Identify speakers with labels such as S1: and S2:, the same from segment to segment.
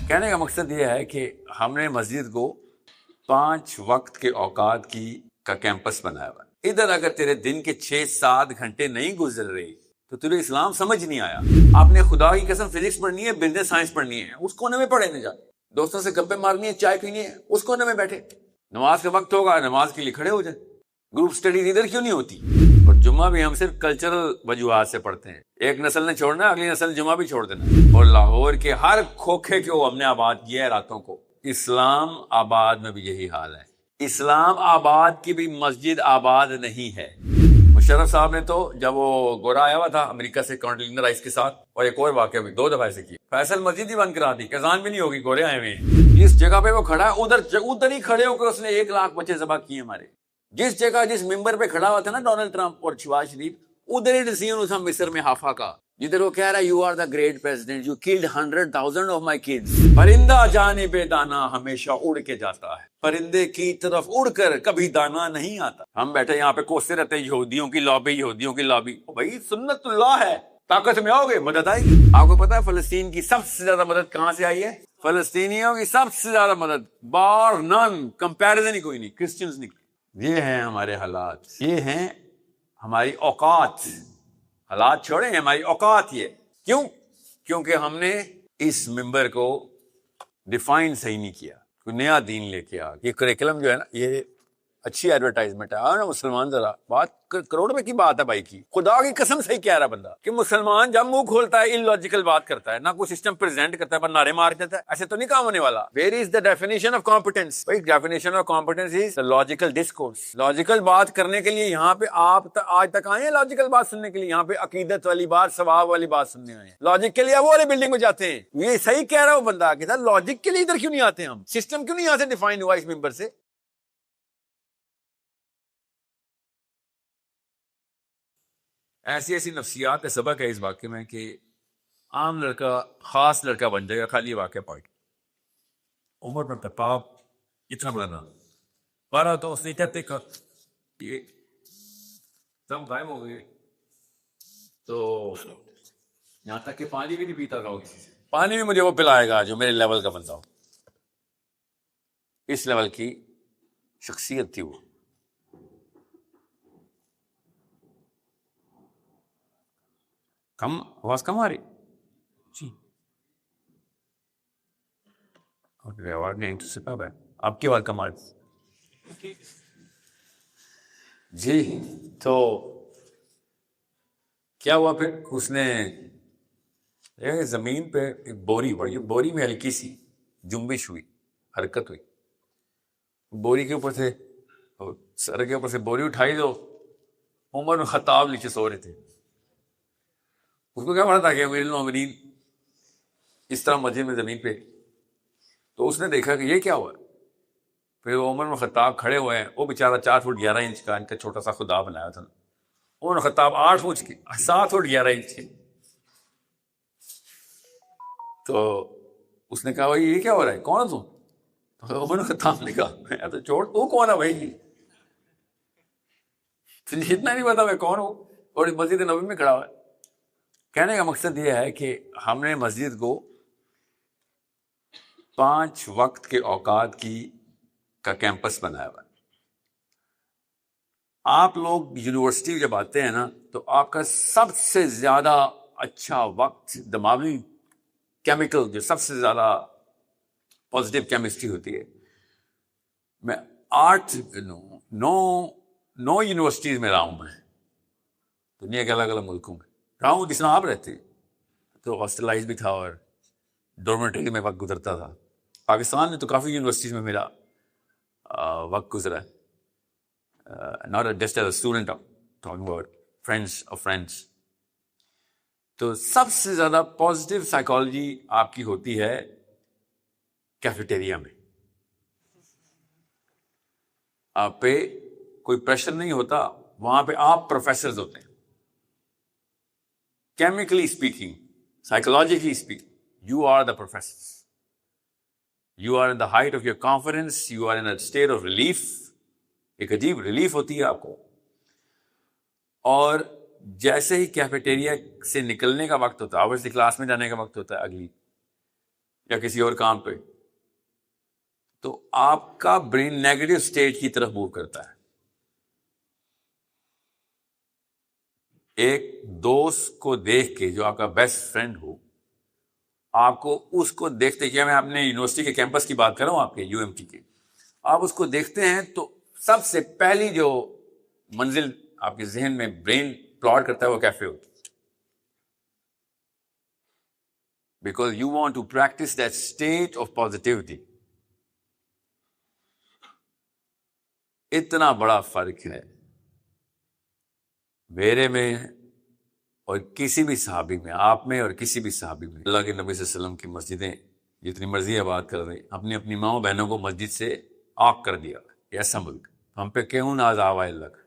S1: کہنے کا مقصد یہ ہے کہ ہم نے مسجد کو 5 وقت کے اوقات کا کیمپس بنایا ہوا ہے۔ ادھر اگر تیرے دن کے 6-7 گھنٹے نہیں گزر رہی تو تجھے اسلام سمجھ نہیں آیا۔ آپ نے خدا کی قسم فزکس پڑھنی ہے، بزنس سائنس پڑھنی ہے، اس کونے میں پڑھے نہ جا، دوستوں سے گپے مارنی ہے، چائے پینی ہے، اس کونے میں بیٹھے، نماز کا وقت ہوگا نماز کے لیے کھڑے ہو جائے۔ گروپ سٹڈیز ادھر کیوں نہیں ہوتی؟ اور جمعہ بھی ہم صرف کلچرل وجوہات سے پڑھتے ہیں، ایک نسل نے چھوڑنا اگلی نسل جمعہ بھی چھوڑ دینا۔ اور لاہور کے ہر کھوکھے کو ہم نے آباد کیا ہے راتوں کو۔ اسلام آباد میں بھی یہی حال ہے۔ اسلام آباد کی بھی مسجد آباد نہیں ہے۔ مشرف صاحب نے تو جب وہ گورا آیا ہوا تھا امریکہ سے کانڈلینا رائس کے ساتھ، اور ایک اور واقعہ بھی 2 دفعہ ایسے کی، فیصل مسجد ہی بند کرا دی، کزان بھی نہیں ہوگی، گورے آئے ہوئے ہیں۔ جس جگہ پہ وہ کھڑا ہے ادھر ہی کھڑے ہو کر اس نے 1 لاکھ بچے ذبح کیے ہمارے۔ جس جگہ جس ممبر پہ کھڑا ہوا تھا نا ڈونلڈ ٹرمپ اور شہباز شریف، ادھر ہی ڈسیزن تھا مصر میں حافا کا، جدھر وہ کہہ رہا ہے you are the great president, you killed 100,000 of my kids. پرندہ جانب دانا ہمیشہ اڑ کے جاتا ہے، پرندے کی طرف اڑ کر کبھی دانا نہیں آتا۔ ہم بیٹھے یہاں پہ کوستے رہتے ہیں یہودیوں کی لابی، یہودیوں کی لابی۔ بھائی سنت اللہ ہے، طاقت میں آؤ گے مدد آئے گی۔ آپ کو پتا ہے فلسطین کی سب سے زیادہ مدد کہاں سے آئی ہے؟ فلسطینیوں کی سب سے زیادہ مدد بار نن، کمپیریزن ہی کوئی نہیں، کرسچنز نہیں۔ یہ ہیں ہمارے حالات، یہ ہیں ہماری اوقات۔ حالات چھوڑیں، ہماری اوقات یہ کیوں؟ کیونکہ ہم نے اس ممبر کو ڈیفائن صحیح نہیں کیا، کوئی نیا دین لے کے آ۔ یہ کریکلم جو ہے نا، یہ اچھی ایڈورٹائزمنٹ ہے۔ نا مسلمان ذرا بات کروڑ روپے کی بات ہے بھائی کی، خدا کی قسم صحیح کہہ رہا بندہ کہ مسلمان جب منہ کھولتا ہے illogical بات کرتا ہے، نہ کوئی سسٹم پریزنٹ کرتا ہے پر نعرے مار دیتا ہے، ایسے تو نہیں کام ہونے والا۔ Where is the definition of competence؟ بھائی definition of competence is the logical discourse۔ Logical بات کرنے کے لیے یہاں پہ آپ آج تک آئے ہیں لاجیکل بات سننے کے لیے؟ یہاں پہ عقیدت والی بات، ثواب والی بات سننے آئے ہیں۔ لاجک کے لیے وہ والی بلڈنگ میں جاتے ہیں۔ یہ صحیح کہہ رہا ہوں بندہ کہ سر لاجک کے لیے ادھر کیوں نہیں آتے ہم؟ سسٹم کیوں نہیں یہاں سے ڈیفائن ہوا اس ممبر سے؟ ایسی نفسیات کا سبق ہے اس واقعے میں کہ عام لڑکا خاص لڑکا بن جائے گا خالی واقعہ پڑھ کے۔ عمر میں پاپ اتنا بڑا نہ پارا تو اس نے کہتے کہ یہ سب غائب ہو گئے، تو یہاں تک کہ پانی بھی نہیں پیتا تھا کسی سے۔ پانی بھی مجھے وہ پلائے گا جو میرے لیول کا بندہ ہو۔ اس لیول کی شخصیت تھی وہ۔ کم آواز کم آ رہی جی؟ آواز نہیں تو سپاب ہے، آپ کی آواز کم آ رہی جی۔ تو کیا ہوا پھر؟ اس نے زمین پہ ایک بوری پڑی، بوری میں ہلکی سی جنبش ہوئی، حرکت ہوئی، بوری کے اوپر سے سر کے اوپر سے بوری اٹھائی تو عمر بن خطاب نیچے سو رہے تھے۔ اس کو کیا پڑا تھا کہ امیر المومنین اس طرح مسجد میں زمین پہ، تو اس نے دیکھا کہ یہ کیا ہوا۔ پھر وہ عمر بن خطاب کھڑے ہوئے ہیں، وہ بیچارہ 4 فٹ 11 انچ کا ان کا چھوٹا سا خدا بنایا تھا، عمر بن خطاب 8 فٹ کے 7 فٹ 11 انچ کے۔ تو اس نے کہا بھائی یہ کیا ہو رہا ہے، کون تم؟ تو عمر بن خطاب نے کہا میں تو چھوڑ، تو کون ہے بھائی؟ تجھے اتنا نہیں پتا میں کون ہوں، اور مسجد نبوی میں کھڑا ہوا ہے۔ کہنے کا مقصد یہ ہے کہ ہم نے مسجد کو 5 وقت کے اوقات کا کیمپس بنایا ہوا ہے۔ آپ لوگ یونیورسٹی جب آتے ہیں نا تو آپ کا سب سے زیادہ اچھا وقت دماغی کیمیکل جو سب سے زیادہ پازیٹیو کیمسٹری ہوتی ہے، میں 9 یونیورسٹیز میں رہا ہوں، میں دنیا کے الگ الگ ملکوں میں رہا ہوں۔ جس طرح آپ رہتے تو ہاسٹلائز بھی تھا اور ڈورمیٹری میں وقت گزرتا تھا۔ پاکستان میں تو کافی یونیورسٹیز میں میرا وقت گزرا ہے، not just as a student, talking about friends of friends۔ تو سب سے زیادہ پازیٹیو سائیکالوجی آپ کی ہوتی ہے کیفیٹیریا میں۔ آپ پہ کوئی پریشر نہیں ہوتا، وہاں پہ آپ پروفیسرز ہوتے ہیں۔ Chemically speaking, psychologically speaking, you are the professors. You are in the height of your confidence. You are in a state of relief. ایک عجیب ریلیف ہوتی ہے آپ کو۔ اور جیسے ہی کیفیٹیریا سے نکلنے کا وقت ہوتا ہے، obviously کلاس میں جانے کا وقت ہوتا ہے اگلی، یا کسی اور کام پہ، تو آپ کا برین نیگیٹو سٹیٹ کی طرف موو کرتا ہے. ایک دوست کو دیکھ کے جو آپ کا بیسٹ فرینڈ ہو، آپ کو اس کو دیکھتے، کیا میں اپنے یونیورسٹی کے کیمپس کی بات کر رہا ہوں، آپ کے UMT کے، آپ اس کو دیکھتے ہیں تو سب سے پہلی جو منزل آپ کے ذہن میں برین پلاٹ کرتا ہے وہ کیفے ہوتی ہے. Because you want to practice that state of positivity. اتنا بڑا فرق ہے میرے میں اور کسی بھی صحابی میں، آپ میں اور کسی بھی صحابی میں. اللہ کے نبی صلی اللہ علیہ وسلم کی مسجدیں جتنی مرضی آباد کر دیں، اپنی اپنی ماؤں بہنوں کو مسجد سے آگ کر دیا. ایسا ملک ہم پہ کیوں ناز آوا اللہ کا.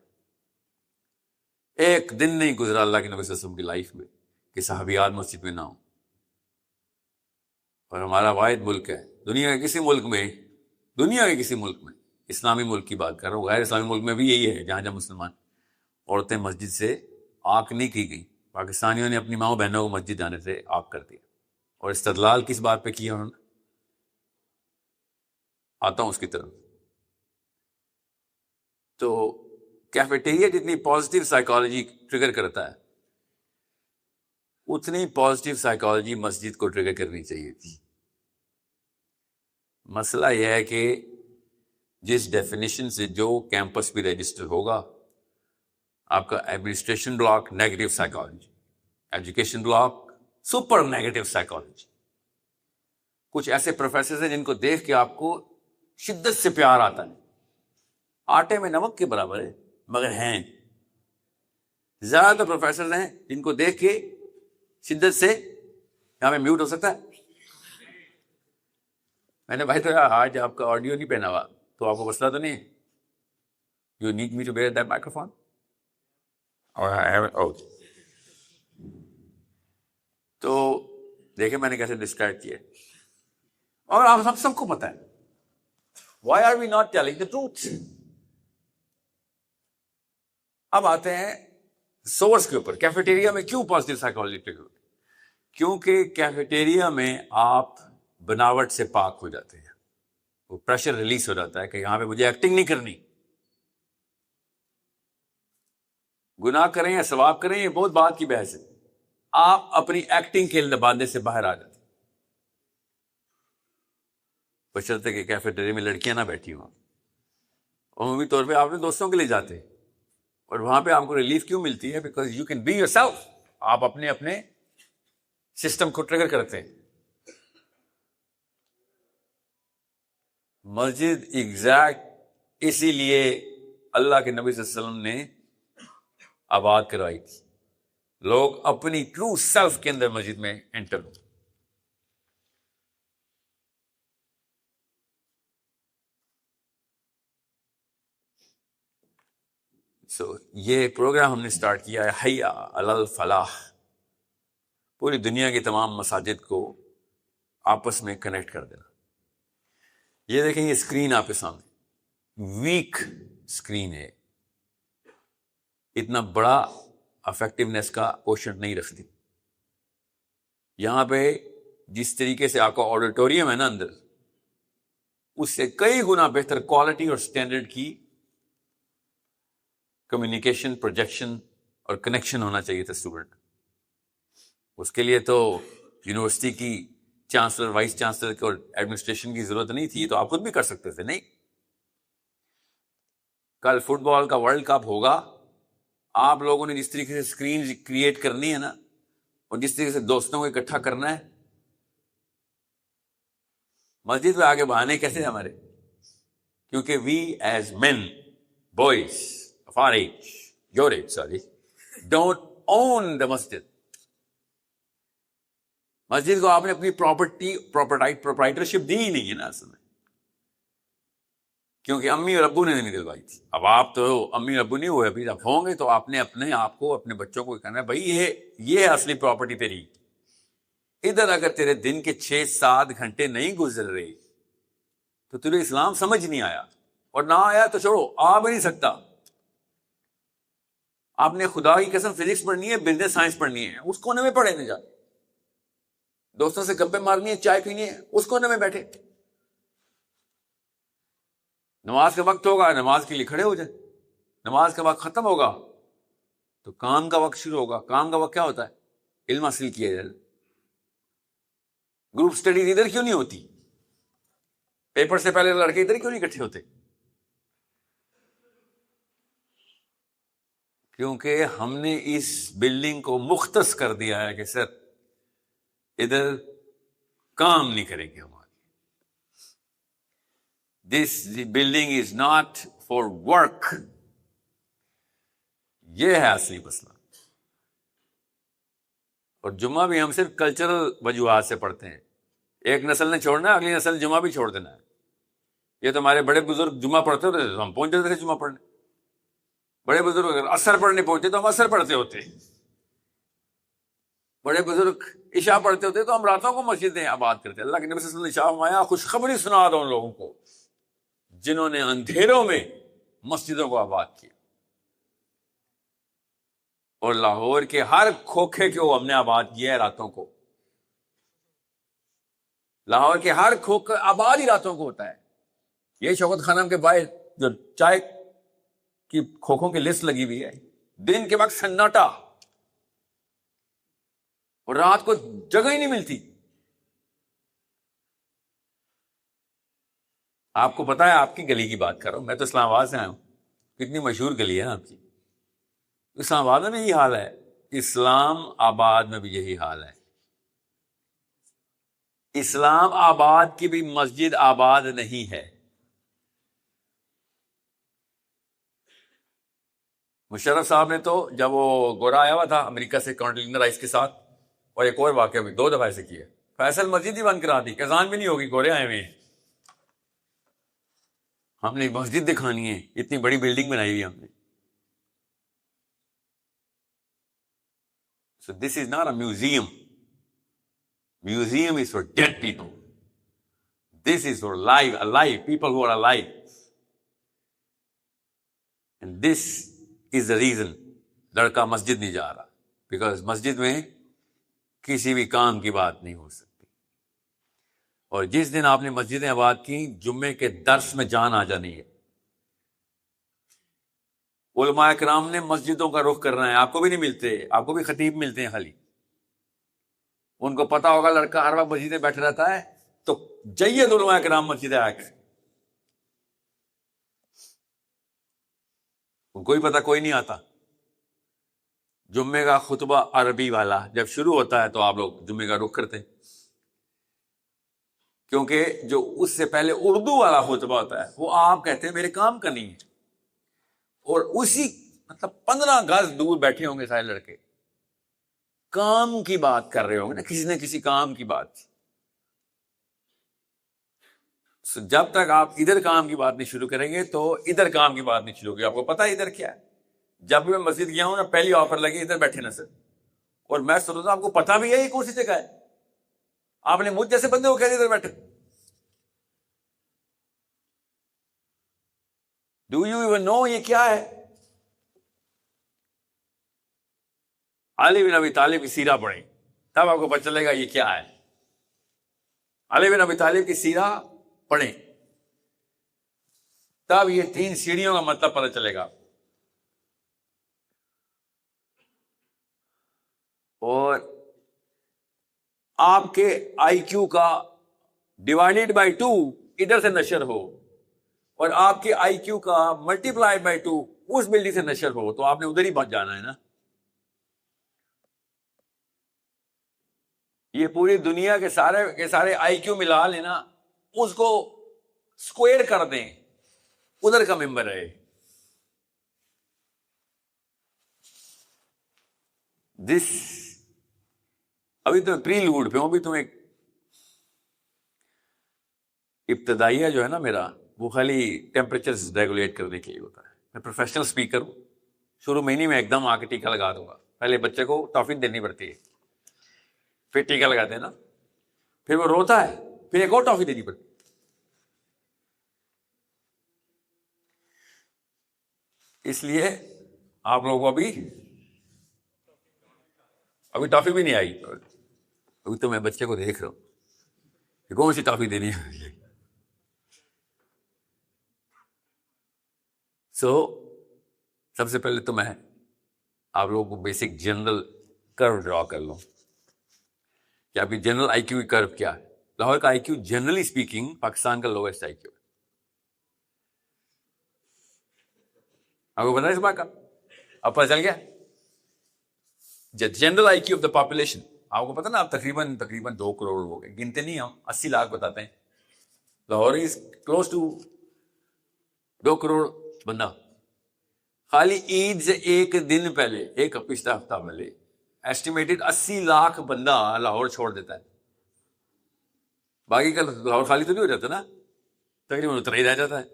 S1: ایک دن نہیں گزرا اللہ کے نبی صلی اللہ علیہ وسلم کی لائف میں کہ صحابیات مسجد میں نہ ہوں. اور ہمارا واحد ملک ہے دنیا کے کسی ملک میں، دنیا کے کسی ملک میں، اسلامی ملک کی بات کر رہا ہوں، غیر اسلامی ملک میں بھی یہی ہے جہاں جہاں مسلمان عورتیں مسجد سے آگ نہیں کی گئی. پاکستانیوں نے اپنی ماؤں بہنوں کو مسجد جانے سے آگ کر دیا. اور استدلال کس بات پہ کیا انہوں نے؟ آتا ہوں اس کی طرف. تو کیفیٹیریا جتنی پازیٹیو سائیکالوجی ٹریگر کرتا ہے، اتنی پازیٹیو سائیکالوجی مسجد کو ٹریگر کرنی چاہیے تھی. مسئلہ یہ ہے کہ جس ڈیفینیشن سے جو کیمپس بھی رجسٹر ہوگا، آپ کا administration block negative psychology, education block super negative psychology. کچھ ایسے پروفیسرز ہیں جن کو دیکھ کے آپ کو شدت سے پیار آتا ہے، آٹے میں نمک کے برابر ہے مگر ہیں. زیادہ تر پروفیسرز ہیں جن کو دیکھ کے شدت سے، یہاں پہ میوٹ ہو سکتا ہے؟ میں نے بھائی تو آج آپ کا آڈیو نہیں پہنا ہوا تو آپ کو مسئلہ تو نہیں ہے؟ You need me to bear that microphone. تو دیکھیں میں نے کیسے ڈسکرائب کیا. اور آپ سب کو پتا ہے why are we not telling the truth. اب آتے ہیں سورس کے اوپر. کیفیٹیریا میں کیوں پازیٹیو سائیکالوجی ٹریگر ہوتی؟ کیونکہ کیفیٹیریا میں آپ بناوٹ سے پاک ہو جاتے ہیں. وہ پریشر ریلیز ہو جاتا ہے کہ یہاں پہ مجھے ایکٹنگ نہیں کرنی. گناہ کریں یا ثواب کریں یہ بہت بات کی بحث ہے. آپ اپنی ایکٹنگ کے لبادے سے باہر آ جاتے ہیں، بشرطے کہ کیفیٹیریا میں لڑکیاں نہ بیٹھی ہوں. عمومی طور پہ آپ اپنے دوستوں کے لیے جاتے ہیں اور وہاں پہ آپ کو ریلیف کیوں ملتی ہے؟ Because you can be yourself. آپ اپنے سسٹم کو ٹریگر کرتے ہیں. مسجد ایگزیکٹ اسی لیے اللہ کے نبی صلی اللہ علیہ وسلم نے آباد کروائی تھی. لوگ اپنی ٹرو سیلف کے اندر مسجد میں انٹر ہو. یہ پروگرام ہم نے سٹارٹ کیا ہے حی علی الفلاح. پوری دنیا کی تمام مساجد کو آپس میں کنیکٹ کر دینا. یہ دیکھیں یہ اسکرین آپ کے سامنے ویک اسکرین ہے، اتنا بڑا افیکٹونیس کا کوشنٹ نہیں رکھتی. یہاں پہ جس طریقے سے آپ کا آڈیٹوریم ہے نا اندر، اس سے کئی گنا بہتر کوالٹی اور سٹینڈرڈ کی کمیونیکیشن، پروجیکشن اور کنیکشن ہونا چاہیے تھا اسٹوڈنٹ. اس کے لیے تو یونیورسٹی کی چانسلر، وائس چانسلر اور ایڈمنسٹریشن کی ضرورت نہیں تھی، تو آپ خود بھی کر سکتے تھے. نہیں، کل فٹ بال کا ورلڈ کپ ہوگا، آپ لوگوں نے جس طریقے سے اسکرین کریٹ کرنی ہے نا، اور جس طریقے سے دوستوں کو اکٹھا کرنا ہے، مسجد میں آگے بہانے کیسے ہمارے؟ کیونکہ we as men, boys of our age, your age, sorry, don't own the مسجد. مسجد کو آپ نے اپنی پروپرائٹرشپ دی ہی نہیں ہے نا اصل میں، کیونکہ امی اور ابو نے نہیں دلوائی تھی. اب آپ تو امی اور ابو نہیں ہوئے، ابھی جب ہوں گے تو آپ نے اپنے آپ کو، اپنے بچوں کو کہنا ہے بھائی یہ اصلی پراپرٹی تیری. ادھر اگر تیرے دن کے 6-7 گھنٹے نہیں گزر رہے تو تجھے اسلام سمجھ نہیں آیا، اور نہ آیا تو چھوڑو، آ بھی نہیں سکتا. آپ نے خدا کی قسم فزکس پڑھنی ہے، بزنس سائنس پڑھنی ہے، اس کونے میں پڑھے نہ جا. دوستوں سے گپے مارنی ہے، چائے پینی ہے، اس کونے میں بیٹھے. نماز کا وقت ہوگا، نماز کے لیے کھڑے ہو جائیں. نماز کا وقت ختم ہوگا تو کام کا وقت شروع ہوگا. کام کا وقت کیا ہوتا ہے؟ علم حاصل کیا جائے. گروپ سٹڈیز ادھر کیوں نہیں ہوتی؟ پیپر سے پہلے لڑکے ادھر کیوں نہیں اکٹھے ہوتے؟ کیونکہ ہم نے اس بلڈنگ کو مختص کر دیا ہے کہ سر ادھر کام نہیں کریں گے ہمارے. This building is not for work. یہ ہے اصلی مسئلہ. اور جمعہ بھی ہم صرف کلچرل وجوہات سے پڑھتے ہیں. ایک نسل نے چھوڑنا ہے، اگلی نسل نے جمعہ بھی چھوڑ دینا ہے. یہ تو ہمارے بڑے بزرگ جمعہ پڑھتے ہوتے تو ہم پہنچ جاتے تھے جمعہ پڑھنے. بڑے بزرگ اگر عصر پڑھنے پہنچتے تو ہم عصر پڑھتے ہوتے. بڑے بزرگ عشاء پڑھتے ہوتے تو ہم راتوں کو مسجدیں آباد کرتے. اللہ کے نبی صلی اللہ علیہ وسلم نے شاہ فرمایا خوشخبری سنا دو ان لوگوں کو جنہوں نے اندھیروں میں مسجدوں کو آباد کیا. اور لاہور کے ہر کھوکھے کو ہم نے آباد کیا ہے راتوں کو. لاہور کے ہر کھوکھے آباد ہی راتوں کو ہوتا ہے. یہ شوکت خانم کے باہر جو چائے کی کھوکھوں کی لسٹ لگی ہوئی ہے، دن کے وقت سناٹا اور رات کو جگہ ہی نہیں ملتی. آپ کو پتا ہے، آپ کی گلی کی بات کر رہا ہوں میں، تو اسلام آباد سے آیا ہوں. کتنی مشہور گلی ہے آپ کی. اسلام آباد میں بھی یہی حال ہے. اسلام آباد میں بھی یہی حال ہے. اسلام آباد کی بھی مسجد آباد نہیں ہے. مشرف صاحب نے تو جب وہ گورا آیا ہوا تھا امریکہ سے کانڈلینا رائس کے ساتھ، اور ایک اور واقعہ بھی 2 دفعہ ایسے کیا، فیصل مسجد ہی بند کرا دی. اذان بھی نہیں ہوگی، گورے آئے ہوئے ہیں. ہم نے مسجد دکھانی ہے، اتنی بڑی بلڈنگ بنائی ہوئی ہم نے. So this is not a museum. Museum is for dead people. This is for alive people who are alive. And this is the reason لڑکا مسجد نہیں جا رہا. Because مسجد میں کسی بھی کام کی بات نہیں ہو سکتی. اور جس دن آپ نے مسجدیں آباد کی، جمعے کے درس میں جان آ جانی ہے. علماء کرام نے مسجدوں کا رخ کرنا ہے. آپ کو بھی نہیں ملتے، آپ کو بھی خطیب ملتے ہیں خالی. ان کو پتا ہوگا لڑکا ہر وقت مسجدیں بیٹھا رہتا ہے تو جید علماء کرام مسجدیں آ کے. ان کو بھی پتا کوئی نہیں آتا. جمعے کا خطبہ عربی والا جب شروع ہوتا ہے تو آپ لوگ جمعے کا رخ کرتے ہیں، کیونکہ جو اس سے پہلے اردو والا خطبہ ہوتا ہے وہ آپ کہتے ہیں میرے کام کا نہیں ہے. اور اسی 15 گز دور بیٹھے ہوں گے سارے لڑکے، کام کی بات کر رہے ہوں گے نا، کسی نہ کسی کام کی بات. جب تک آپ ادھر کام کی بات نہیں شروع کریں گے تو ادھر کام کی بات نہیں شروع ہوگی. آپ کو پتا ہے ادھر کیا ہے؟ جب بھی میں مسجد گیا ہوں نا، پہلی آفر لگی ادھر بیٹھے نا سر. اور میں سوچتا آپ کو پتا بھی ہے یہ کون سی جگہ ہے؟ آپ نے مجھ جیسے بندے کو کہہ دیا ادھر بیٹھے. ڈو یو ایون نو یہ کیا ہے؟ علی بن ابی طالب کی سیرہ پڑھیں تب آپ کو پتہ چلے گا یہ کیا ہے. علی بن ابی طالب کی سیرہ پڑھیں تب یہ 3 سیڑھیوں کا مطلب پتہ چلے گا. اور آپ کے آئی کیو کا ڈیوائڈیڈ بائی 2 ادھر سے نشر ہو، اور آپ کے آئی کیو کا ملٹیپلائڈ بائی 2 اس بلڈنگ سے نشر ہو، تو آپ نے ادھر ہی بچ جانا ہے نا. یہ پوری دنیا کے سارے آئی کیو ملا لینا، اس کو اسکوئر کر دیں، ادھر کا ممبر ہے. دس ابھی تو پری لوڈ پہ ہوں. ابھی تم ایک ابتدائیہ جو ہے نا میرا، وہ خالی ٹیمپریچر ریگولیٹ کرنے کے لیے ہوتا ہے. میں پروفیشنل اسپیکر ہوں. شروع مہینے میں ایک دم آ کے ٹیکا لگا دوں گا. پہلے بچے کو ٹافی دینی پڑتی ہے، پھر ٹیکا لگاتے ہیں نا، پھر وہ روتا ہے، پھر ایک اور ٹافی دینی پڑتی. اس لیے آپ لوگوں کو ابھی ٹافی بھی نہیں آئی. ابھی تو میں بچے کو دیکھ رہا ہوں کہ کون سی ٹافی دینی ہے. سو سب سے پہلے تو میں آپ لوگوں کو بیسک جنرل کرو ڈرا کر لوں کہ آپ کی جنرل آئی کیو کی کرو کیا ہے. لاہور کا آئی کیو جنرلی اسپیکنگ پاکستان کا لویسٹ آئی کیو ہے. آپ کو پتا ہے اس بات کا؟ اب پتہ چل گیا general I Q of the population. آپ کو پتا نا آپ تقریباً 2 کروڑ ہو گئے, گنتے نہیں ہم 80 لاکھ بتاتے ہیں. Lahore is close to 2 crore بندہ. خالی عید سے ایک دن پہلے, ایک پچھلا ہفتہ پہلے ایسٹیمیٹڈ 80 لاکھ بندہ لاہور چھوڑ دیتا ہے. باقی کا لاہور خالی تو نہیں ہو جاتا نا, تقریباً اتنا ہی رہ جاتا ہے.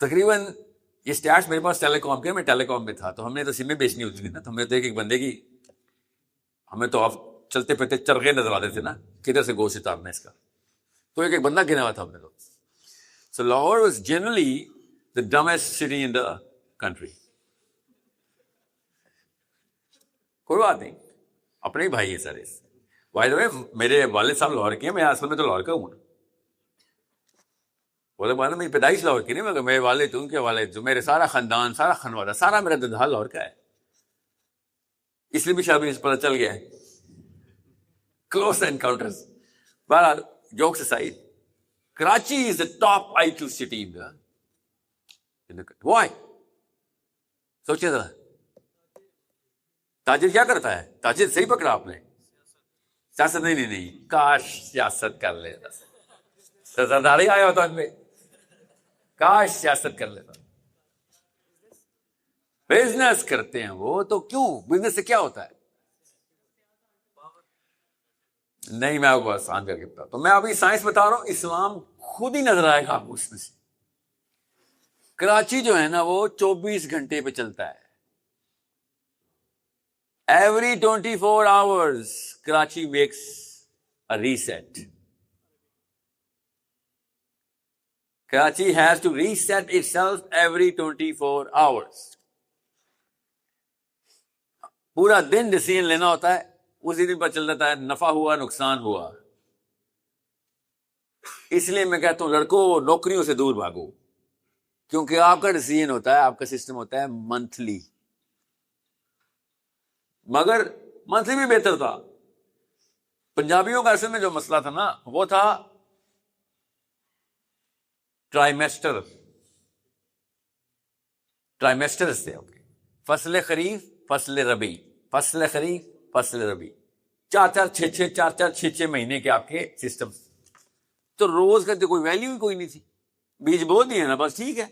S1: تقریباً یہ اسٹیٹس میرے پاس ٹیلی کام کے, میں ٹیلی کام میں تھا, تو ہم نے تو سمیں بیچنی ہوتی تھی نا, تو ہمیں تو ایک بندے کی, ہمیں تو آپ چلتے پھرتے چرغے نظر آتے تھے نا کدھر سے گوشت اتارنا اس کا, تو ایک بندہ گنا ہوا تھا ہم نے تو. So Lahore was generally the dumbest city in the country. کوئی بات نہیں, اپنے ہی بھائی ہے سارے. بائی دا وے میرے والد صاحب لاہور کے ہیں, میں اصل میں تو لاہور کا ہوں. وہ تو میری پیدائش لاہور کی نہیں, مگر میرے والد, ان کے والد, جو میرے سارا خاندان, سارا خانوادہ, سارا میرا ددھال لاہور کا ہے. اس لیے بھی شاید پتہ چل گیا ہے. Close encounters. بہرحال jokes aside, Karachi is the top IQ city in the Why? سوچے ذرا, تاجر کیا کرتا ہے؟ تاجر صحیح پکڑا آپ نے, سیاست نہیں, کاش سیاست کر لیتا, سرداری آیا ہوتا ان میں, کاش سیاست کر لیتا. بزنس کرتے ہیں وہ تو, کیوں بزنس سے کیا ہوتا ہے؟ نہیں, میں آپ کو آسان کر کے بتا, تو میں ابھی سائنس بتا رہا ہوں, اسلام خود ہی نظر آئے گا آپ کو اس میں سے. کراچی جو ہے نا وہ 24 گھنٹے پہ چلتا ہے. Every 24 hours Karachi makes a reset. Karachi has to reset itself every 24 hours. پورا دن ڈیسیژن لینا ہوتا ہے, اسی دن پر چل جاتا ہے نفع ہوا نقصان ہوا. اس لیے میں کہتا ہوں لڑکوں نوکریوں سے دور بھاگو, کیونکہ آپ کا ڈیسیژن ہوتا ہے, آپ کا سسٹم ہوتا ہے منتھلی. مگر منتھلی بھی بہتر تھا. پنجابیوں کا اصل میں جو مسئلہ تھا نا وہ تھا ٹرائمیسٹر تھے. فصل خریف, فصل ربی, فصل خریف, فصل ربی, 4 مہینے کے آپ کے سسٹم. تو روز کا تو کوئی ویلیو ہی کوئی نہیں تھی. بیج بو دیے نا بس, ٹھیک ہے,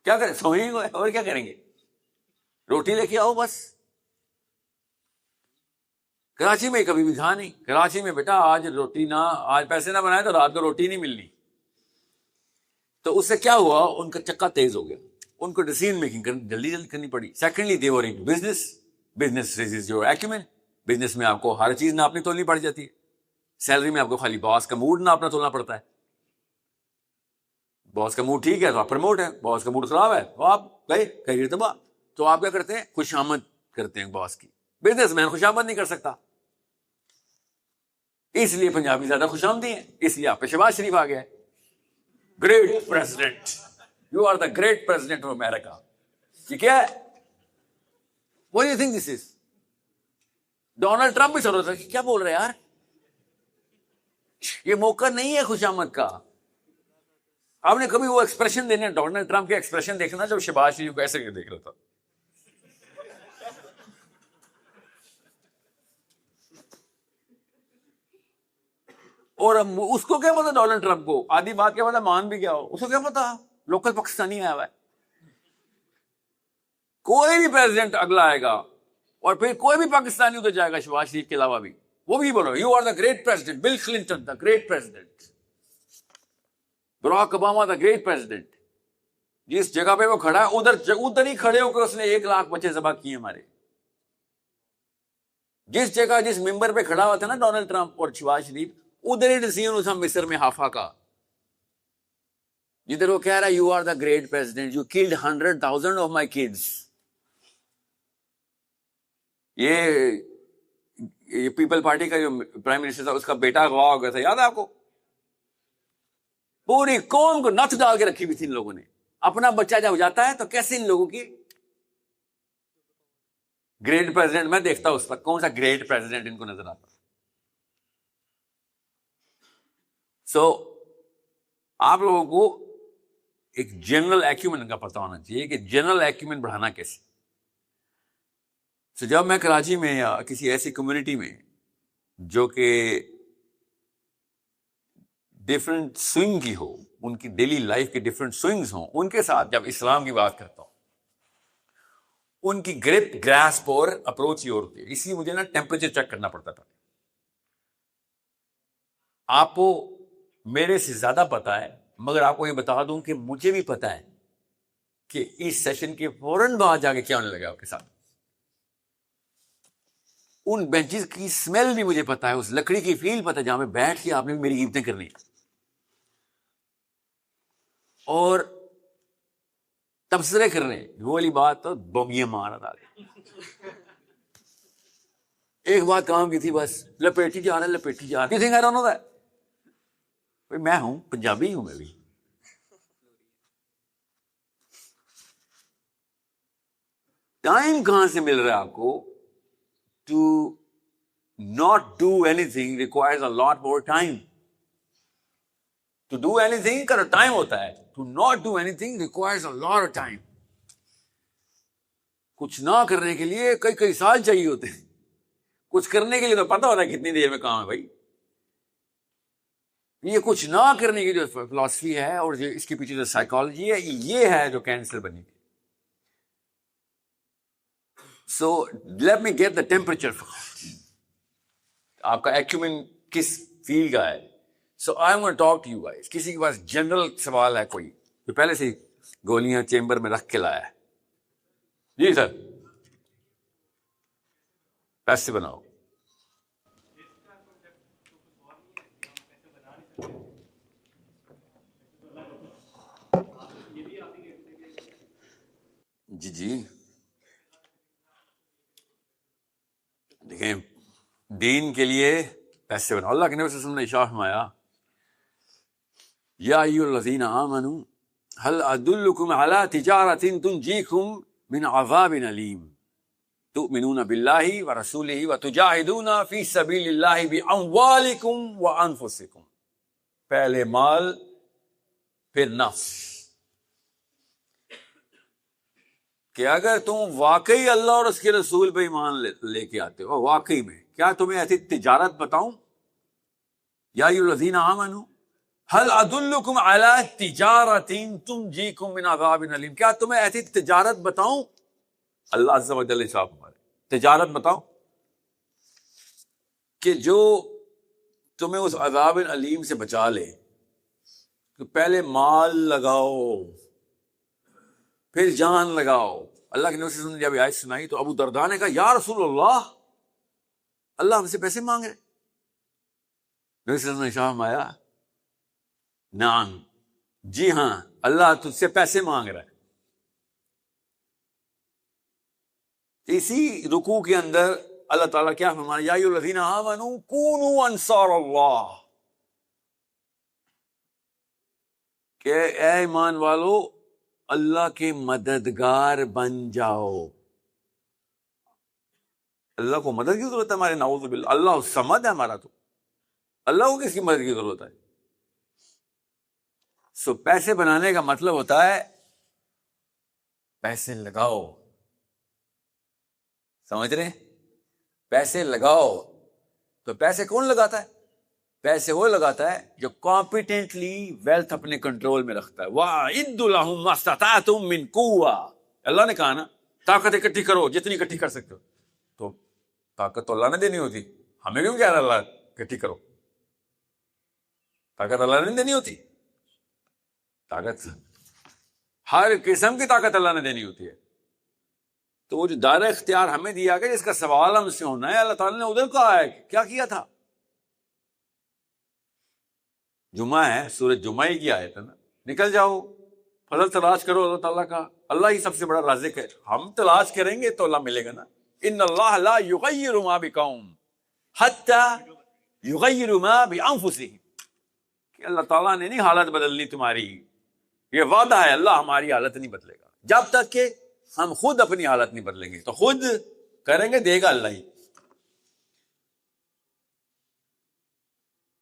S1: کیا کریں, سوئیں گے اور کیا کریں گے, روٹی لے کے آؤ بس. کراچی میں کبھی بھی کھا نہیں. کراچی میں بیٹا آج روٹی نہ, آج پیسے نہ بنائے تو رات کو روٹی نہیں ملنی. تو اس سے کیا ہوا, ان کا چکا تیز ہو گیا, ان کو ڈیسیژن میکنگ جلدی کرنی پڑی. Secondly they were into business raises your Acumen. Business میں آپ کو ہر چیز ناپنی تولنی پڑ جاتی ہے. سیلری میں آپ کو خالی باس کا موڈ ناپنا تولنا پڑتا ہے. باس کا موڈ ٹھیک ہے تو آپ پروموٹ ہے, باس کا موڈ خراب ہے تو آپ گئے کیریئر تباہ. تو آپ کیا کرتے ہیں, خوشامد کرتے ہیں باس کی. بزنس مین خوشامد نہیں کر سکتا, اس لیے پنجابی زیادہ خوش آمدی ہیں. اس لیے آپ پہ شہباز شریف آ گیا ہے, great president, you are the great president of America. یہ کیا ہے, what do you think this is? Donald Trump بھی سر ہوتا ہے, کیا بول رہے ہیں یار, یہ موقع نہیں ہے خوش آمد کا. آپ نے کبھی وہ ایکسپریشن دینے, ڈونلڈ ٹرمپ کے ایکسپریشن دیکھنا جب شہباز شریف کو ایسے دیکھ رہا تھا. اور اس کو کیا پتا ڈونلڈ ٹرمپ کو, آدھی بات کیا پتا مان بھی کیا ہو, اس کو کیا پتا لوکل پاکستانی آیا ہوا ہے. کوئی بھی پریزیڈنٹ اگلا آئے گا اور پھر کوئی بھی پاکستانی ادھر جائے گا شہباز شریف کے علاوہ بھی, وہ بھی بولو you are the great president. Bill Clinton the great president, Barack Obama the great president. جس جگہ پہ وہ کھڑا ہے ادھر ہی کھڑے ہو کر اس نے 1 لاکھ بچے ذبح کیے ہمارے. جس جگہ جس ممبر پہ کھڑا ہوا تھا نا ڈونلڈ ٹرمپ اور شہباز شریف, ادھر ہی ڈیسیژن تھا مصر میں حافا کا, جدھر وہ کہہ رہا ہے you are the great president, you killed 100,000 of my kids. یہ یہ پیپل پارٹی کا جو پرائم منسٹر تھا اس کا بیٹا اغوا ہو گیا تھا، یاد ہے آپ کو؟ پوری قوم کو نتھ ڈال کے رکھی ہوئی تھی ان لوگوں نے. اپنا بچہ جب جاتا ہے تو کیسے ان لوگوں کی گریٹ پریزیڈنٹ، میں دیکھتا ہوں اس پر کون سا گریٹ پریزیڈنٹ ان کو نظر آتا. سو آپ لوگوں کو ایک جنرل ایکیومن کا پتہ ہونا چاہیے کہ جنرل ایکیومن بڑھانا کیسے. سو جب میں کراچی میں یا کسی ایسی کمیونٹی میں جو کہ ڈفرینٹ سوئنگ کی ہو، ان کی ڈیلی لائف کی ڈفرینٹ سوئنگز ہوں، ان کے ساتھ جب اسلام کی بات کرتا ہوں، ان کی گرپ گراسپ اور اپروچ ہی اور ہوتی ہے. اس لیے مجھے نا ٹیمپریچر چیک کرنا پڑتا تھا. آپ کو میرے سے زیادہ پتا ہے، مگر آپ کو یہ بتا دوں کہ مجھے بھی پتا ہے کہ اس سیشن کے فوراً بعد جا کے کیا ہونے لگا آپ کے ساتھ. ان بینچز کی اسمیل بھی مجھے پتا ہے، اس لکڑی کی فیل پتا ہے جہاں میں بیٹھ کے آپ نے بھی میری عبادتیں کرنی ہے. اور تبصرے کر رہے ہیں، وہ والی بات تو بومیاں مار رہا تھا. ایک بات کام کی تھی، بس لپیٹی جا رہا ہے، لپیٹی جا رہا ہے. کسی کا ہوتا ہے، میں ہوں پنجابی ہوں، میں بھی ٹائم کہاں سے مل رہا ہے آپ کو؟ To not do anything requires a lot more time. To do anything کا ٹائم ہوتا ہے، to not do anything requires a lot of time. کچھ نہ کرنے کے لیے کئی کئی سال چاہیے ہوتے ہیں، کچھ کرنے کے لیے تو پتہ ہوتا ہے کتنی دیر میں کام ہے بھائی. یہ کچھ نہ کرنے کی جو فلاسفی ہے اور جو اس کے پیچھے جو سائیکالوجی ہے، یہ ہے جو کینسر بنی. So let me get the temperature. آپ کا ایکیومن کس فیلڈ کا ہے؟ So I am gonna talk to you guys. کسی کے پاس جنرل سوال ہے کوئی جو پہلے سے گولیاں چیمبر میں رکھ کے لایا ہے؟ جی سر. پیسے بناؤ. جی دیکھیں، دین کے لیے پیسے بناؤ. اللہ کے نبی صلی اللہ علیہ وسلم نے ارشاد فرمایا، یا ایھا الذین آمنوا هل ادلکم علی تجارۃ تنجیکم من عذاب علیم تؤمنون باللہ ورسولہ وتجاہدون فی سبیل اللہ باموالکم وانفسکم. پہلے مال پھر نفس. کہ اگر تم واقعی اللہ اور اس کے رسول پہ ایمان لے کے آتے ہو، واقعی میں، کیا تمہیں ایسی تجارت بتاؤں؟ یا ایھا الذین آمنوا هل ادلکم علی تجارۃ تنجیکم من عذاب علیم. کیا تمہیں ایسی تجارت بتاؤں؟ اللہ عز و جل صاحب ہمارے تجارت بتاؤ کہ جو تمہیں اس عذاب علیم سے بچا لے. کہ پہلے مال لگاؤ پھر جان لگاؤ. اللہ کے نبی صلی اللہ علیہ وسلم نے جب آیت سنائی تو ابو درداء نے کہا، یا رسول اللہ ہم سے پیسے مانگ رہے. نبی صلی اللہ علیہ وسلم نے ارشاد فرمایا، نعم، جی ہاں، اللہ تجھ سے پیسے مانگ رہا ہے. اسی رکوع کے اندر اللہ تعالیٰ کیا فرمایا، یا ایھا الذین آمنوا کونوا انصار اللہ. کہ اے ایمان والو اللہ کے مددگار بن جاؤ. اللہ کو مدد کی ضرورت ہے ہمارے، نعوذ باللہ. اللہ الصمد ہے ہمارا، تو اللہ کو کس کی مدد کی ضرورت ہے؟ سو پیسے بنانے کا مطلب ہوتا ہے پیسے لگاؤ. سمجھ رہے ہیں؟ پیسے لگاؤ. تو پیسے کون لگاتا ہے؟ پیسے وہ لگاتا ہے جو کمپیٹنٹلی ویلتھ اپنے کنٹرول میں رکھتا ہے. وَأَعِدُّوا لَهُم مَّا اسْتَطَعْتُم مِّن قُوَّةٍ. اللہ نے کہا نا طاقت اکٹھی کرو جتنی اکٹھی کر سکتے ہو. تو طاقت تو اللہ نے دینی ہوتی، ہمیں کیوں کہہ رہا اللہ اکٹھی کرو؟ طاقت اللہ نے دینی ہوتی. طاقت ہر قسم کی طاقت اللہ نے دینی ہوتی ہے. تو وہ جو دائرہ اختیار ہمیں دیا گیا جس کا سوال ہم سے ہونا ہے، اللہ تعالیٰ نے ادھر کہا ہے کیا کیا تھا. جمعہ ہے، سورۃ جمعہ ہی کی آیت ہے نا، نکل جاؤ فضل تلاش کرو اللہ تعالیٰ کا. اللہ ہی سب سے بڑا رازق ہے. ہم تلاش کریں گے تو اللہ ملے گا نا. ان اللہ لا یغیر ما بقوم حتی یغیروا ما بانفسہم، کہ اللہ تعالیٰ نے نہیں حالت بدلنی تمہاری، یہ وعدہ ہے، اللہ ہماری حالت نہیں بدلے گا جب تک کہ ہم خود اپنی حالت نہیں بدلیں گے. تو خود کریں گے، دے گا اللہ ہی.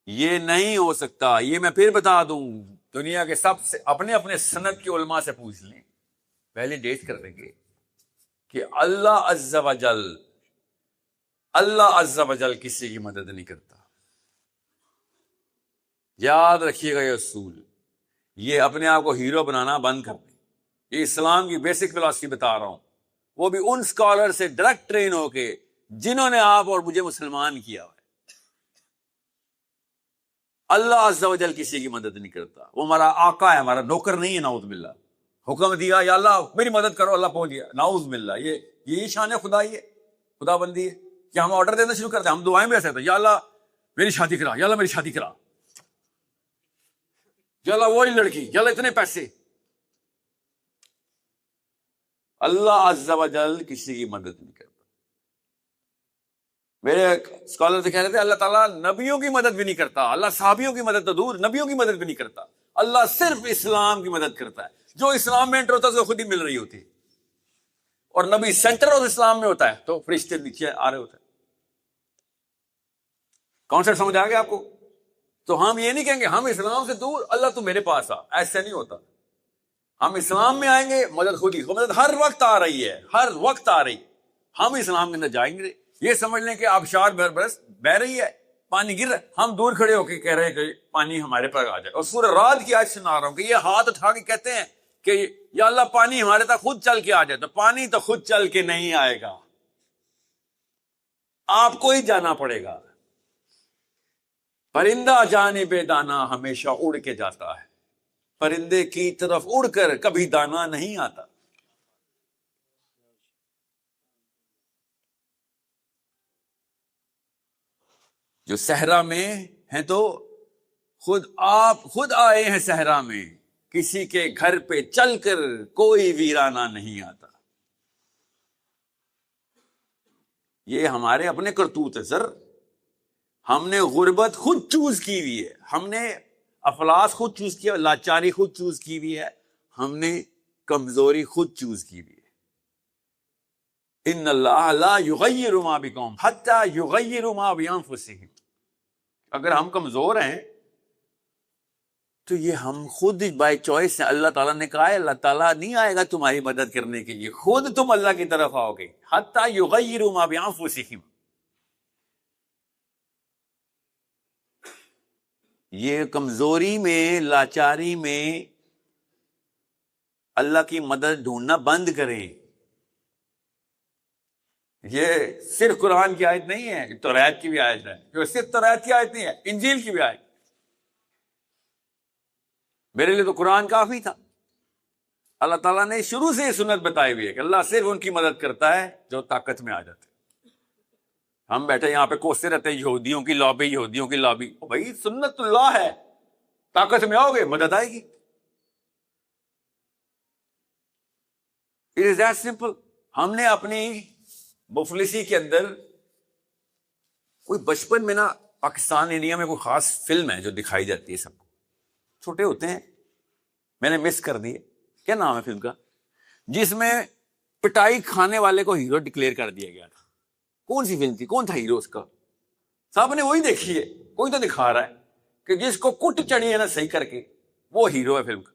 S1: یہ نہیں ہو سکتا. یہ میں پھر بتا دوں، دنیا کے سب سے اپنے اپنے سند کے علماء سے پوچھ لیں، پہلے ڈیٹ کر دیں گے کہ اللہ عز و جل کسی کی مدد نہیں کرتا. یاد رکھیے گا یہ اصول. یہ اپنے آپ کو ہیرو بنانا بند کر دیں. یہ اسلام کی بیسک فلاسفی بتا رہا ہوں، وہ بھی ان اسکالر سے ڈائریکٹ ٹرین ہو کے جنہوں نے آپ اور مجھے مسلمان کیا ہے. اللہ عز و جل کسی کی مدد نہیں کرتا. وہ ہمارا آقا ہے، ہمارا نوکر نہیں ہے. نعوذ باللہ. حکم دیا یا اللہ میری مدد کرو، اللہ پہنچ گیا. نعوذ باللہ. یہ شان خدائی ہے، خدا بندی ہے کہ ہم آرڈر دینا شروع کرتے ہیں. ہم دعائیں بھی ایسے ہوتے ہیں، یا اللہ میری شادی کرا، یا اللہ میری شادی کرا، یا اللہ وہی لڑکی، یا اللہ اتنے پیسے. اللہ عز و جل کسی کی مدد نہیں کرتا. میرے اسکالر سے کہہ رہے تھے اللہ تعالیٰ نبیوں کی مدد بھی نہیں کرتا. اللہ صحابیوں کی مدد تو دور، نبیوں کی مدد بھی نہیں کرتا. اللہ صرف اسلام کی مدد کرتا ہے. جو اسلام میں انٹر ہوتا ہے تو خود ہی مل رہی ہوتی ہے، اور نبی سینٹر اور اسلام میں ہوتا ہے تو فرشتے نیچے آ رہے ہوتے ہیں. کانسیپٹ سمجھ آ گیا آپ کو؟ تو ہم یہ نہیں کہیں گے ہم اسلام سے دور، اللہ تو میرے پاس آ. ایسا نہیں ہوتا. ہم اسلام میں آئیں گے، مدد خود ہی. مدد ہر وقت آ رہی ہے، ہر وقت آ رہی. ہم اسلام کے اندر جائیں گے، یہ سمجھ لیں کہ آبشار برس بہ رہی ہے، پانی گر رہا ہے، ہم دور کھڑے ہو کے کہہ رہے ہیں کہ پانی ہمارے پر آ جائے. اور سورہ رات کی آیت سنا رہا ہوں کہ یہ ہاتھ اٹھا کے کہتے ہیں کہ یا اللہ پانی ہمارے تک خود چل کے آ جائے. تو پانی تو خود چل کے نہیں آئے گا، آپ کو ہی جانا پڑے گا. پرندہ جانب دانا ہمیشہ اڑ کے جاتا ہے، پرندے کی طرف اڑ کر کبھی دانا نہیں آتا. جو صحرا میں ہیں تو آپ خود آئے ہیں صحرا میں، کسی کے گھر پہ چل کر کوئی ویرانہ نہیں آتا. یہ ہمارے اپنے کرتوت ہے سر. ہم نے غربت خود چوز کی ہوئی ہے، ہم نے افلاس خود چوز کیا، لاچاری خود چوز کی ہوئی ہے، ہم نے کمزوری خود چوز کی ہوئی ہے. ان اللہ لا یغیر ما بقوم حتی یغیروا ما بانفسہم. اگر ہم کمزور ہیں تو یہ ہم خود بائی چوائس ہے. اللہ تعالیٰ نے کہا ہے اللہ تعالیٰ نہیں آئے گا تمہاری مدد کرنے کے لیے، خود تم اللہ کی طرف آؤ گے. حتی یغیروا ما بانفسہم. یہ کمزوری میں، لاچاری میں اللہ کی مدد ڈھونڈنا بند کریں. یہ صرف قرآن کی آیت نہیں ہے، توریت کی بھی آیت ہے. جو صرف توریت کی آیت نہیں ہے، انجیل کی بھی آیت. میرے لیے تو قرآن کافی تھا. اللہ تعالیٰ نے شروع سے یہ سنت بتائی ہوئی ہے کہ اللہ صرف ان کی مدد کرتا ہے جو طاقت میں آ جاتے. ہم بیٹھے یہاں پہ کوستے رہتے ہیں یہودیوں کی لابی، یہودیوں کی لابی. بھائی سنت اللہ ہے، طاقت میں آؤ گے مدد آئے گی. It is that simple. ہم نے اپنی مفلسی کے اندر کوئی بچپن میں نا، پاکستان انڈیا میں کوئی خاص فلم ہے جو دکھائی جاتی ہے سب کو، چھوٹے ہوتے ہیں، میں نے مس کر دی. کیا نام ہے فلم کا؟ جس میں پٹائی کھانے والے کو ہیرو ڈکلیئر کر دیا گیا تھا. کون سی فلم تھی؟ کون تھا ہیرو اس کا؟ صاحب نے وہی دیکھی ہے. کوئی تو دکھا رہا ہے کہ جس کو کٹ چڑھی ہے نا صحیح کر کے، وہ ہیرو ہے فلم کا.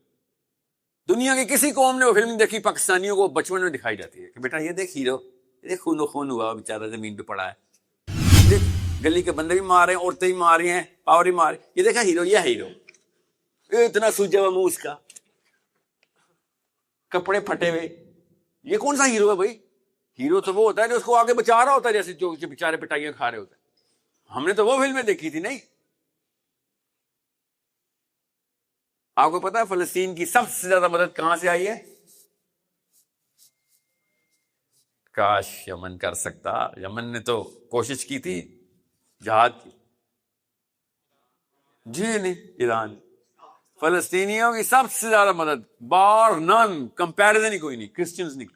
S1: دنیا کی کسی قوم نے وہ فلم دیکھی، پاکستانیوں کو بچپن میں دکھائی جاتی ہے کہ بیٹا یہ دیکھ ہیرو، دیکھ خون و خون ہوا بیچارہ زمین پہ پڑا ہے، دیکھ گلی کے بندے بھی مار رہے ہیں، عورتیں بھی مار رہی ہیں، پاور بھی مار رہی ہیں، یہ دیکھا ہیرو، یہ ہیرو. اتنا سوجا ہوا منہ اس کا، کپڑے پھٹے ہوئے، یہ کون سا ہیرو ہے بھائی؟ ہیرو تو وہ ہوتا ہے جو اس کو آگے بچا رہا ہوتا ہے، جیسے جو بیچارے پٹائیاں کھا رہے ہوتے ہیں. ہم نے تو وہ فلمیں دیکھی تھی. نہیں، آپ کو پتا ہے فلسطین کی سب سے زیادہ مدد کہاں سے آئی ہے؟ کاش یمن کر سکتا. یمن نے تو کوشش کی تھی جہاد کی. جی نہیں، ایران. فلسطینیوں کی سب سے زیادہ مدد بار نان، کمپیریزن ہی کوئی نہیں، کرسچنز نہیں.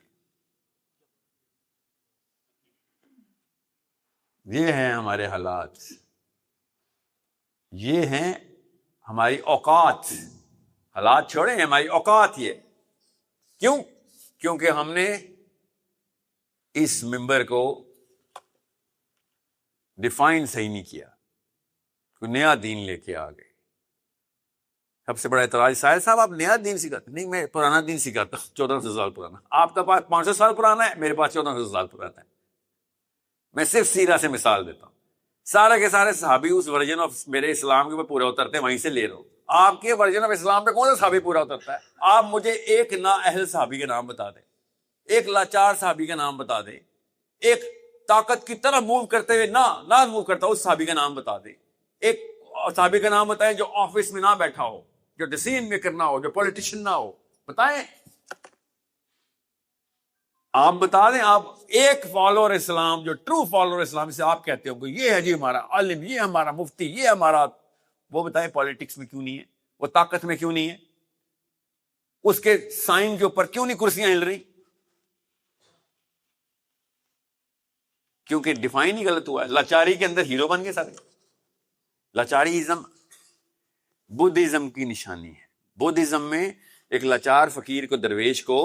S1: یہ ہیں ہمارے حالات، یہ ہیں ہماری اوقات. حالات چھوڑیں، ہماری اوقات. یہ کیوں؟ کیونکہ ہم نے اس ممبر کو ڈیفائن صحیح نہیں کیا، کوئی نیا دین لے کے آ گئے. سب سے بڑا اعتراض، ساحل صاحب آپ نیا دین سکھاتے؟ نہیں، میں پرانا دین سکھاتا ہوں، 1400 سال پرانا. آپ کا پاس 500 سال پرانا ہے، میرے پاس 1400 سال پرانا ہے. میں صرف سیرہ سے مثال دیتا ہوں. سارے کے سارے صحابی اس ورژن آف میرے اسلام کے اوپر پورا اترتے ہیں، وہیں سے لے رہا ہوں. آپ کے ورژن آف اسلام پہ کون سا صحابی پورا اترتا ہے؟ آپ مجھے ایک نا اہل صحابی کا نام بتا دیں، ایک لاچار صحابی کا نام بتا دیں، ایک طاقت کی طرح موو کرتے ہوئے نہ موو کرتا اس صحابی کا نام بتا دیں. ایک صحابی کا نام بتائیں جو آفس میں نہ بیٹھا ہو، جو ڈیسیژن میکر نہ ہو، جو پولیٹیشین نہ ہو. بتائیں، آپ بتا دیں. آپ ایک فالوور اسلام، جو ٹرو فالوور اسلام سے آپ کہتے ہو کہ یہ ہے جی ہمارا عالم، یہ ہمارا مفتی، یہ ہمارا، وہ بتائیں پالیٹکس میں کیوں نہیں ہے؟ وہ طاقت میں کیوں نہیں ہے؟ اس کے سائن کے اوپر کیوں نہیں کرسیاں ہل رہی؟ کیونکہ ڈیفائن ہی غلط ہوا ہے. لاچاری کے اندر ہیرو بن گئے سارے. لاچاری ازم بدھزم کی نشانی ہے. بدھزم میں ایک لاچار فقیر کو، درویش کو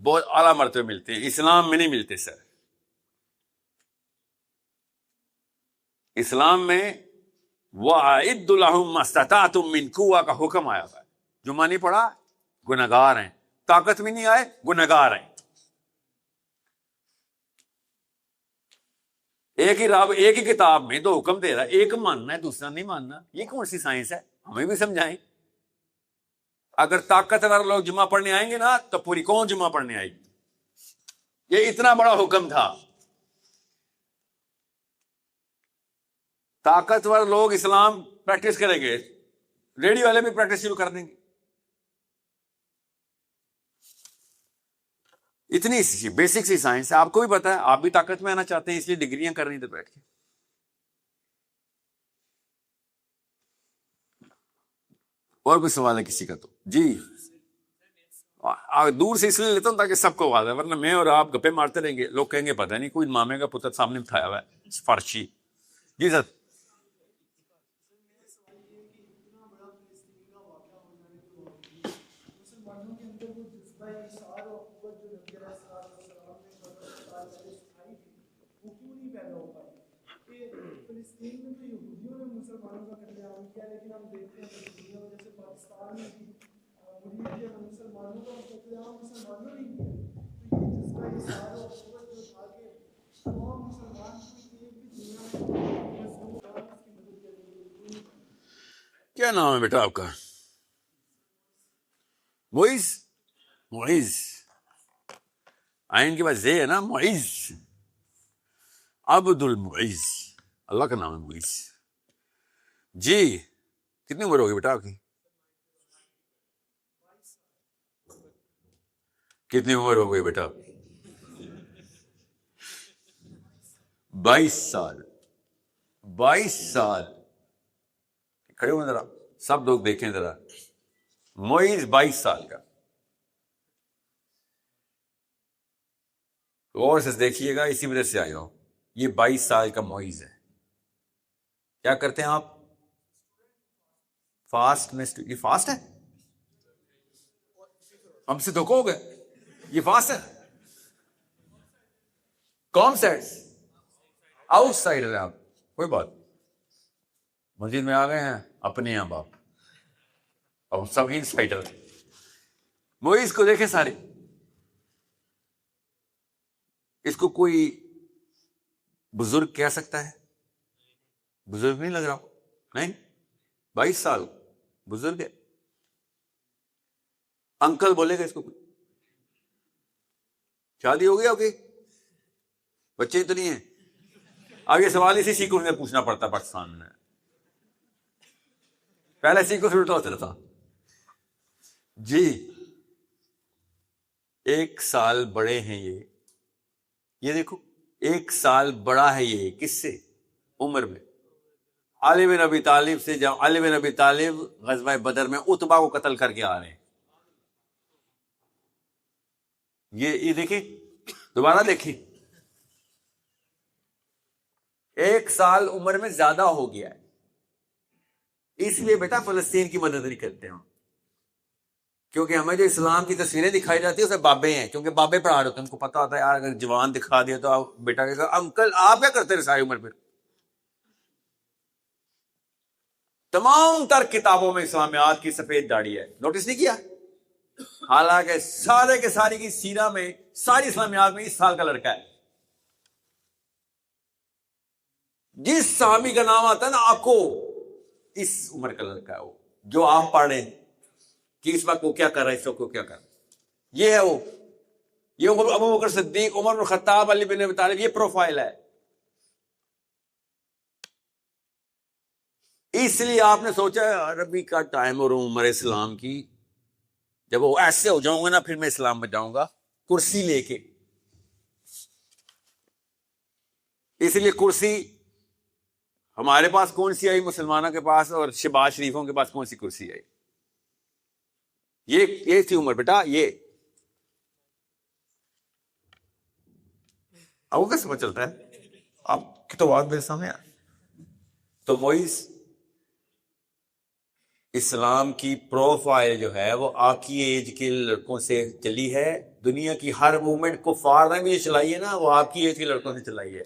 S1: بہت اعلیٰ مرتبے ملتے ہیں، اسلام میں نہیں ملتے سر. اسلام میں وَأَعِدُّ لَهُم مَّا اسْتَطَعْتُم مِّن قُوَّةٍ کا حکم آیا تھا. جمعہ نہیں پڑھا، گنہگار ہیں. طاقت میں نہیں آئے، گنہگار ہیں. ایک ہی رب ایک ہی کتاب میں دو حکم دے رہا ہے، ایک ماننا ہے دوسرا نہیں ماننا. یہ کون سی سائنس ہے؟ ہمیں بھی سمجھائیں. اگر طاقتور لوگ جمعہ پڑھنے آئیں گے نا تو پوری قوم جمعہ پڑھنے آئے گی. یہ اتنا بڑا حکم تھا. طاقتور لوگ اسلام پریکٹس کریں گے، ریڈیو والے بھی پریکٹس شروع کر دیں گے. اتنی سی بیسک سی سائنس ہے، آپ کو بھی پتا ہے. آپ بھی طاقت میں آنا چاہتے ہیں، اس لیے ڈگریاں کر رہی ہیں تو بیٹھ کے. اور کوئی سوال ہے کسی کا تو؟ جی دور سے اس لیے لیتا ہوں تاکہ سب کو آواز ہے، ورنہ میں اور آپ گپے مارتے رہیں گے، لوگ کہیں گے پتہ نہیں کوئی مامے کا پتر سامنے اٹھایا ہوا ہے فرشی. جی سر. کیا نام ہے بیٹا آپ کا؟ معیز. معیز آئین کے بعد زے ہے نا، معیز. عبد المعیز، اللہ کا نام ہے معیز. جی کتنی عمر ہوگی بیٹا آپ کی؟ کتنی عمر ہو گئی بیٹا؟ 22 سال. 22 سال. کھڑے ہوئے ذرا، سب لوگ دیکھیں ذرا. معیز 22 سال کا. غور سے دیکھیے گا، اسی وجہ سے آیا ہوں. یہ 22 سال کا معیز ہے. کیا کرتے ہیں آپ؟ فاسٹ میں. یہ فاسٹ ہے؟ ہم سے دھوکہ ہو گئے. یہ فاسٹ ہے؟ کون سائڈ؟ آؤٹ سائڈ ہے آپ. کوئی بات، مسجد میں آ گئے ہیں اپنے یہاں باپ، اب سب ان سائڈر. معیز کو دیکھیں سارے. اس کو کوئی بزرگ کہہ سکتا ہے؟ بزرگ نہیں لگ رہا. نہیں، 22 سال بزرگ ہے. انکل بولے گا اس کو کوئی؟ شادی ہو گئی ہوگی، بچے تو نہیں ہیں. اب یہ سوال اسی سیکھوں میں پوچھنا پڑتا پاکستان میں. پہلے سیکھوں سے الٹا ہوتا تھا. جی 1 سال بڑے ہیں یہ دیکھو 1 سال بڑا ہے یہ. کس سے؟ عمر میں. علی بن ابی طالب سے. جب علی بن ابی طالب غزوہ بدر میں عتبہ کو قتل کر کے آ رہے ہیں، یہ دیکھیں، دوبارہ دیکھیں. 1 سال عمر میں زیادہ ہو گیا ہے، اس لیے بیٹا فلسطین کی مدد نہیں کرتے ہم، کیونکہ ہمیں جو اسلام کی تصویریں دکھائی جاتی ہیں اس میں بابے ہیں، کیونکہ بابے پڑھا رہے ہوتے ہیں، ان کو پتا ہوتا ہے یار اگر جوان دکھا دیا تو آپ بیٹا کہے گا انکل آپ کیا کرتے رہے ساری عمر پہ. تمام تر کتابوں میں اسلامیات کی سفید داڑھی ہے، نوٹس نہیں کیا؟ حالانکہ سارے کے ساری کی سیرہ میں ساری اسلامیات میں 20 سال کا لڑکا ہے. جس صحابی کا نام آتا ہے نا آکو، اس عمر کا لڑکا ہے وہ، جو آپ پڑھ رہے ہیں کہ اس وقت وہ کیا کر رہا ہے، اس وقت وہ کیا کر رہا ہے، یہ ہے وہ، یہ عمر ابو بکر صدیق، عمر بن خطاب، علی بن ابی طالب، یہ پروفائل ہے. اس لیے آپ نے سوچا عربی کا ٹائم اور عمر اسلام کی، جب وہ ایسے ہو جاؤں گا نا پھر میں اسلام میں جاؤں گا کرسی لے کے. اس لیے کرسی ہمارے پاس کون سی آئی مسلمانوں کے پاس، اور شہباز شریفوں کے پاس کون سی کرسی آئی؟ یہ تھی عمر بیٹا. یہ آپ کو کیسے پتہ چلتا ہے؟ آپ کی تو بات میرے سامنے. تو موئس اسلام کی پروفائل جو ہے وہ آپ کی ایج کے لڑکوں سے چلی ہے. دنیا کی ہر موومنٹ کو فار نے بھی چلائی ہے نا، وہ آپ کی ایج کے لڑکوں سے چلائی ہے.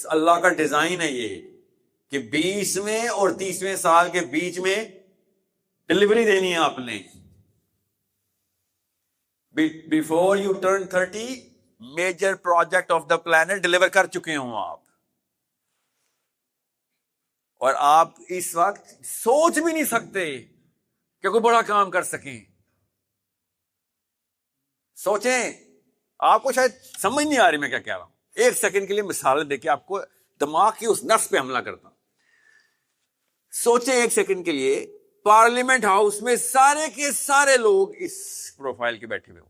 S1: اللہ کا ڈیزائن ہے یہ کہ 20ویں اور 30ویں سال کے بیچ میں ڈلیوری دینی ہے آپ نے. Before you turn 30 major project of the plant deliver کر چکے ہوں آپ، اور آپ اس وقت سوچ بھی نہیں سکتے کہ کوئی بڑا کام کر سکیں. سوچیں، آپ کو شاید سمجھ نہیں آ رہی میں کیا کہہ رہا ہوں. 1 سیکنڈ کے لیے مثال دے کے آپ کو دماغ کی اس نس پہ حملہ کرتا ہوں. سوچیں 1 سیکنڈ کے لیے، پارلیمنٹ ہاؤس میں سارے کے سارے لوگ اس پروفائل کے بیٹھے ہوئے ہوں.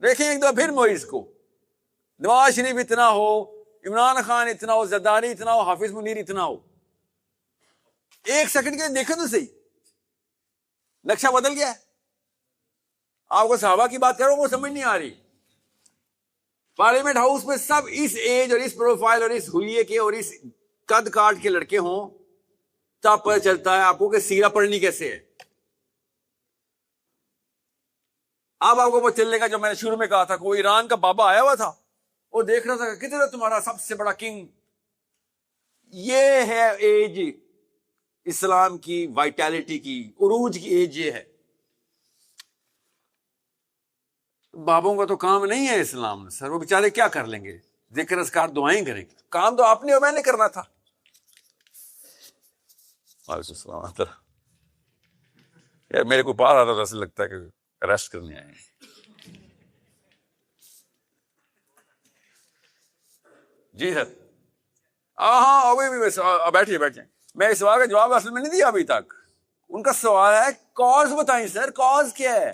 S1: دیکھیں ایک دفعہ پھر موئز کو، نواز شریف اتنا ہو، عمران خان اتنا ہو، زرداری اتنا ہو، حافظ منیر اتنا ہو. 1 سیکنڈ کے لیے دیکھیں تو صحیح، نقشہ بدل گیا ہے. آپ کو صحابہ کی بات کرو وہ سمجھ نہیں آ رہی. پارلیمنٹ ہاؤس میں سب اس ایج اور اس پروفائل اور اس حلیے کے اور اس قد کاٹ کے لڑکے ہوں، تب پتہ چلتا ہے آپ کو کہ سیرہ پڑھنی کیسے ہے. اب آپ کو پتہ چلنے کا، جو میں نے شروع میں کہا تھا کہ وہ ایران کا بابا آیا ہوا تھا، وہ دیکھ رہا تھا کہ کدھر ہے تمہارا سب سے بڑا کنگ. یہ ہے ایج اسلام کی، وائٹیلٹی کی، عروج کی ایج یہ ہے. بابوں کا تو کام نہیں ہے اسلام میں سر، وہ بیچارے کیا کر لیں گے، ذکر اذکار دعائیں کریں گے. کام تو آپ نے اور میں نے کرنا تھا. وعلیکم السلام. یار میرے کو باہر آ رہا تھا، ایسا لگتا ہے کہ ریسٹ کرنے آئے ہیں. جی سر. ہاں ابھی بھی بیٹھیے بیٹھے. میں اس سوال کا جواب اصل میں نہیں دیا ابھی تک. ان کا سوال ہے کاز بتائیں سر، کاز کیا ہے؟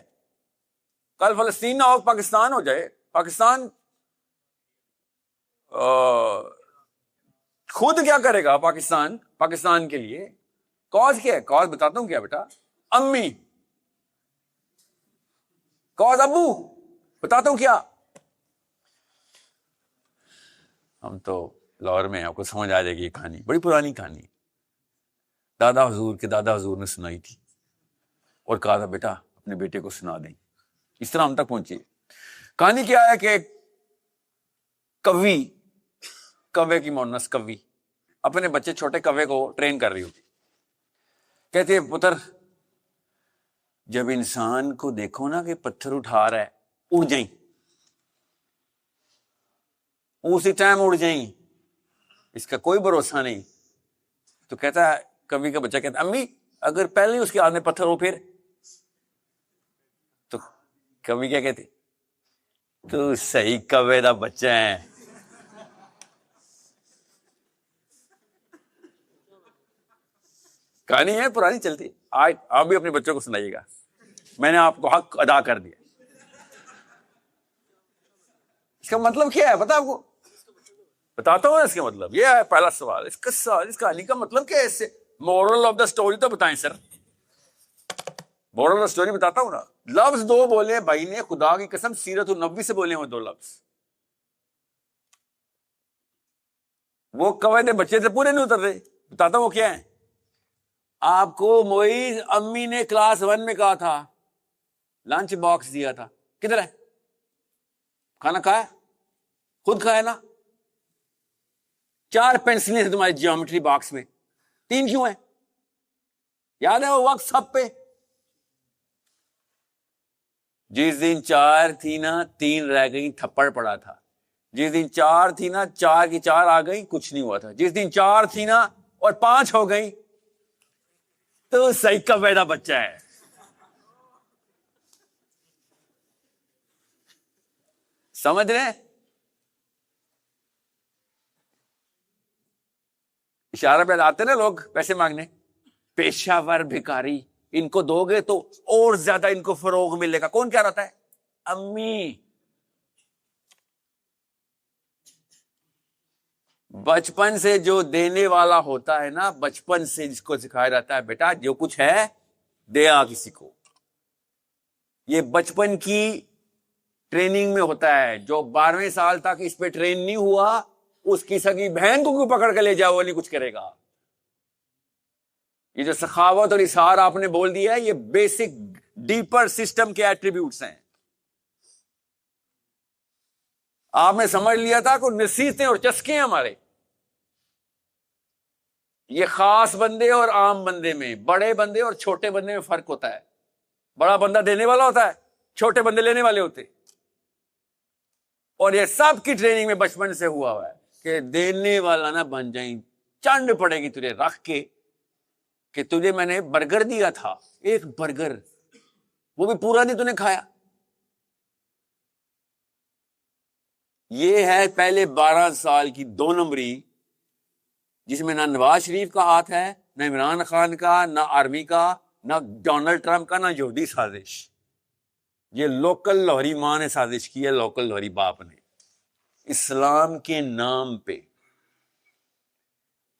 S1: کل فلسطین نہ ہو، پاکستان ہو جائے، پاکستان خود کیا کرے گا؟ پاکستان کے لیے کاز کیا ہے؟ کاز بتاتا ہوں کیا بیٹا. امی، کاز ابو، بتاتا ہوں کیا. ہم تو لاہور میں، آپ کو سمجھ آ جائے گی. یہ کہانی بڑی پرانی کہانی، دادا حضور کے دادا حضور نے سنائی تھی اور کہا تھا بیٹا اپنے بیٹے کو سنا دیں. اس طرح ہم تک پہنچی. کہانی کیا ہے کہ کوے کی مونس کوی اپنے بچے چھوٹے کوے کو ٹرین کر رہی ہوتی. کہتے پتر جب انسان کو دیکھو نا کہ پتھر اٹھا رہا ہے، اڑ جائیں، اسی ٹائم اڑ جائیں، اس کا کوئی بھروسہ نہیں. تو کہتا ہے، کوی کا بچہ کہتا امی اگر پہلے اس کے ہاتھ میں پتھر ہو پھر؟ تو کوی کیا کہتے، تو صحیح کوے دا بچہ ہے. کہانی ہے پرانی چلتی. آج آپ بھی اپنے بچوں کو سنائیے گا. میں نے آپ کو حق ادا کر دیا. اس کا مطلب کیا ہے پتا آپ کو؟ بتاتا ہوں اس کا مطلب. یہ ہے پہلا سوال، اس کہانی کا مطلب کیا ہے؟ اس سے مورل آف دا اسٹوری تو بتائیں سر. مورل آف دا اسٹوری بتاتا ہوں نا. لفظ 2 بولے بھائی نے، خدا کی قسم سیرت النبی سے بولے ہوئے 2 لفظ. وہ قواعد بچے سے پورے نہیں اتر رہے. بتاتا ہوں وہ کیا ہے. آپ کو معیز امی نے کلاس 1 میں کہا تھا, لنچ باکس دیا تھا, کدھر ہے؟ کھانا کھایا؟ خود کھایا نا. 4 پینسلیں ہیں تمہارے جیومیٹری باکس میں, 3 کیوں ہیں؟ یاد ہے وہ وقت سب پہ؟ جس دن 4 تھی نا 3 رہ گئی, تھپڑ پڑا تھا. جس دن 4 تھی نا 4 کی 4 آ گئی, کچھ نہیں ہوا تھا. جس دن 4 تھی نا اور 5 ہو گئی تو صحیح کا پیدا بچہ ہے. سمجھ رہے ہیں؟ اشارہ پہ آتے نا لوگ پیسے مانگنے, پیشہ ور بھکاری, ان کو دو گے تو اور زیادہ ان کو فروغ ملے گا. کون کیا رہتا ہے؟ امی. بچپن سے جو دینے والا ہوتا ہے نا, بچپن سے جس کو سکھایا جاتا ہے بیٹا جو کچھ ہے دیا کسی کو. یہ بچپن کی ٹریننگ میں ہوتا ہے. جو 12ویں سال تک اس پہ ٹرین نہیں ہوا, اس کی سگی بہن کو کیوں پکڑ کے لے جاؤ, وہ نہیں کچھ کرے گا. یہ جو سخاوت اور اظہار آپ نے بول دیا ہے, یہ بیسک ڈیپر سسٹم کے ایٹریبیوٹس ہیں. آپ نے سمجھ لیا تھا کہ نصیحتیں اور چسکے ہیں ہمارے. یہ خاص بندے اور عام بندے میں, بڑے بندے اور چھوٹے بندے میں فرق ہوتا ہے. بڑا بندہ دینے والا ہوتا ہے, چھوٹے بندے لینے والے ہوتے. اور یہ سب کی ٹریننگ میں بچپن سے ہوا ہے کہ دینے والا نہ بن جائیں. چنڈ پڑے گی تجھے رکھ کے کہ تجھے میں نے برگر دیا تھا, ایک برگر, وہ بھی پورا نہیں تو نے کھایا. یہ ہے پہلے 12 سال کی 2 نمبری, جس میں نہ نواز شریف کا ہاتھ ہے, نہ عمران خان کا, نہ آرمی کا, نہ ڈونلڈ ٹرمپ کا, نہ یہودی سازش. یہ لوکل لاہوری ماں نے سازش کی ہے, لوکل لاہوری باپ نے, اسلام کے نام پہ.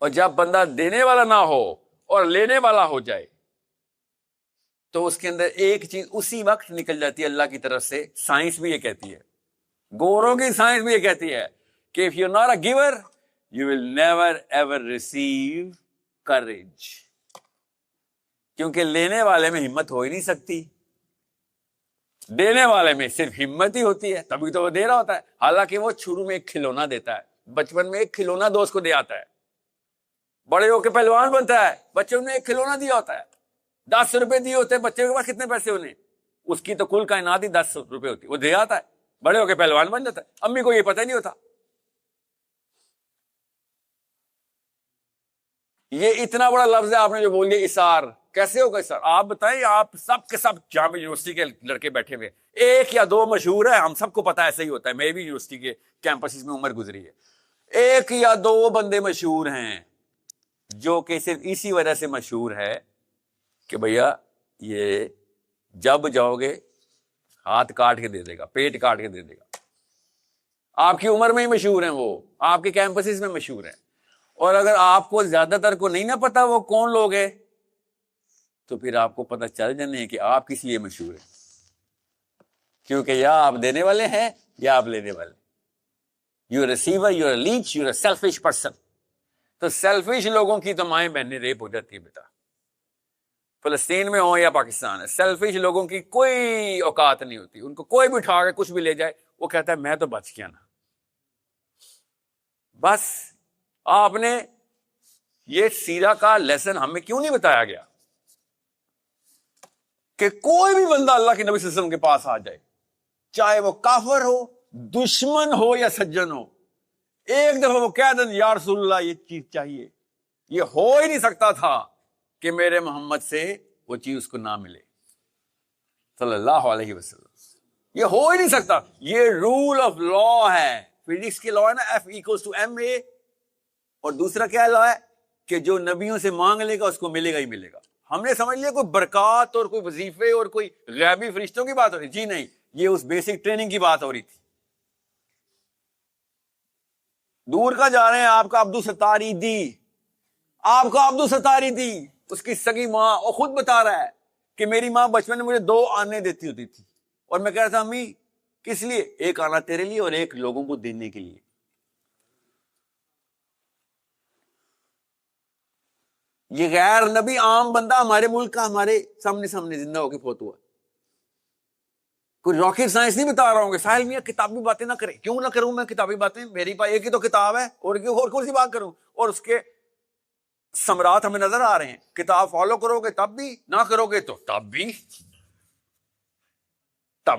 S1: اور جب بندہ دینے والا نہ ہو اور لینے والا ہو جائے تو اس کے اندر ایک چیز اسی وقت نکل جاتی ہے اللہ کی طرف سے. سائنس بھی یہ کہتی ہے, گوروں کی سائنس بھی یہ کہتی ہے کہ if you're not a giver, you will never ever receive courage. کیونکہ لینے والے میں ہمت ہو ہی نہیں سکتی, دینے والے میں صرف ہمت ہی ہوتی ہے, تبھی تو وہ دے رہا ہوتا ہے. حالانکہ وہ شروع میں ایک کھلونا دیتا ہے, بچپن میں ایک کھلونا دوست کو دے آتا ہے, بڑے ہو کے پہلوان بنتا ہے, بچوں نے ایک کھلونا دیا ہوتا ہے. 10 روپے دیے ہوتے ہیں, بچے کے پاس کتنے پیسے ہونے, اس کی تو کل کائنات ہی 10 روپے ہوتی ہے, وہ دے آتا ہے, بڑے ہو کے پہلوان بن جاتا ہے. امی کو یہ پتہ ہی نہیں ہوتا. یہ اتنا بڑا لفظ ہے آپ نے جو بول دیا اثار. کیسے ہوگا اثار؟ آپ بتائیں, آپ سب کے سب جامعہ یونیورسٹی کے لڑکے بیٹھے ہوئے, 1 یا 2 مشہور ہے, ہم سب کو پتا ایسا ہی ہوتا ہے. میں بھی یونیورسٹی کے کیمپس میں عمر گزری ہے. 1 یا 2 بندے مشہور ہیں جو کہ صرف اسی وجہ سے مشہور ہے کہ بھیا یہ جب جاؤ گے ہاتھ کاٹ کے دے دے گا, پیٹ کاٹ کے دے دے گا. آپ کی عمر میں ہی مشہور ہیں, وہ آپ کے کیمپسز میں مشہور ہیں. اور اگر آپ کو زیادہ تر کو نہیں نہ پتا وہ کون لوگ ہیں, تو پھر آپ کو پتہ چل جانے ہے کہ آپ کس لیے مشہور ہیں. کیونکہ یا آپ دینے والے ہیں یا آپ لینے والے. You a receiver, you a latch, you a selfish person. تو سیلفش لوگوں کی تو مائیں بہنیں ریپ ہو جاتی ہے بیٹا, فلسطین میں ہو یا پاکستان ہے. سیلفش لوگوں کی کوئی اوقات نہیں ہوتی, ان کو کوئی بھی اٹھا کے کچھ بھی لے جائے وہ کہتا ہے میں تو بچ گیا نا. بس آپ نے یہ سیرہ کا لیسن ہمیں کیوں نہیں بتایا گیا کہ کوئی بھی بندہ اللہ کے نبی صلی اللہ علیہ وسلم کے پاس آ جائے, چاہے وہ کافر ہو, دشمن ہو یا سجن ہو, ایک دفعہ وہ کہہ دیں یا رسول اللہ یہ چیز چاہیے. یہ ہو ہی نہیں سکتا تھا کہ میرے محمد سے وہ چیز اس کو نہ ملے صلی اللہ علیہ وسلم. یہ ہو ہی نہیں سکتا. یہ رول آف لا ہے, فزکس کی لا ہے نا, F=ma. اور دوسرا کیا لا ہے کہ جو نبیوں سے مانگ لے گا اس کو ملے گا ہی ملے گا. ہم نے سمجھ لیا کوئی برکات اور کوئی وظیفے اور کوئی غیبی فرشتوں کی بات ہو رہی. جی نہیں, یہ اس بیسک ٹریننگ کی بات ہو رہی تھی. دور کا جا رہے ہیں, آپ کا عبدالستاری دی, آپ کا عبدالستاری دی, اس کی سگی ماں, اور خود بتا رہا ہے کہ میری ماں بچپن میں مجھے 2 آنے دیتی ہوتی تھی, اور میں کہہ رہا تھا امی کس لیے, ایک آنا تیرے لیے اور ایک لوگوں کو دینے کے لیے. یہ غیر نبی عام بندہ ہمارے ملک کا ہمارے سامنے زندہ ہو کے فوت ہوا. کوئی راکٹ سائنس نہیں بتا رہا ہوں کہ ساحل میاں کتابی باتیں نہ کریں. کیوں نہ کروں میں کتابی باتیں؟ میری پاس ایک ہی تو کتاب ہے, اور کون سی بات کروں؟ اور اس کے ثمرات ہمیں نظر آ رہے ہیں. کتاب فالو کرو گے تب بھی, نہ کرو گے تو تب بھی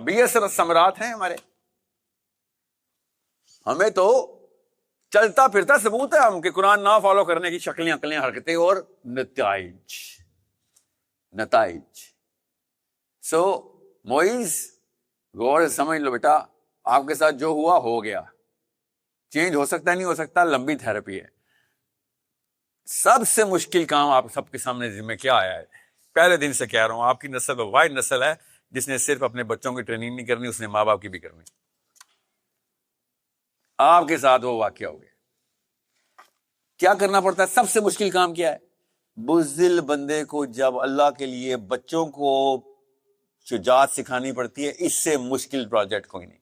S1: یہ ثمرات ہیں ہمارے. ہمیں تو چلتا پھرتا ثبوت ہے ہم کہ قرآن نہ فالو کرنے کی شکلیں عقلیں حرکتیں اور نتائج. سو معیز غور سے سمجھ لو بیٹا, آپ کے ساتھ جو ہوا ہو گیا, چینج ہو سکتا ہے نہیں ہو سکتا, لمبی تھراپی ہے. سب سے مشکل کام آپ سب کے سامنے ذمہ کیا آیا ہے؟ پہلے دن سے کہہ رہا ہوں, آپ کی نسل واحد نسل ہے جس نے صرف اپنے بچوں کی ٹریننگ نہیں کرنی, اس نے ماں باپ کی بھی کرنی. آپ کے ساتھ وہ واقعہ ہو گیا. کیا کرنا پڑتا ہے؟ سب سے مشکل کام کیا ہے؟ بزدل بندے کو جب اللہ کے لیے بچوں کو شجاعت سکھانی پڑتی ہے, اس سے مشکل پروجیکٹ کوئی نہیں.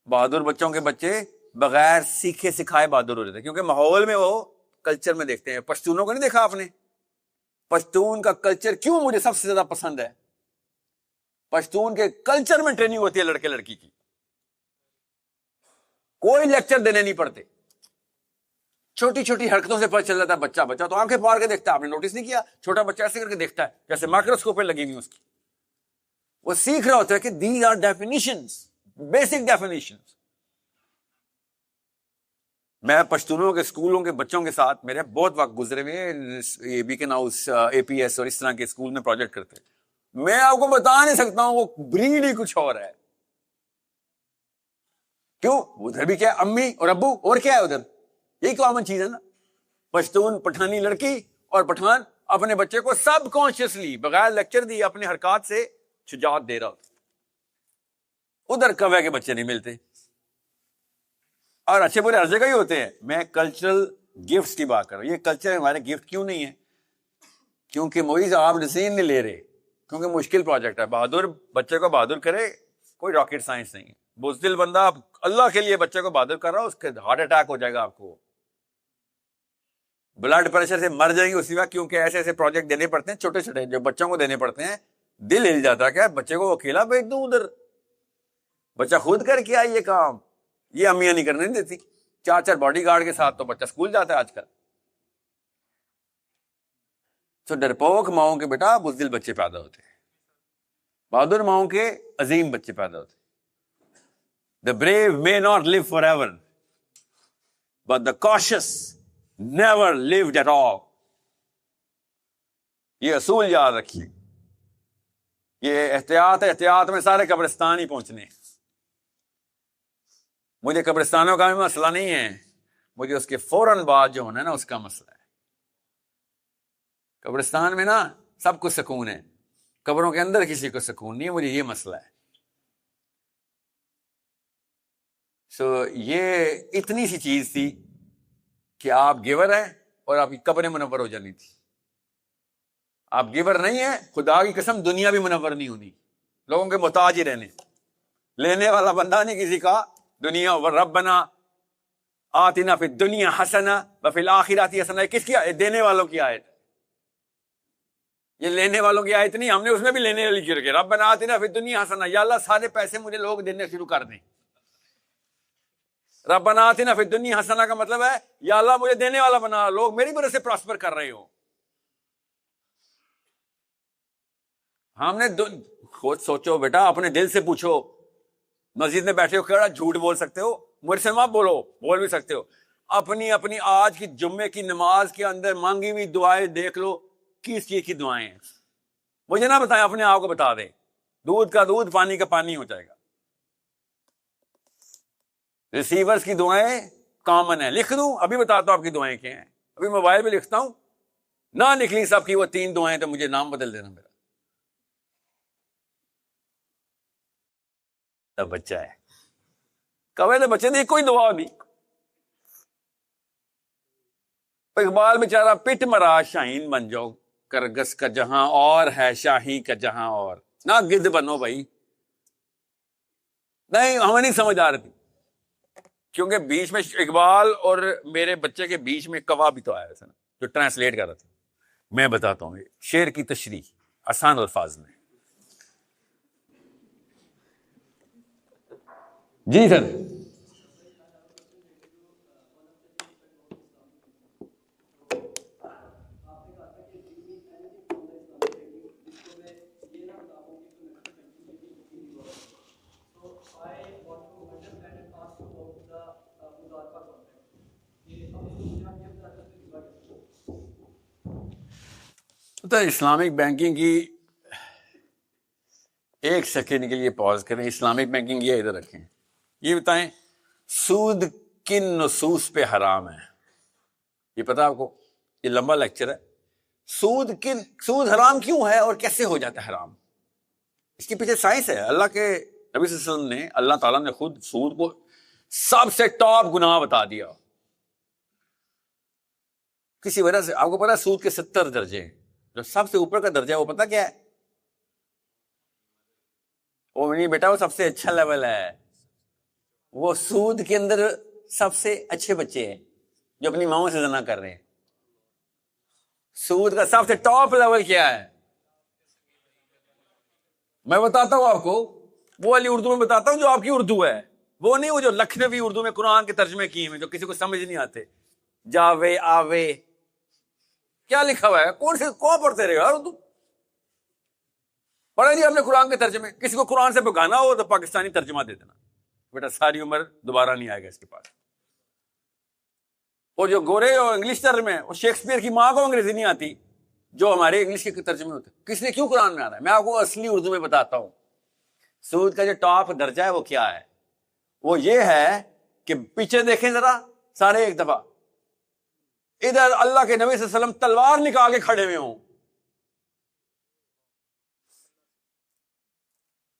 S1: بہادر بچوں کے بچے بغیر سیکھے سکھائے بہادر ہو جاتے ہیں, کیونکہ ماحول میں وہ کلچر میں دیکھتے ہیں. پشتونوں کو نہیں دیکھا آپ نے؟ پشتون کا کلچر کیوں مجھے سب سے زیادہ پسند ہے؟ پشتون کے کلچر میں ٹریننگ ہوتی ہے لڑکے لڑکی کی, کوئی لیکچر دینے نہیں پڑتے. چھوٹی چھوٹی حرکتوں سے پتہ چل جاتا ہے. بچہ تو آنکھیں پھاڑ کے دیکھتا ہے. آپ نے نوٹس نہیں کیا؟ چھوٹا بچہ ایسے کر کے دیکھتا ہے جیسے مائکروسکوپ پہ لگی ہوئی اس کی. وہ سیکھ رہا ہوتا ہے کہ these are definitions, basic definitions. میں پشتونوں کے اسکولوں کے بچوں کے ساتھ میرے بہت وقت گزرے ہوئے, بیکن ہاؤس, APS اور اس طرح کے اسکول میں پروجیکٹ کرتے ہیں. میں آپ کو بتا نہیں سکتا ہوں, وہ بریڈ ہی کچھ اور ہے. کیوں؟ ادھر بھی کیا امی اور ابو, اور کیا ہے ادھر؟ یہی کامن چیز ہے نا. پشتون پٹھانی لڑکی اور پٹھان اپنے بچے کو سب کانشیسلی بغیر لیکچر دی اپنے حرکات سے شجاعت دے رہا ہوتا. ادھر کوے کے بچے نہیں ملتے, اور اچھے برے ہر جگہ ہی ہوتے ہیں. میں کلچرل گفٹس کی بات کر رہا ہوں. یہ کلچر ہمارے گفٹ کیوں نہیں ہے؟ کیونکہ معیز آپ ڈیسیژن نہیں لے رہے, کیونکہ مشکل پروجیکٹ ہے. بہادر بچے کو بہادر کرے, کوئی راکٹ سائنس نہیں ہے. بزدل بندہ اللہ کے لیے بچے کو بہادر کر رہا ہو, اس کے ہارٹ اٹیک ہو جائے گا, آپ کو بلڈ پریشر سے مر جائیں گے اسی وقت, کیونکہ ایسے ایسے پروجیکٹ دینے پڑتے ہیں چھوٹے چھوٹے جو بچوں کو دینے پڑتے ہیں. دل ہل جاتا ہے, کیا بچے کو اکیلا بھیج دوں ادھر؟ بچہ خود کر کے آئی یہ کام, یہ امیاں نہیں کرنے دیتی. 4 باڈی گارڈ کے ساتھ تو بچہ اسکول جاتا ہے آج کل. تو ڈرپوک ماؤں کے بیٹا بزدل بچے پیدا ہوتے ہیں, بہادر ماؤں کے عظیم بچے پیدا ہوتے ہیں. The brave may not live forever, but the cautious never lived at all. یہ اصول یاد رکھیے. یہ احتیاط میں سارے قبرستان ہی پہنچنے ہیں. مجھے قبرستانوں کا بھی مسئلہ نہیں ہے, مجھے اس کے فوراً بعد جو ہونا ہے نا اس کا مسئلہ ہے. قبرستان میں نا سب کو سکون ہے, قبروں کے اندر کسی کو سکون نہیں ہے. مجھے یہ مسئلہ ہے. یہ اتنی سی چیز تھی کہ آپ گیور ہیں اور آپ کی قبر منور ہو جانی تھی. آپ گیور نہیں ہیں, خدا کی قسم دنیا بھی منور نہیں ہونی, لوگوں کے محتاج ہی رہنے. لینے والا بندہ نہیں کسی کا. دنیا ربنا آتنا فی الدنیا حسنہ وفی الآخرۃ حسنہ, کس کی آیت؟ دینے والوں کی آیت. یہ لینے والوں کی آیت نہیں, ہم نے اس میں بھی لینے والی کی رکھی. ربنا آتنا فی الدنیا حسنہ, یا اللہ سارے پیسے مجھے لوگ دینے شروع کر دیں. ربنا آتنا فی الدنیا حسنہ کا مطلب ہے یا اللہ مجھے دینے والا بنا, لوگ میری وجہ سے پراسپر کر رہے ہو. ہم نے خود سوچو بیٹا, اپنے دل سے پوچھو. مسجد میں بیٹھے ہو کہڑا جھوٹ بول سکتے ہو؟ مجھ سے مت بولو, بول بھی سکتے ہو. اپنی آج کی جمعے کی نماز کے اندر مانگی ہوئی دعائیں دیکھ لو, کس چیز کی دعائیں ہیں. مجھے نہ بتائیں, اپنے آپ کو بتا دیں. دودھ کا دودھ پانی کا پانی ہو جائے گا. ریسیورز کی دعائیں کامن ہیں. لکھ دوں؟ ابھی بتاتا ہوں آپ کی دعائیں کیا ہیں. ابھی موبائل پہ لکھتا ہوں, نہ نکلی سب کی وہ 3 دعائیں تو مجھے نام بدل دینا میرا. بچہ ہے کوے تو بچے نے کوئی دعا نہیں. اقبال بیچارہ پٹ مرا شاہین بن جاؤ, کرگس کا جہاں اور ہے شاہی کا جہاں اور, نہ گدھ بنو بھائی. نہیں ہمیں نہیں سمجھ آ رہی تھی, کیونکہ بیچ میں اقبال اور میرے بچے کے بیچ میں کوا بھی تو آیا تھا نا, جو ٹرانسلیٹ کر رہا تھا. میں بتاتا ہوں شعر کی تشریح آسان الفاظ میں. جی سر. تو اسلامک بینکنگ کی ایک سیکنڈ کے لیے پاز کریں. اسلامک بینکنگ یہ ادھر رکھیں. یہ بتائیں سود کن نصوص پہ حرام ہے؟ یہ پتا آپ کو؟ یہ لمبا لیکچر ہے. سود حرام کیوں ہے اور کیسے ہو جاتا ہے حرام؟ اس کے پیچھے سائنس ہے. اللہ کے نبی صلی اللہ علیہ وسلم نے، اللہ تعالیٰ نے خود سود کو سب سے ٹاپ گناہ بتا دیا. کسی وجہ سے آپ کو پتا سود کے 70 درجے ہیں. جو سب سے اوپر کا درجہ ہے وہ پتا کیا ہے؟ وہ نہیں بیٹا، وہ سب سے اچھا لیول ہے. وہ سود کے اندر سب سے اچھے بچے ہیں جو اپنی ماؤں سے زنا کر رہے ہیں. سود کا سب سے ٹاپ لیول کیا ہے؟ میں بتاتا ہوں آپ کو، وہ والی اردو میں بتاتا ہوں جو آپ کی اردو ہے. وہ نہیں وہ جو لکھنوی اردو میں قرآن کے ترجمے کیے ہیں جو کسی کو سمجھ نہیں آتے. جاوے آوے کیا لکھا ہوا ہے؟ کون پڑھتے رہے یار اردو؟ پڑھا نہیں ہم نے قرآن کے ترجمے. کسی کو قرآن سے بگانا ہو تو پاکستانی ترجمہ دے دینا بیٹا، ساری عمر دوبارہ نہیں آئے گا اس کے پاس. اور جو گورے اور انگلش ترجمے ہیں، وہ شیکسپیئر کی ماں کو انگریزی نہیں آتی جو ہمارے انگلش کے ترجمے ہوتے. کس نے کیوں قرآن میں آنا ہے؟ میں آپ کو اصلی اردو میں بتاتا ہوں. سود کا جو ٹاپ درجہ ہے وہ کیا ہے؟ وہ یہ ہے کہ پیچھے دیکھیں ذرا سارے ایک دفعہ. ادھر اللہ کے نبی صلی اللہ علیہ وسلم تلوار نکال کے کھڑے ہوئے ہوں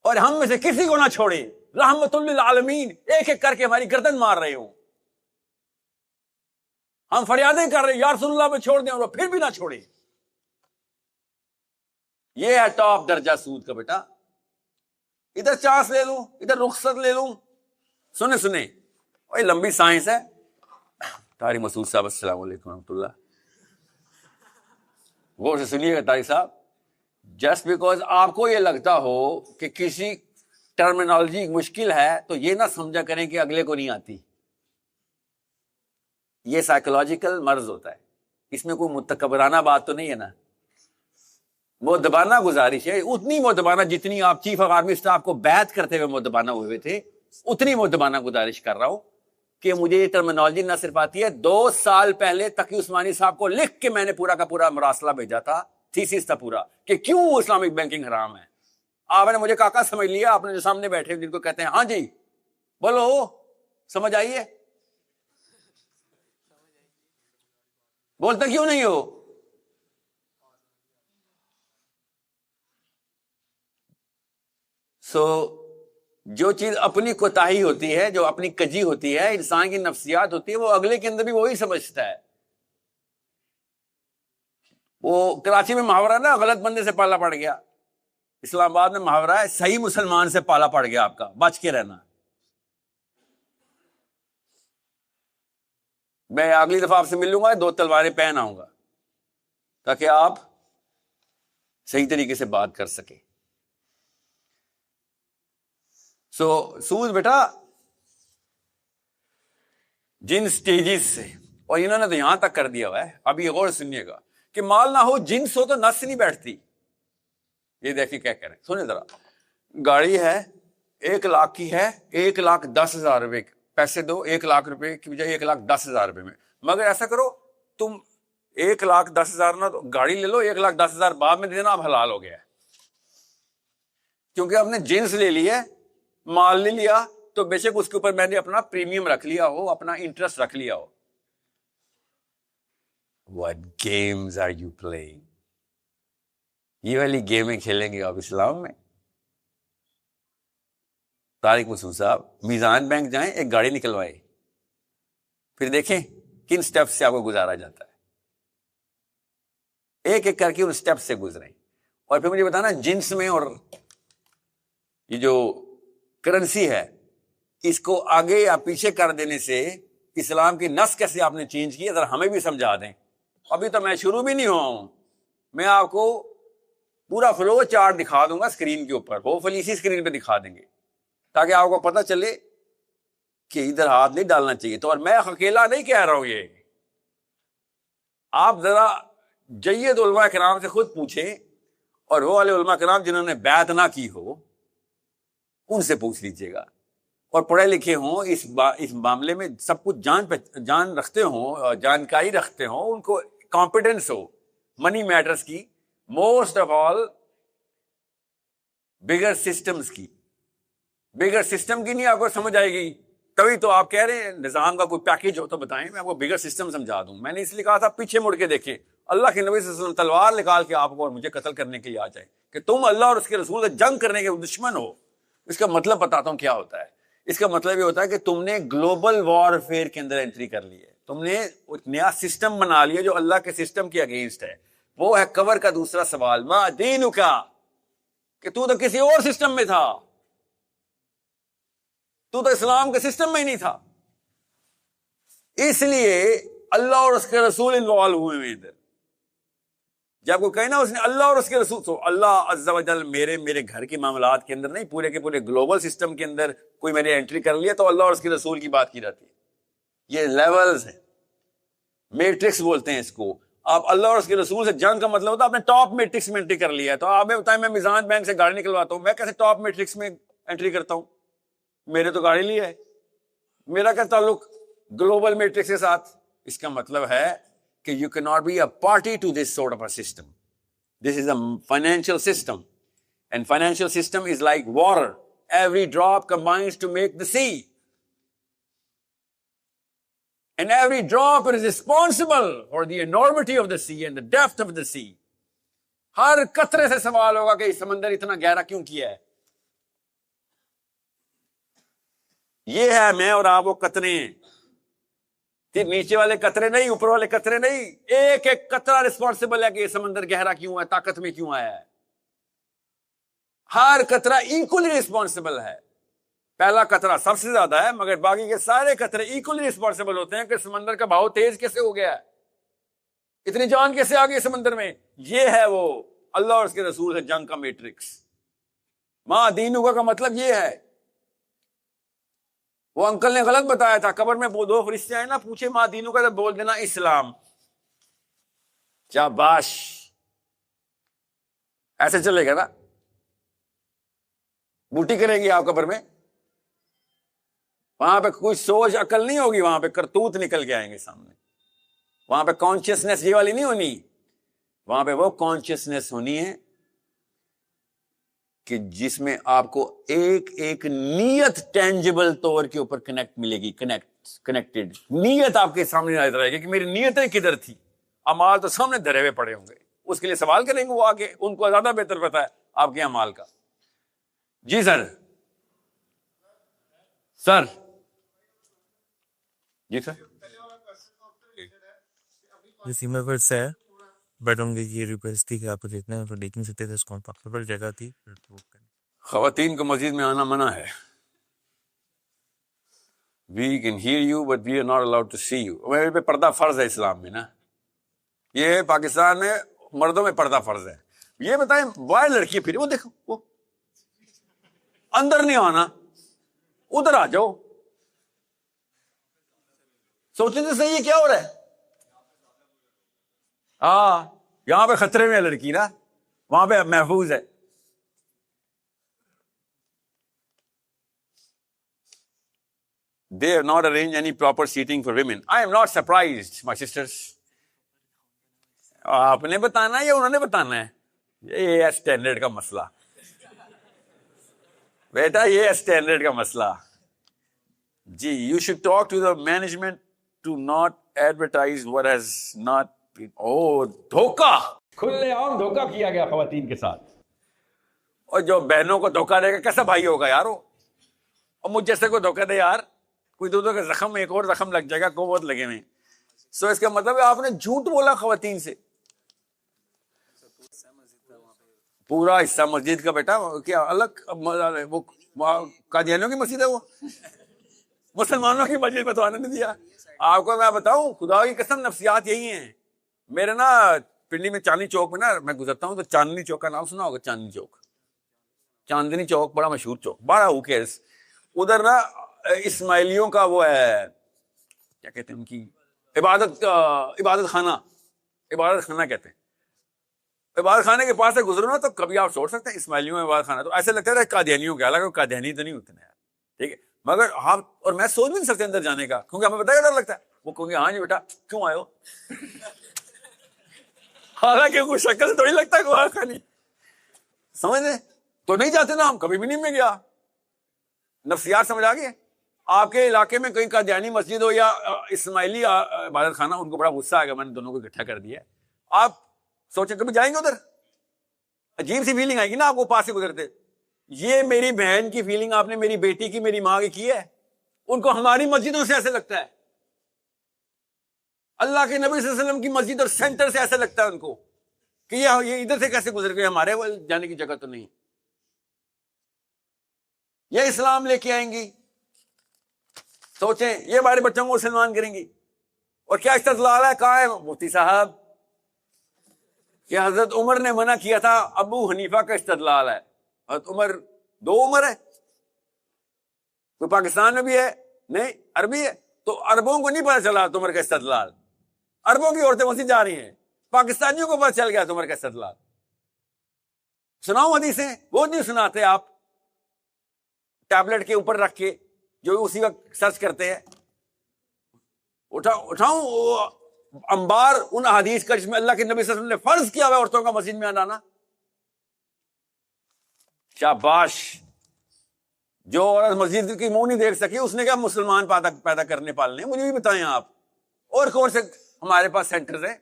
S1: اور ہم میں سے کسی کو نہ چھوڑے، رحمت للعالمین، ایک ایک کر کے ہماری گردن مار رہے ہوں. ہم فریادیں کر رہے ہیں یا رسول اللہ میں چھوڑ دیں اور وہ پھر بھی نہ چھوڑے. یہ ہے ٹاپ درجہ سود کا بیٹا. ادھر چانس لے لوں، ادھر رخصت لے لوں. سنیں وہی لمبی سائنس ہے. طارق مسعود صاحب السلام علیکم ورحمۃ اللہ. غور سے سنیے گا طارق صاحب. جسٹ بیکاز آپ کو یہ لگتا ہو کہ کسی ٹرمینالوجی مشکل ہے تو یہ نہ سمجھا کریں کہ اگلے کو نہیں آتی. یہ سائیکولوجیکل مرض ہوتا ہے. اس میں کوئی متکبرانہ بات تو نہیں ہے نا. مؤدبانہ گزارش ہے، اتنی مؤدبانہ جتنی آپ چیف آف آرمی اسٹاف کو بیعت کرتے ہوئے مؤدبانہ ہوئے تھے، اتنی مؤدبانہ گزارش کر رہا ہوں کہ مجھے یہ ٹرمینالوجی نہ صرف آتی ہے. 2 سال پہلے تقی عثمانی صاحب کو لکھ کے میں نے پورا کا پورا مراسلہ بھیجا تھا، تھیسس تھا پورا، کہ کیوں اسلامک بینکنگ حرام ہے. آپ نے مجھے کاکا سمجھ لیا. آپ نے جو سامنے بیٹھے جن کو کہتے ہیں ہاں جی بولو سمجھ آئیے، بولتے کیوں نہیں ہو؟ جو چیز اپنی کوتاہی ہوتی ہے، جو اپنی کجی ہوتی ہے، انسان کی نفسیات ہوتی ہے، وہ اگلے کے اندر بھی وہی سمجھتا ہے. وہ کراچی میں محاورہ نا، غلط بندے سے پالا پڑ گیا. اسلام آباد میں محاورہ ہے صحیح مسلمان سے پالا پڑ گیا، آپ کا بچ کے رہنا. میں اگلی دفعہ آپ سے مل لوں گا 2 تلواریں پہن آؤں گا تاکہ آپ صحیح طریقے سے بات کر سکیں. سود بیٹا جن سٹیجز سے، اور انہوں نے تو یہاں تک کر دیا ہوا ہے، اب یہ غور سنیے گا کہ مال نہ ہو جنس ہو تو نس نہیں بیٹھتی. یہ دیکھیں کیا کہہ رہے ہیں، سنیں ذرا. گاڑی ہے 1 لاکھ کی ہے، 1,10,000 روپے پیسے دو، 1 لاکھ روپے کی بجائے 1,10,000 روپے میں. مگر ایسا کرو تم 1,10,000 نہ تو گاڑی لے لو، 1,10,000 بعد میں دینا، اب حلال ہو گیا ہے. کیونکہ ہم نے جنس لے لی ہے، مال لے لیا، تو بے شک اس کے اوپر میں نے اپنا پریمیم رکھ لیا ہو، اپنا انٹرسٹ رکھ لیا ہو. What games are you playing؟ یہ والی گیمیں کھیلیں گے آپ اسلام میں؟ طارق مسعود صاحب میزان بینک جائیں، ایک گاڑی نکلوائے، پھر دیکھیں کن سٹیپ سے آپ کو گزارا جاتا ہے. ایک ایک کر کے ان سٹیپ سے گزریں، اور پھر مجھے بتانا جنس میں اور یہ جو کرنسی ہے اس کو آگے یا پیچھے کر دینے سے اسلام کی نس کیسے آپ نے چینج کی، ذرا ہمیں بھی سمجھا دیں. ابھی تو میں شروع بھی نہیں ہوا ہوں. میں آپ کو پورا فلو چارٹ دکھا دوں گا اسکرین کے اوپر، ہوپ فلی اسی اسکرین پہ دکھا دیں گے تاکہ آپ کو پتہ چلے کہ ادھر ہاتھ نہیں ڈالنا چاہیے. تو اور میں اکیلا نہیں کہہ رہا ہوں، یہ آپ ذرا جید علماء کرام سے خود پوچھیں، اور وہ والے علماء کرام جنہوں نے بیعت نہ کی ہو ان سے پوچھ لیجئے گا، اور پڑھے لکھے ہوں، اس معاملے میں سب کچھ جان رکھتے ہوں، جانکاری رکھتے ہوں، ان کو کانفیڈنس ہو منی میٹرز کی، most of all bigger systems کی. بگر سسٹم کی نہیں آپ کو سمجھ آئے گی، تبھی تو آپ کہہ رہے ہیں نظام کا کوئی پیکیج ہو تو بتائیں، میں آپ کو بگر سسٹم سمجھا دوں. میں نے اس لیے کہا تھا پیچھے مڑ کے دیکھیں، اللہ کے نبی صلی اللہ علیہ وسلم تلوار نکال کے آپ کو اور مجھے قتل کرنے کے لیے آ جائے کہ تم اللہ اور اس کے رسول سے جنگ کرنے کے دشمن ہو. اس کا مطلب بتاتا ہوں کیا ہوتا ہے. اس کا مطلب یہ ہوتا ہے کہ تم نے گلوبل وار فیئر کے اندر انٹری کر لی ہے، تم نے ایک نیا سسٹم بنا لیا جو اللہ کے سسٹم کے اگینسٹ ہے. وہ ہے کور کا دوسرا سوال، ما دینک، کہ تو کسی اور سسٹم میں تھا، تو اسلام کے سسٹم میں ہی نہیں تھا. اس لیے اللہ اور اس کے رسول انوالو ہوئے ہوئے ادھر. جب کوئی کہنا اس نے اللہ اور اس کے رسول، تو اللہ عز و جل میرے گھر کے معاملات کے اندر نہیں، پورے کے پورے گلوبل سسٹم کے اندر کوئی میں نے انٹری کر لیا تو اللہ اور اس کے رسول کی بات کی جاتی ہے. یہ لیولز ہیں، میٹرکس بولتے ہیں اس کو. آپ اللہ اور اس کے رسول سے جنگ کا مطلب ہوتا ہے آپ نے ٹاپ میٹرکس میں انٹری کر لیا ہے. تو آپ میں بتائیں، میں میزان بینک سے گاڑی نکلواتا ہوں، میں کیسے ٹاپ میٹرکس میں انٹری کرتا ہوں؟ میرے تو گاڑی لی ہے، میرا کیا تعلق گلوبل میٹرکس کے ساتھ؟ اس کا مطلب ہے کہ you cannot be a party to this sort of a system. This is a financial system, and financial system is like water. Every drop combines to make the sea, and every drop is responsible for the enormity of the sea and the depth of the sea. ہر قطرے سے سوال ہوگا کہ سمندر اتنا گہرا کیوں کیا ہے. یہ ہے میں اور آپ وہ قطرے ہیں، نیچے والے قطرے نہیں، اوپر والے قطرے نہیں. ایک ایک قطرہ رسپانسبل ہے کہ یہ سمندر گہرا کیوں ہے، طاقت میں کیوں آیا ہے. ہر قطرہ ایکولی رسپانسبل ہے. پہلا قطرہ سب سے زیادہ ہے، مگر باقی کے سارے قطرے ایکولی رسپانسبل ہوتے ہیں کہ سمندر کا بہاؤ تیز کیسے ہو گیا ہے، اتنی جان کیسے آ گئی سمندر میں. یہ ہے وہ اللہ اور اس کے رسول سے جنگ کا میٹرکس. ما دینک کا مطلب یہ ہے. وہ انکل نے غلط بتایا تھا، قبر میں وہ دو فرشتے آئے نا، پوچھے ما دینک کا، تو بول دینا اسلام. شاباش، ایسے چلے گا نا؟ بوٹی کرے گی آپ قبر میں، وہاں پہ کوئی سوچ عقل نہیں ہوگی، وہاں پہ کرتوت نکل کے آئیں گے سامنے. وہاں پہ کانشیسنیس یہ والی نہیں ہونی، وہاں پہ وہ کانشیسنیس ہونی ہے کہ جس میں آپ کو ایک ایک نیت ٹینجیبل طور کے اوپر کنیکٹ ملے گی. کنیکٹڈ نیت آپ کے سامنے نظر آئے گی کہ میری نیتیں کدھر تھی. اعمال تو سامنے دھرے ہوئے پڑے ہوں گے، اس کے لیے سوال کریں گے وہ آگے، ان کو زیادہ بہتر پتا ہے آپ کے اعمال کا. جی سر جی سر
S2: سیما پر سے بٹ ان کی یہ ریکویسٹ تھی کہ آپ کو دیکھنا ہے تو دیکھ نہیں سکتے تھے، اس کمفرٹیبل جگہ تھی.
S1: خواتین کو مسجد میں آنا منع ہے. We can hear you but we are not allowed to see you. میرے پہ پردہ فرض ہے اسلام میں نا. یہ پاکستان میں مردوں میں پردہ فرض ہے. یہ بتائیں وائر لڑکی پھر وہ دیکھو، وہ اندر نہیں آنا، ادھر آ جاؤ. سوچیں تو صحیح ہے کیا ہو رہا ہے. ہاں یہاں پہ خطرے میں ہے لڑکی نا، وہاں پہ محفوظ ہے. They have not arranged any proper seating for women. I am not surprised, my sisters. آپ نے بتانا ہے یا انہوں نے بتانا ہے؟ یہ ہے اسٹینڈرڈ کا مسئلہ بیٹا، یہ ہے اسٹینڈرڈ کا مسئلہ. جی you should talk to the management to not advertise what has not been. Oh, دھوکہ، کھلے عام دھوکہ کیا گیا خواتین کے ساتھ. اور جو بہنوں کو دھوکہ دے گا کیسا بھائی ہوگا یارو. اور مجھ جیسے کو دھوکہ دے یار، کوئی دو کا زخم، ایک اور زخم لگ جائے گا، قوت لگے ہوئے. سو اس کا مطلب ہے آپ نے جھوٹ بولا خواتین سے. پورا حصہ مسجد کا بیٹا کیا الگ، وہ قادیانیوں کی مسجد ہے، وہ مسلمانوں کی مسجد میں تو آنے نہیں دیا. آپ کو میں بتاؤں خدا کی قسم، نفسیات یہی ہیں. میرے نا پنڈی میں چاندنی چوک میں نا میں گزرتا ہوں تو چاندنی چوک کا نام سنا ہوگا, چاندنی چوک, چاندنی چوک بڑا مشہور چوک, بڑا اوکیس ادھر نا اسماعیلیوں کا وہ ہے, کیا کہتے ہیں ان کی عبادت خانہ کہتے ہیں. عبادت خانے کے پاس سے گزرو نا تو کبھی آپ سوچ سکتے ہیں اسماعیلیوں میں عبادت خانہ, تو ایسے لگتا ہے قادیانیوں کے, حالانکہ قادیانی تو نہیں ہوتے نا یار, ٹھیک ہے, مگر آپ اور میں سوچ بھی نہیں سکتے اندر جانے کا, کیونکہ ہمیں پتہ ہے ڈر لگتا ہے. وہ کہیں گے ہاں جی بیٹا کیوں آئے ہو, حالانکہ کوئی شکل تھوڑی لگتا ہے کہ خانی سمجھ لیں, تو نہیں جاتے نا, ہم کبھی بھی نہیں میں گیا. نفسیات سمجھ آ گئی. آپ کے علاقے میں کہیں قادیانی مسجد ہو یا اسماعیلی عبادت خانہ, ان کو بڑا غصہ آئے گا میں نے دونوں کو اکٹھا کر دیا. آپ سوچیں کبھی جائیں گے ادھر, عجیب سی فیلنگ آئے گی نا آپ کو پاس سے گزرتے. یہ میری بہن کی فیلنگ آپ نے میری بیٹی کی, میری ماں کی ہے. ان کو ہماری مسجدوں سے ایسے لگتا ہے, اللہ کے نبی صلی اللہ علیہ وسلم کی مسجد اور سینٹر سے ایسے لگتا ہے ان کو کہ یہ ادھر سے کیسے گزر گئے, ہمارے جانے کی جگہ تو نہیں. یہ اسلام لے کے آئیں گی, سوچیں یہ ہمارے بچوں کو مسلمان کریں گی. اور کیا استدلال ہے, کہاں ہے مفتی صاحب کہ حضرت عمر نے منع کیا تھا, ابو حنیفہ کا استدلال ہے. حضرت عمر دو عمر ہے, کوئی پاکستان میں بھی ہے نہیں عربی ہے, تو عربوں کو نہیں پتا چلا عمر کا استدلال. عربوں کی عورتیں مسجد جا رہی ہیں, پاکستانیوں کو پتا چل گیا عمر کا استدلال. سناؤ حدیثیں, وہ نہیں سناتے آپ ٹیبلٹ کے اوپر رکھ کے جو اسی وقت سرچ کرتے ہیں. اٹھاؤں انبار ان احادیث کا جس میں اللہ کے نبی صلی اللہ علیہ وسلم نے فرض کیا ہوا عورتوں کا مسجد میں آنا. شاباش, جو عورت مسجد کی منہ نہیں دیکھ سکی اس نے کیا مسلمان پیدا کرنے پالنے. مجھے بھی بتائیں آپ اور کون سے ہمارے پاس سینٹرز ہیں,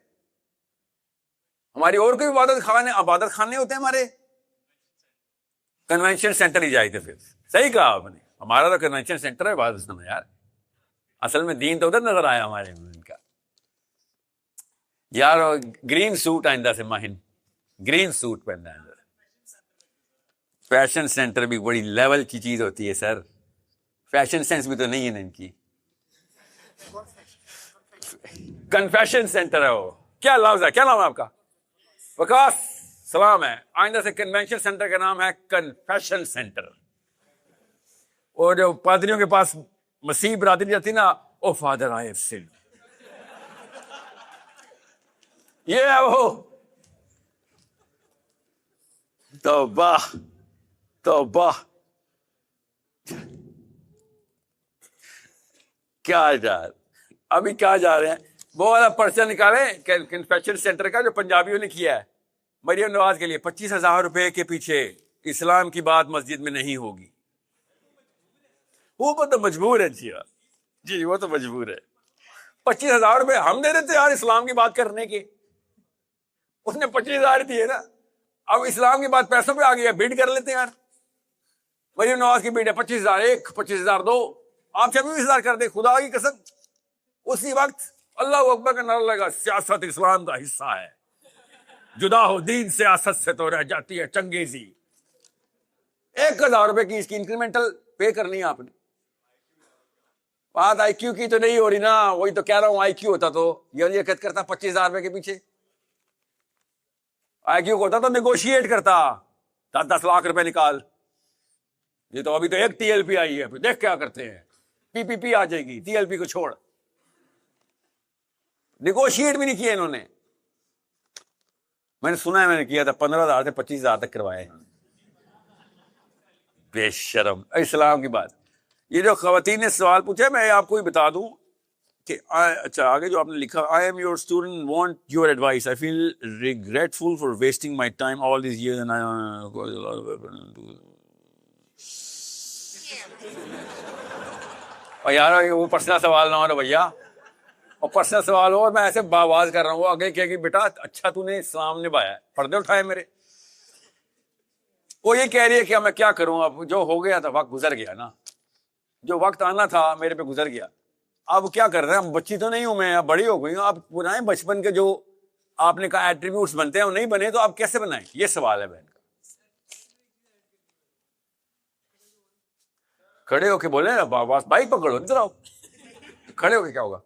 S1: ہماری اور کوئی عبادت خانے ہوتے ہیں ہمارے. کنونشن سینٹر ہی جائے تھے پھر. صحیح کہا آپ نے, ہمارا تو کنونشن سینٹر ہے عبادت خانہ یار. اصل میں دین تو ادھر نظر آیا ہمارے ان کا یار. گرین سوٹ آئندہ سے ماہن گرین سوٹ پہننا ہے. فیشن سینٹر بھی بڑی لیول کی چیز ہوتی ہے سر, فیشن سینس بھی تو نہیں ہے نا ان کی. کنفیشن سینٹر ہے وہ, کیا لفظ ہے, کیا نام ہے آپ کا؟ وکاس, سلام ہے. آئندہ سے کنونشن سینٹر کا نام ہے کنفیشن سینٹر. اور جو پادریوں کے پاس مسیح برادری جاتی نا, او فادر آئی ہیو سنڈ, یہ ہے وہ. توبہ توبہ, کیا ابھی کیا جا رہے ہیں. وہ والا پرچہ نکالے کنفیشن سینٹر کا جو پنجابیوں نے کیا ہے مریم نواز کے لیے, 25,000 روپے کے پیچھے اسلام کی بات مسجد میں نہیں ہوگی. وہ تو مجبور ہے جی وہ تو مجبور ہے. 25,000 روپے ہم دے دیتے یار اسلام کی بات کرنے کے, اس نے 25,000 دیے نا. اب اسلام کی بات پیسوں پہ آ گئی ہے, بیڈ کر لیتے ہیں یار. مریم نواز کی بیڈ ہے 25,000 ایک, 25,000 دو, آپ 26,000 کر دیں. خدا کی قسم اسی وقت اللہ اکبر کا نعرہ لگا, سیاست اسلام کا حصہ ہے, جدا ہو دین سیاست سے تو رہ جاتی ہے چنگیزی. 1,000 روپے کی اس کی انکریمنٹل پے کرنی ہے آپ نے. بات آئی کیو کی تو نہیں ہو رہی نا, وہی تو کہہ رہا ہوں. آئی کیو ہوتا تو یہ کرتا 25,000 روپے کے پیچھے. آئی کیو ہوتا تو نیگوشیٹ کرتا, 10 لاکھ روپے نکال. یہ تو ابھی تو ایک ٹی ایل پی آئی ہے, پھر دیکھ کیا کرتے ہیں, پی پی پی آ جائے گی, ٹی ایل پی کو چھوڑ. نیگوشیٹ بھی نہیں کیا انہوں نے. میں نے سنا ہے, میں نے کیا تھا 15,000 سے 25,000 تک کروائے. بے شرم. اسلام کی بات. یہ جو خواتین نے سوال پوچھا, میں آپ کو ہی بتا دوں کہ اچھا آگے جو آپ نے لکھا, I am your student, want your advice, I feel regretful for wasting my time all these years. اور یار وہ پرسنل سوال نہ ہو رہا بھیا, اور پرسنل سوال ہو اور میں ایسے باواز کر رہا ہوں, وہ آگے کہے کہ بیٹا اچھا تو نے اسلام نبھایا, پردے اٹھائے میرے. وہ یہ کہہ رہی ہے کہ میں کیا کروں, اب جو ہو گیا تھا وقت گزر گیا نا, جو وقت آنا تھا میرے پہ گزر گیا. اب کیا کر رہے ہیں, بچی تو نہیں ہوں میں, اب بڑی ہو گئی ہوں. اب بنائیں بچپن کے جو آپ نے کہا ایٹریبیوٹس بنتے ہیں وہ نہیں بنے, تو آپ کیسے بنائیں, یہ سوال ہے بہن کا. کھڑے ہو کے بولے نا, بس بائک پکڑو, ادھر آؤ. کھڑے ہو کے کیا ہوگا,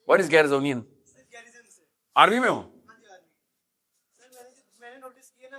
S1: واٹ از گیرزونین؟ عربی میں ہوں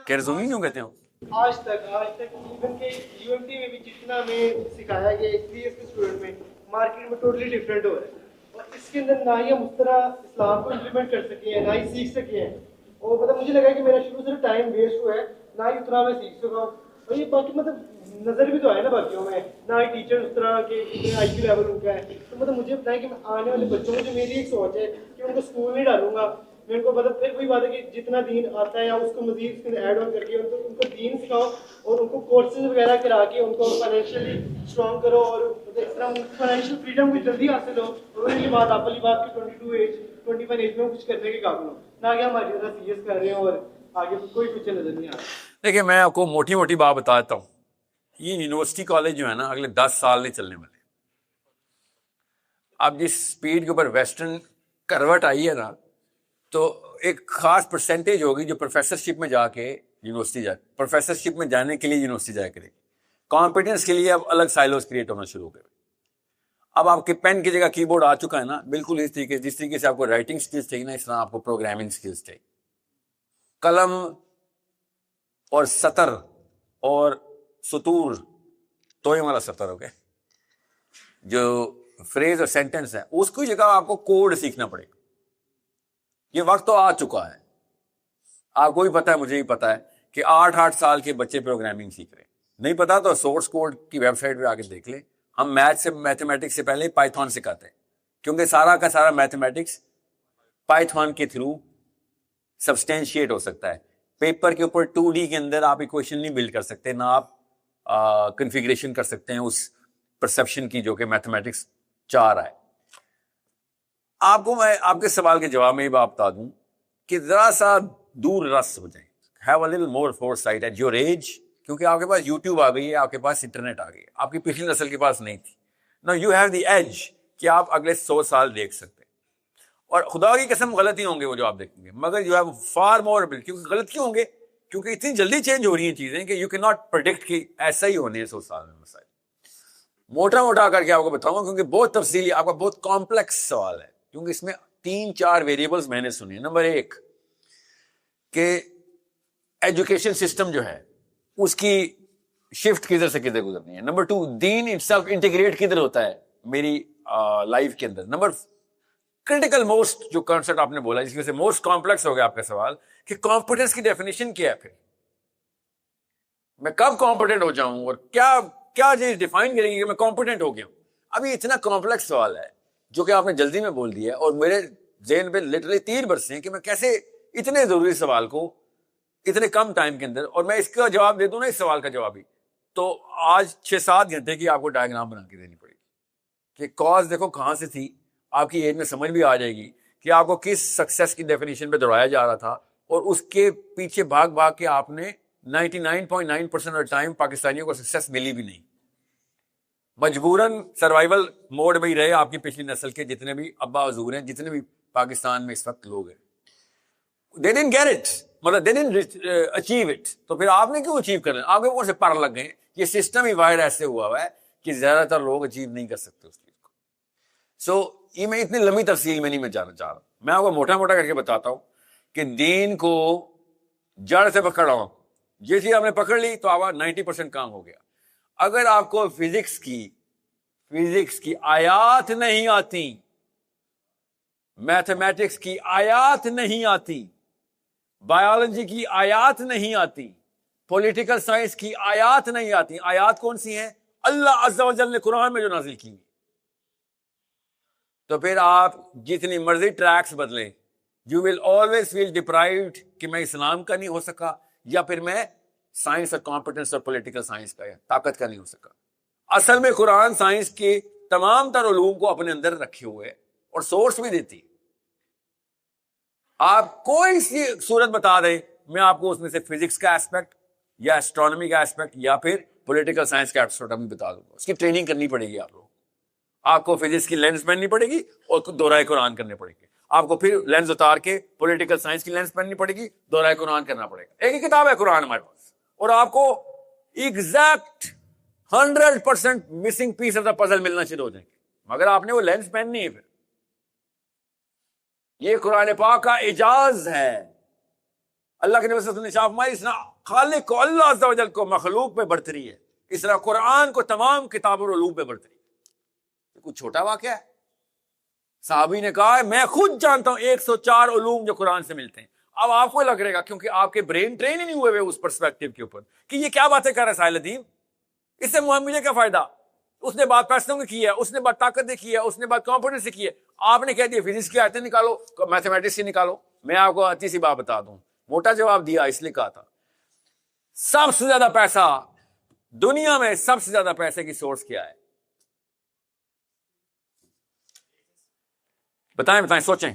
S1: کہ رزومی کیوں کہتے ہو؟
S3: آج تک ایون کہ یو ایم ٹی میں بھی جتنا ہمیں سکھایا گیا اس لیے اس کے اسٹوڈنٹ میں مارکیٹ میں ٹوٹلی ڈفرینٹ ہو رہا ہے، اور اس کے اندر نہ ہی ہم اس طرح اسلام کو امپلیمنٹ کر سکے ہیں، نہ ہی سیکھ سکے ہیں. اور مطلب مجھے لگا کہ میرا شروع سے ٹائم ویسٹ ہوا ہے، نہ ہی اتنا میں سیکھ سکا ہوں. اور یہ باقی مطلب نظر بھی تو آئے نا باقیوں میں، نہ ہی ٹیچر اس طرح کے آئی کیو لیول ان کا ہے. تو مطلب مجھے بتائیں کہ میں آنے والے بچوں کو جو میری ایک سوچ ہے کہ ان کو اسکول نہیں ڈالوں گا، میں ان کو مطلب پھر وہی بات ہے کہ جتنا دین آتا ہے یا اس کو مزید اس کے ایڈ آن کر کے ان کو دین سکھاؤ اور ان کو کورسز وغیرہ کرا کے ان کو فائنینشلی اسٹرانگ کرو، اور اس طرح فائنینشیل فریڈم کو جلدی حاصل ہو، اور انہیں بات آپ والی بات کی 22 ایج 25 ایج میں کچھ کرنے کے قابل ہو، نہ کہ ہماری طرح سی ایس کر رہے ہیں اور آگے کوئی فیوچر نظر نہیں آ رہا.
S1: دیکھیں میں آپ کو موٹی موٹی بات بتاتا ہوں. یہ یونیورسٹی کالج جو ہے نا اگلے 10 سال نہیں چلنے والے. اب جس سپیڈ کے اوپر ویسٹرن کروٹ آئی ہے نا، تو ایک خاص پرسنٹیج ہوگی جو پروفیسرشپ میں جا کے یونیورسٹی جائے، پروفیسرشپ میں جانے کے لیے یونیورسٹی جایا کرے. کمپیٹنس کے لیے اب الگ سائلوز کریٹ ہونا شروع ہو گئے. اب آپ کے پین کی جگہ کی بورڈ آ چکا ہے نا، بالکل اس طریقے جس طریقے سے آپ کو رائٹنگ سکلز چاہیے نا، اس طرح آپ کو پروگرامنگ سکلز چاہیے. قلم اور سطر اور سطور توئم والا سطر ہو گئے، جو فریز اور سینٹنس ہے اس کی جگہ آپ کو کوڈ سیکھنا پڑے گا. یہ وقت تو آ چکا ہے، آپ کو بھی پتا ہے مجھے بھی پتا ہے کہ 8 سال کے بچے پروگرامنگ سیکھ رہے ہیں. نہیں پتا تو سورس کوڈ کی ویب سائٹ پہ آ کے دیکھ لیں. ہم میتھمیٹکس سے پہلے پائتھون سکھاتے ہیں، کیونکہ سارا کا سارا میتھمیٹکس پائتھون کے تھرو سبسٹینشیٹ ہو سکتا ہے. پیپر کے اوپر 2D کے اندر آپ ایکویشن نہیں بلڈ کر سکتے، نہ آپ کنفیگریشن کر سکتے ہیں اس پرسپشن کی جو کہ میتھمیٹکس چاہ رہا ہے. آپ کو میں آپ کے سوال کے جواب میں یہ بات بتا دوں کہ ذرا سا دور رس ہو جائیں. Have a little more foresight at your age, کیونکہ آپ کے پاس یوٹیوب آ گئی ہے، آپ کے پاس انٹرنیٹ آ گئی ہے، آپ کی پچھلی نسل کے پاس نہیں تھی. نا یو ہیو دی ایج کہ آپ اگلے 100 سال دیکھ سکتے ہیں. اور خدا کی قسم غلط ہی ہوں گے وہ جو آپ دیکھیں گے، مگر you have for more ability. کیونکہ غلط کیوں ہوں گے؟ کیونکہ اتنی جلدی چینج ہو رہی ہیں چیزیں کہ یو کین ناٹ پرڈکٹ کہ ایسا ہی ہونے 100 سال میں مسائل. موٹا موٹا کر کے آپ کو بتاؤں گا، کیونکہ بہت تفصیلی، آپ کا بہت کمپلیکس سوال ہے، کیونکہ اس میں 3-4 ویریبلز میں نے سنی. نمبر 1 کہ ایجوکیشن سسٹم جو ہے اس کی شفٹ کدھر سے کدھر گزرنی ہے. Number 2 then itself integrate کدھر ہوتا ہے میری لائف کے اندر. نمبر کریٹیکل موسٹ جو کانسیپٹ آپ نے بولا جس میں سے موسٹ کمپلیکس ہو گیا آپ کا سوال کہ کمپیٹنس کی ڈیفینیشن کیا ہے. پھر میں کب کمپیٹنٹ ہو جاؤں اور کیا چیز ڈیفائن کرے گی کہ میں کمپیٹنٹ ہو گیا ہوں. اب یہ اتنا کمپلیکس سوال ہے جو کہ آپ نے جلدی میں بول دیا ہے، اور میرے ذہن پہ لٹرلی تیر برسے ہیں کہ میں کیسے اتنے ضروری سوال کو اتنے کم ٹائم کے اندر، اور میں اس کا جواب دے دوں نا اس سوال کا جواب ہی تو آج 6-7 گھنٹے کی آپ کو ڈائیگرام بنا کے دینی پڑے گی کہ کاز دیکھو کہاں سے تھی. آپ کی ایج میں سمجھ بھی آ جائے گی کہ آپ کو کس سکسیس کی ڈیفینیشن پہ دوڑایا جا رہا تھا، اور اس کے پیچھے بھاگ کے آپ نے 99.9% آف ٹائم پاکستانیوں کو سکسیس ملی بھی نہیں. مجبوراً سروائیول موڈ میں ہی رہے آپ کی پچھلی نسل کے جتنے بھی ابا حضور ہیں، جتنے بھی پاکستان میں اس وقت لوگ ہیں. they didn't get it، مطلب they didn't achieve it. تو پھر آپ نے کیوں اچیو کرنا؟ آپ کے اوپر سے پر لگ گئے. یہ سسٹم ہی وائر ایسے ہوا ہے کہ زیادہ تر لوگ اچیو نہیں کر سکتے اس چیز کو. سو یہ میں اتنی لمبی تفصیل میں نہیں میں جانا چاہ رہا. میں آپ کو موٹا موٹا کر کے بتاتا ہوں کہ دین کو جڑ سے پکڑا، یہ چیز آپ نے پکڑ لی تو آپ کا 90% کام ہو گیا. اگر آپ کو فزکس کی آیات نہیں آتی، میتھمیٹکس کی آیات نہیں آتی، بایولوجی کی آیات نہیں آتی، پولیٹیکل سائنس کی آیات نہیں آتی. آیات کون سی ہیں؟ اللہ عز و جل نے قرآن میں جو نازل کی. تو پھر آپ جتنی مرضی ٹریکس بدلیں، you will always feel deprived کہ میں اسلام کا نہیں ہو سکا، یا پھر میں سائنس اور کمپیٹنس اور پولیٹیکل سائنس کا یا طاقت کا نہیں ہو سکا. اصل میں قرآن سائنس کے تمام تر علوم کو اپنے اندر رکھے ہوئے اور سورس بھی دیتی. آپ کوئی سی صورت بتا دیں، میں آپ کو اس میں سے فزکس کا ایسپیکٹ یا اسٹرانومی کا ایسپیکٹ یا پھر پولیٹیکل سائنس کا ایسپیکٹ بھی بتا دوں گا. اس کی ٹریننگ کرنی پڑے گی آپ لوگ. آپ کو فزکس کی لینس پہننی پڑے گی اور دورہ قرآن کرنے پڑے گی. آپ کو پھر لینس اتار کے پولیٹیکل سائنس کی لینس پہننی پڑے گی، دورہ قرآن کرنا پڑے گا. ایک ہی کتاب ہے قرآن ہمارے پاس، اور آپ کو exact 100% missing piece of the puzzle ملنا شروع ہو جائیں گے، مگر آپ نے وہ لینس پہننی ہے. پھر یہ قرآن پاک کا اعجاز ہے. اللہ کے نبی صلی اللہ علیہ وسلم نے شاف مائی اس طرح خالق کو اللہ عز و جل کو مخلوق میں برتری ہے, اس طرح قرآن کو تمام کتاب اور علوم میں برتری ہے. یہ کچھ چھوٹا واقعہ ہے. صحابی نے کہا میں خود جانتا ہوں 104 علوم جو قرآن سے ملتے ہیں. اب آپ کو لگ رہے گا کیونکہ آپ کے برین ٹرین ہی نہیں ہوئے اس پرسپیکٹو کے اوپر کہ یہ کیا باتیں کر رہا ہے ساحل ادیم, اس سے مجھے کیا فائدہ. اس نے بات پیسوں کی کی ہے, اس نے بات طاقت سے کی ہے, اس نے بات کانفیڈنس سے کی ہے. آپ نے کہہ دیا فزکس کی آیتیں نکالو, میتھمیٹکس کی نکالو. میں آپ کو اچھی سی بات بتا دوں, موٹا جواب دیا اس لیے کہا تھا سب سے زیادہ پیسہ دنیا میں, سب سے زیادہ پیسے کی سورس کیا ہے؟ بتائیں سوچیں.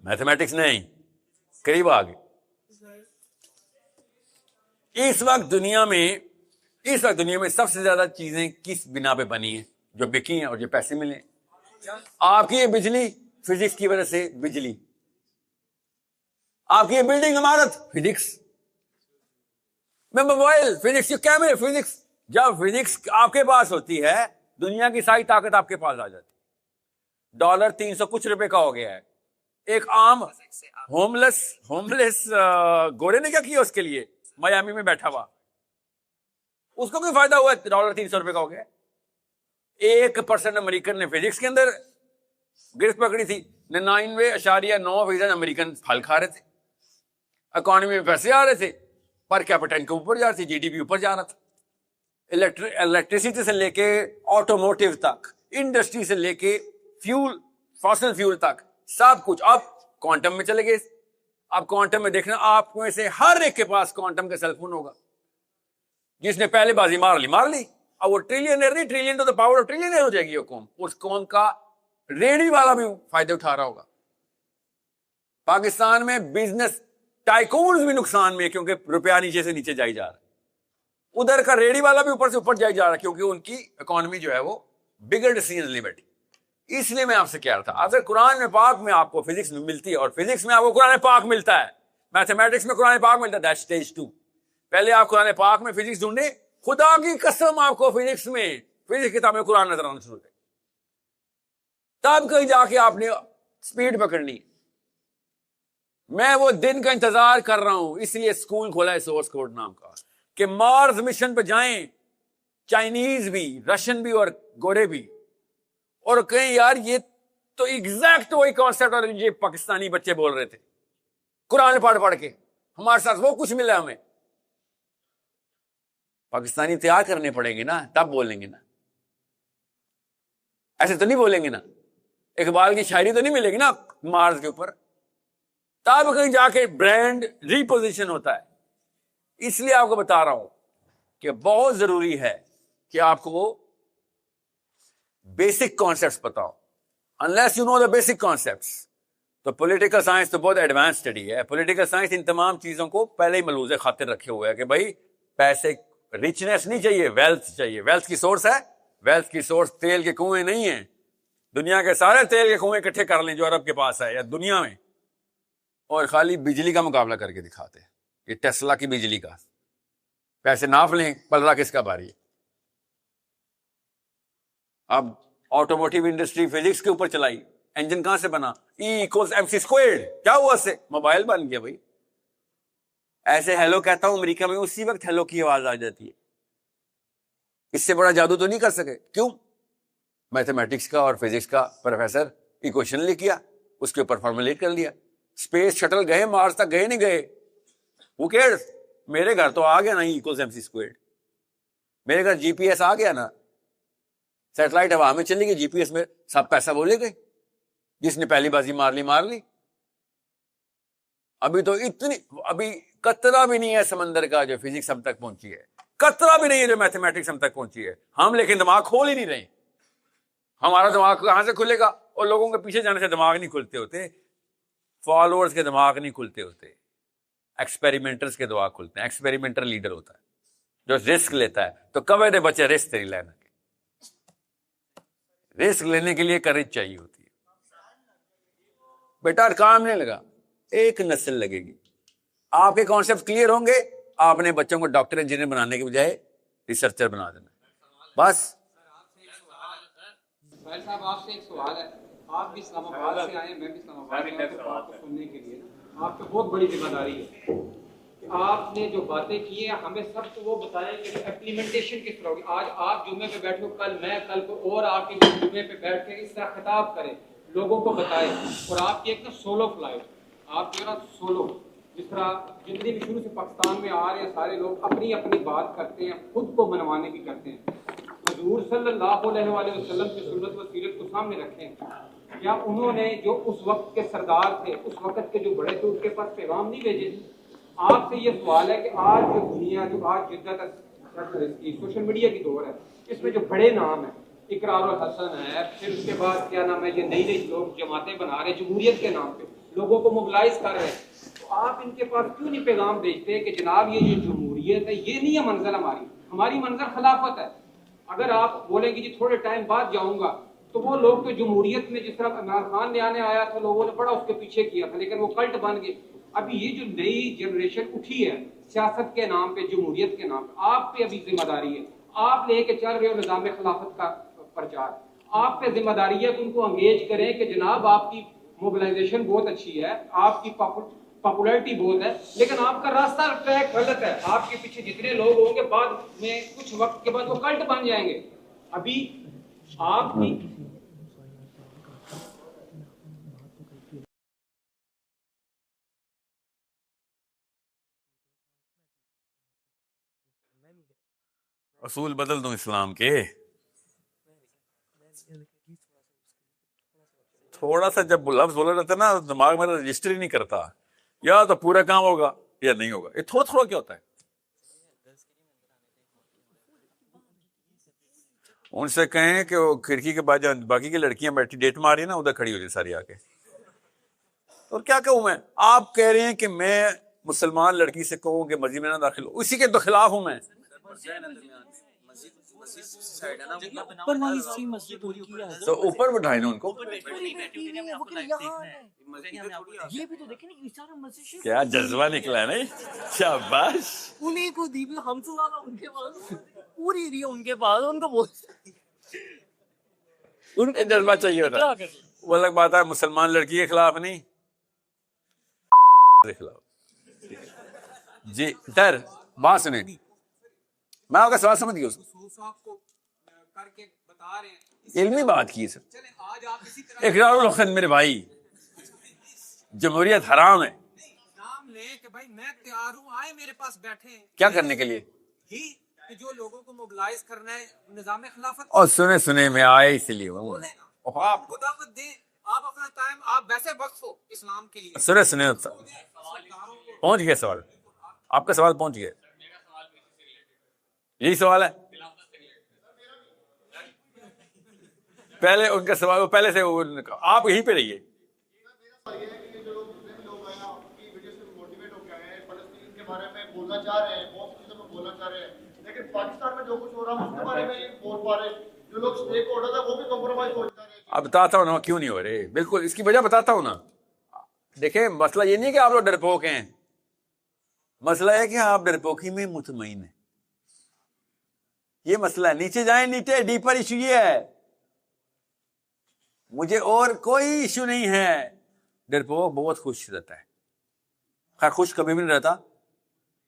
S1: میتھمیٹکس نہیں, قریب آ گئے. اس وقت دنیا میں سب سے زیادہ چیزیں کس بنا پہ بنی ہیں جو بکی ہیں اور جو پیسے ملے. آپ کی یہ بجلی فزکس کی وجہ سے بجلی, آپ کی یہ بلڈنگ عمارت فزکس میں, موبائل فزکس, یہ کیمرے فزکس. جب فزکس آپ کے پاس ہوتی ہے دنیا کی ساری طاقت آپ کے پاس آ جاتی. ڈالر 300 کچھ روپے کا ہو گیا ہے. ایک عام ہوملیس گورے نے کیا کیا اس کے لیے میامی میں بیٹھا ہوا, اس کو کوئی فائدہ ہوا؟ ڈالر 300 روپے کا ہو گیا. 1% امریکن نے فزکس کے اندر گرفت پکڑی تھی. 99.9% امریکن پھل کھا رہے تھے, اکانومی میں پیسے آ رہے تھے, پر کیپٹا ان کے اوپر جا رہے تھے, جی ڈی پی اوپر جا رہا تھا. الیکٹریسٹی سے لے کے آٹوموٹیو تک, انڈسٹری سے لے کے فیول, فاسل فیول تک, سب کچھ. اب کوانٹم میں چلے گئے. اب کوانٹم میں دیکھنا, آپ میں سے ہر ایک کے پاس کوانٹم کا سیل فون ہوگا. جس نے پہلے بازی مار لی. اب وہ ٹریلینئر نہیں, trillion to the power of trillionaire ہو جائے گی. وہ قوم, اس قوم کا ریڑھی والا بھی فائدے اٹھا رہا ہوگا. پاکستان میں بزنس ٹائکونز بھی نقصان میں کیونکہ روپیہ نیچے سے نیچے جائی جا رہا ہے. ادھر کا ریڑھی والا بھی اوپر سے اوپر جائی جا رہا ہے کیونکہ ان کی اکانومی جو ہے وہ بگر ڈیسیژن نہیں بیٹھی. اس لیے میں آپ سے کہہ رہا تھا, اگر قرآن میں پاک میں آپ کو فزکس ملتی ہے اور فزکس میں آپ کو قرآن پاک ملتا ہے, میتھمیٹکس میں قرآن پاک ملتا ہے, دیٹ اسٹیج 2. پہلے آپ قرآن پاک میں فزکس ڈھونڈیں. خدا کی قسم آپ کو فزکس میں, فزکس کتاب میں قرآن نظر آنا شروع ہے, تب کہیں جا کے آپ نے سپیڈ پکڑنی. میں وہ دن کا انتظار کر رہا ہوں, اس لیے اسکول کھولا ہے سورس کوڈ نام کا, کہ مارس مشن پہ جائیں چائنیز بھی, رشین بھی اور گورے بھی, اور کہیں یار یہ تو ایگزیکٹ وہی کانسیپٹ اور یہ پاکستانی بچے بول رہے تھے قرآن پڑھ کے, ہمارے ساتھ وہ کچھ ملا ہمیں. پاکستانی تیار کرنے پڑیں گے نا, تب بولیں گے نا, ایسے تو نہیں بولیں گے نا. اقبال کی شاعری تو نہیں ملے گی نا مارس کے اوپر, تب کہیں جا کے برانڈ ریپوزیشن ہوتا ہے. اس لیے آپ کو بتا رہا ہوں کہ بہت ضروری ہے کہ آپ کو بیسک کانسیپٹس بتاؤ. Unless you know the basic concepts, تو پولیٹیکل سائنس تو بہت ایڈوانس اسٹڈی ہے. پولیٹیکل سائنس ان تمام چیزوں کو پہلے ہی ملحوظ خاطر رکھے ہوئے ہے کہ بھائی پیسے, ریچنیس نہیں چاہیے, ویلتھ چاہیے. ویلتھ کی سورس ہے, ویلتھ کی سورس تیل کے کنویں نہیں ہیں. دنیا کے سارے تیل کے کنویں اکٹھے کر لیں جو عرب کے پاس ہے یا دنیا میں, اور خالی بجلی کا مقابلہ کر کے دکھاتے ہیں. یہ ٹیسلا کی بجلی کا پیسے ناپ لیں, پلڑا کس کا باری ہے. اب آٹوموٹیو انڈسٹری فزکس کے اوپر چلائی, انجن کہاں سے بنا؟ E=mc². کیا ہوا سے؟ موبائل بن گیا بھائی. ایسے ہیلو کہتا ہوں امریکہ میں, اسی وقت ہیلو کی آواز آ جاتی ہے. اس سے بڑا جادو تو نہیں کر سکے. کیوں؟ میتھمیٹکس کا اور فزکس کا پروفیسر ایکویشن لکھ کیا, اس کے اوپر فارمولیٹ کر لیا. اسپیس شٹل گئے, مارس تک گئے نہیں گئے, وہ کیئرز. میرے گھر تو آ گیا نا E=mc². میرے گھر جی پی ایس آ گیا نا, سیٹلائٹ ہوا میں چلی گئی, جی پی ایس میں سب پیسہ بولے گئے. جس نے پہلی بازی مار لی. ابھی تو ابھی قطرہ بھی نہیں ہے سمندر کا جو فزکس ہم تک پہنچی ہے, قطرہ بھی نہیں ہے جو میتھمیٹکس ہم تک پہنچی ہے. ہم لیکن دماغ کھول ہی نہیں رہے. ہمارا دماغ کہاں سے کھلے گا؟ اور لوگوں کے پیچھے جانے سے دماغ نہیں کھلتے ہوتے, فالوورز کے دماغ نہیں کھلتے ہوتے, ایکسپیریمنٹرز کے دماغ کھلتے ہیں. ایکسپیریمنٹر لیڈر ہوتا ہے جو رسک لیتا ہے. تو کبھی دے بچے رسک نہیں لینا, رسک لینے کے لیے کریج چاہیے ہوتی ہے. بیٹا کام نہیں لگا, ایک نسل لگے گی. آپ کے کانسیپٹ کلیئر ہوں گے, آپ نے بچوں کو ڈاکٹر انجینئر بنانے کے بجائے ریسرچر بنا دینا. بس
S4: صاحب آپ سے ایک سوال ہے. آپ بھی اسلام آباد سے آئے ہیں, میں بھی اسلام آباد سے آیا, تو آپ کو سننے کے لیے نا آپ پہ بہت بڑی ذمہ داری ہے کہ آپ نے جو باتیں کی ہیں ہمیں سب کو وہ بتائیں کہ امپلیمنٹیشن کس طرح ہوگی. آج آپ جمعے پہ بیٹھو, کل کو اور آپ کے جمعے پہ بیٹھ کے اس طرح خطاب کریں, لوگوں کو بتائیں. اور آپ کی ایک نا سولو فلائٹ, آپ جو ہے نا سولو, جس طرح جتنے بھی شروع سے پاکستان میں آ رہے ہیں سارے لوگ اپنی اپنی بات کرتے ہیں, خود کو منوانے کی کرتے ہیں. حضور صلی اللہ علیہ وآلہ وسلم کی سنت و سیرت کو سامنے رکھیں. کیا انہوں نے جو اس وقت کے سردار تھے, اس وقت کے جو بڑے تھے, اس کے پاس پیغام نہیں بھیجے؟ آپ سے یہ سوال ہے کہ آج جو دنیا جو آج جدت کی سوشل میڈیا کی دور ہے, اس میں جو بڑے نام ہیں, اقرار الحسن ہے, پھر اس کے بعد کیا نام ہے, یہ نئی نئی لوگ جماعتیں بنا رہے ہیں جمہوریت کے نام پہ, لوگوں کو موبلائز کر رہے ہیں, تو آپ ان کے پاس کیوں نہیں پیغام بھیجتے کہ جناب یہ جو جمہوریت ہے یہ نہیں ہے منزل ہماری منزل خلافت ہے. اگر آپ بولیں گے جی تھوڑے ٹائم بعد جاؤں گا, تو وہ لوگ تو جمہوریت میں جس طرح عمران خان نے آنے آیا تھا لوگوں نے بڑا اس کے پیچھے کیا تھا, لیکن وہ کلٹ بن گئے. ابھی یہ جو نئی جنریشن اٹھی ہے سیاست کے نام پہ, جمہوریت کے نام پہ, آپ پہ ابھی ذمہ داری ہے. آپ لے کے چل رہے ہو نظام خلافت کا پرچار, آپ پہ ذمہ داری ہے کہ ان کو انگیج کریں کہ جناب آپ کی موبلائزیشن بہت اچھی ہے, آپ کی پاپولرٹی بہت ہے, لیکن آپ کا راستہ ٹریک غلط ہے. آپ کے پیچھے جتنے لوگ ہوں گے بعد میں کچھ وقت کے بعد وہ کلٹ بن جائیں گے. ابھی آپ کی
S1: اصول بدل دوں اسلام کے, تھوڑا سا جب لفظ بولا جاتا ہے نا دماغ میرا رجسٹر ہی نہیں کرتا, یا تو پورا کام ہوگا یا نہیں ہوگا. یہ تھوڑا تھوڑا کیا ہوتا ہے. ان سے کہیں کہ وہ کھڑکی کے بعد باقی کی لڑکیاں بیٹھی ڈیٹ ماری ہیں نا, ادھر کھڑی ہو جائے ساری آ کے. اور کیا کہوں میں, آپ کہہ رہے ہیں کہ میں مسلمان لڑکی سے کہوں کہ مسجد میں نہ داخل ہو, اسی کے تو خلاف ہوں میں. تو اوپر بٹھائے نا ان کو. کیا جذبہ نکلا ہے نہیں, شاباش.
S5: انہیں کو دی بھی ہم سے زیادہ ان کے پاس پوری دی ان کے پاس, ان کو بہت
S1: جذبہ چاہیے ہوتا ہے. وہ الگ بات ہے, مسلمان لڑکی کے خلاف نہیں, کے خلاف. جی در بات سنیں, میں آپ کا سوال سمجھ گیا.
S4: کر کے بتا رہے ہیں
S1: علمی بات کی سر.
S4: چلیں آج آپ اسی طرح
S1: اقرار الحسن میرے بھائی, جمہوریت حرام ہے.
S4: نام لیں کہ بھائی میں تیار ہوں, آئے میرے پاس بیٹھے ہیں
S1: کیا کرنے کے لیے؟
S4: ہی کہ جو لوگوں کو موبلائز کرنا ہے نظام خلافت.
S1: اور سنے میں آئے اسی لیے
S4: آپ کو دعوت دیں, آپ اپنا ٹائم آپ ویسے وقف ہو اسلام کے لیے.
S1: سنے پہنچ گیا سوال, آپ کا سوال پہنچ گیا. یہی سوال ہے پہلے ان کا سوال, پہلے سے آپ یہیں پہ رہیے.
S3: بارے میں بولنا چاہ رہے ہیں, بہت سی چیزوں میں بولنا چاہ رہے ہیں, لیکن پاکستان میں جو کچھ ہو رہا ہے اس کے بارے میں نہیں بول پا رہے. جو لوگ اسٹیک ہولڈر ہیں وہ بھی کمپرومائز ہو جا رہے ہیں.
S1: اب بتاتا ہوں نا کیوں نہیں ہو رہے, بالکل اس کی وجہ بتاتا ہوں نا. دیکھیں مسئلہ یہ نہیں کہ آپ لوگ ڈرپوک ہیں, مسئلہ ہے کہ آپ ڈرپوکی میں مطمئن ہیں. یہ مسئلہ ہے. نیچے جائیں, نیچے ڈیپر ایشو یہ ہے, مجھے اور کوئی ایشو نہیں ہے. ڈرپوک بہت خوش رہتا ہے, خیر خوش کبھی بھی نہیں رہتا,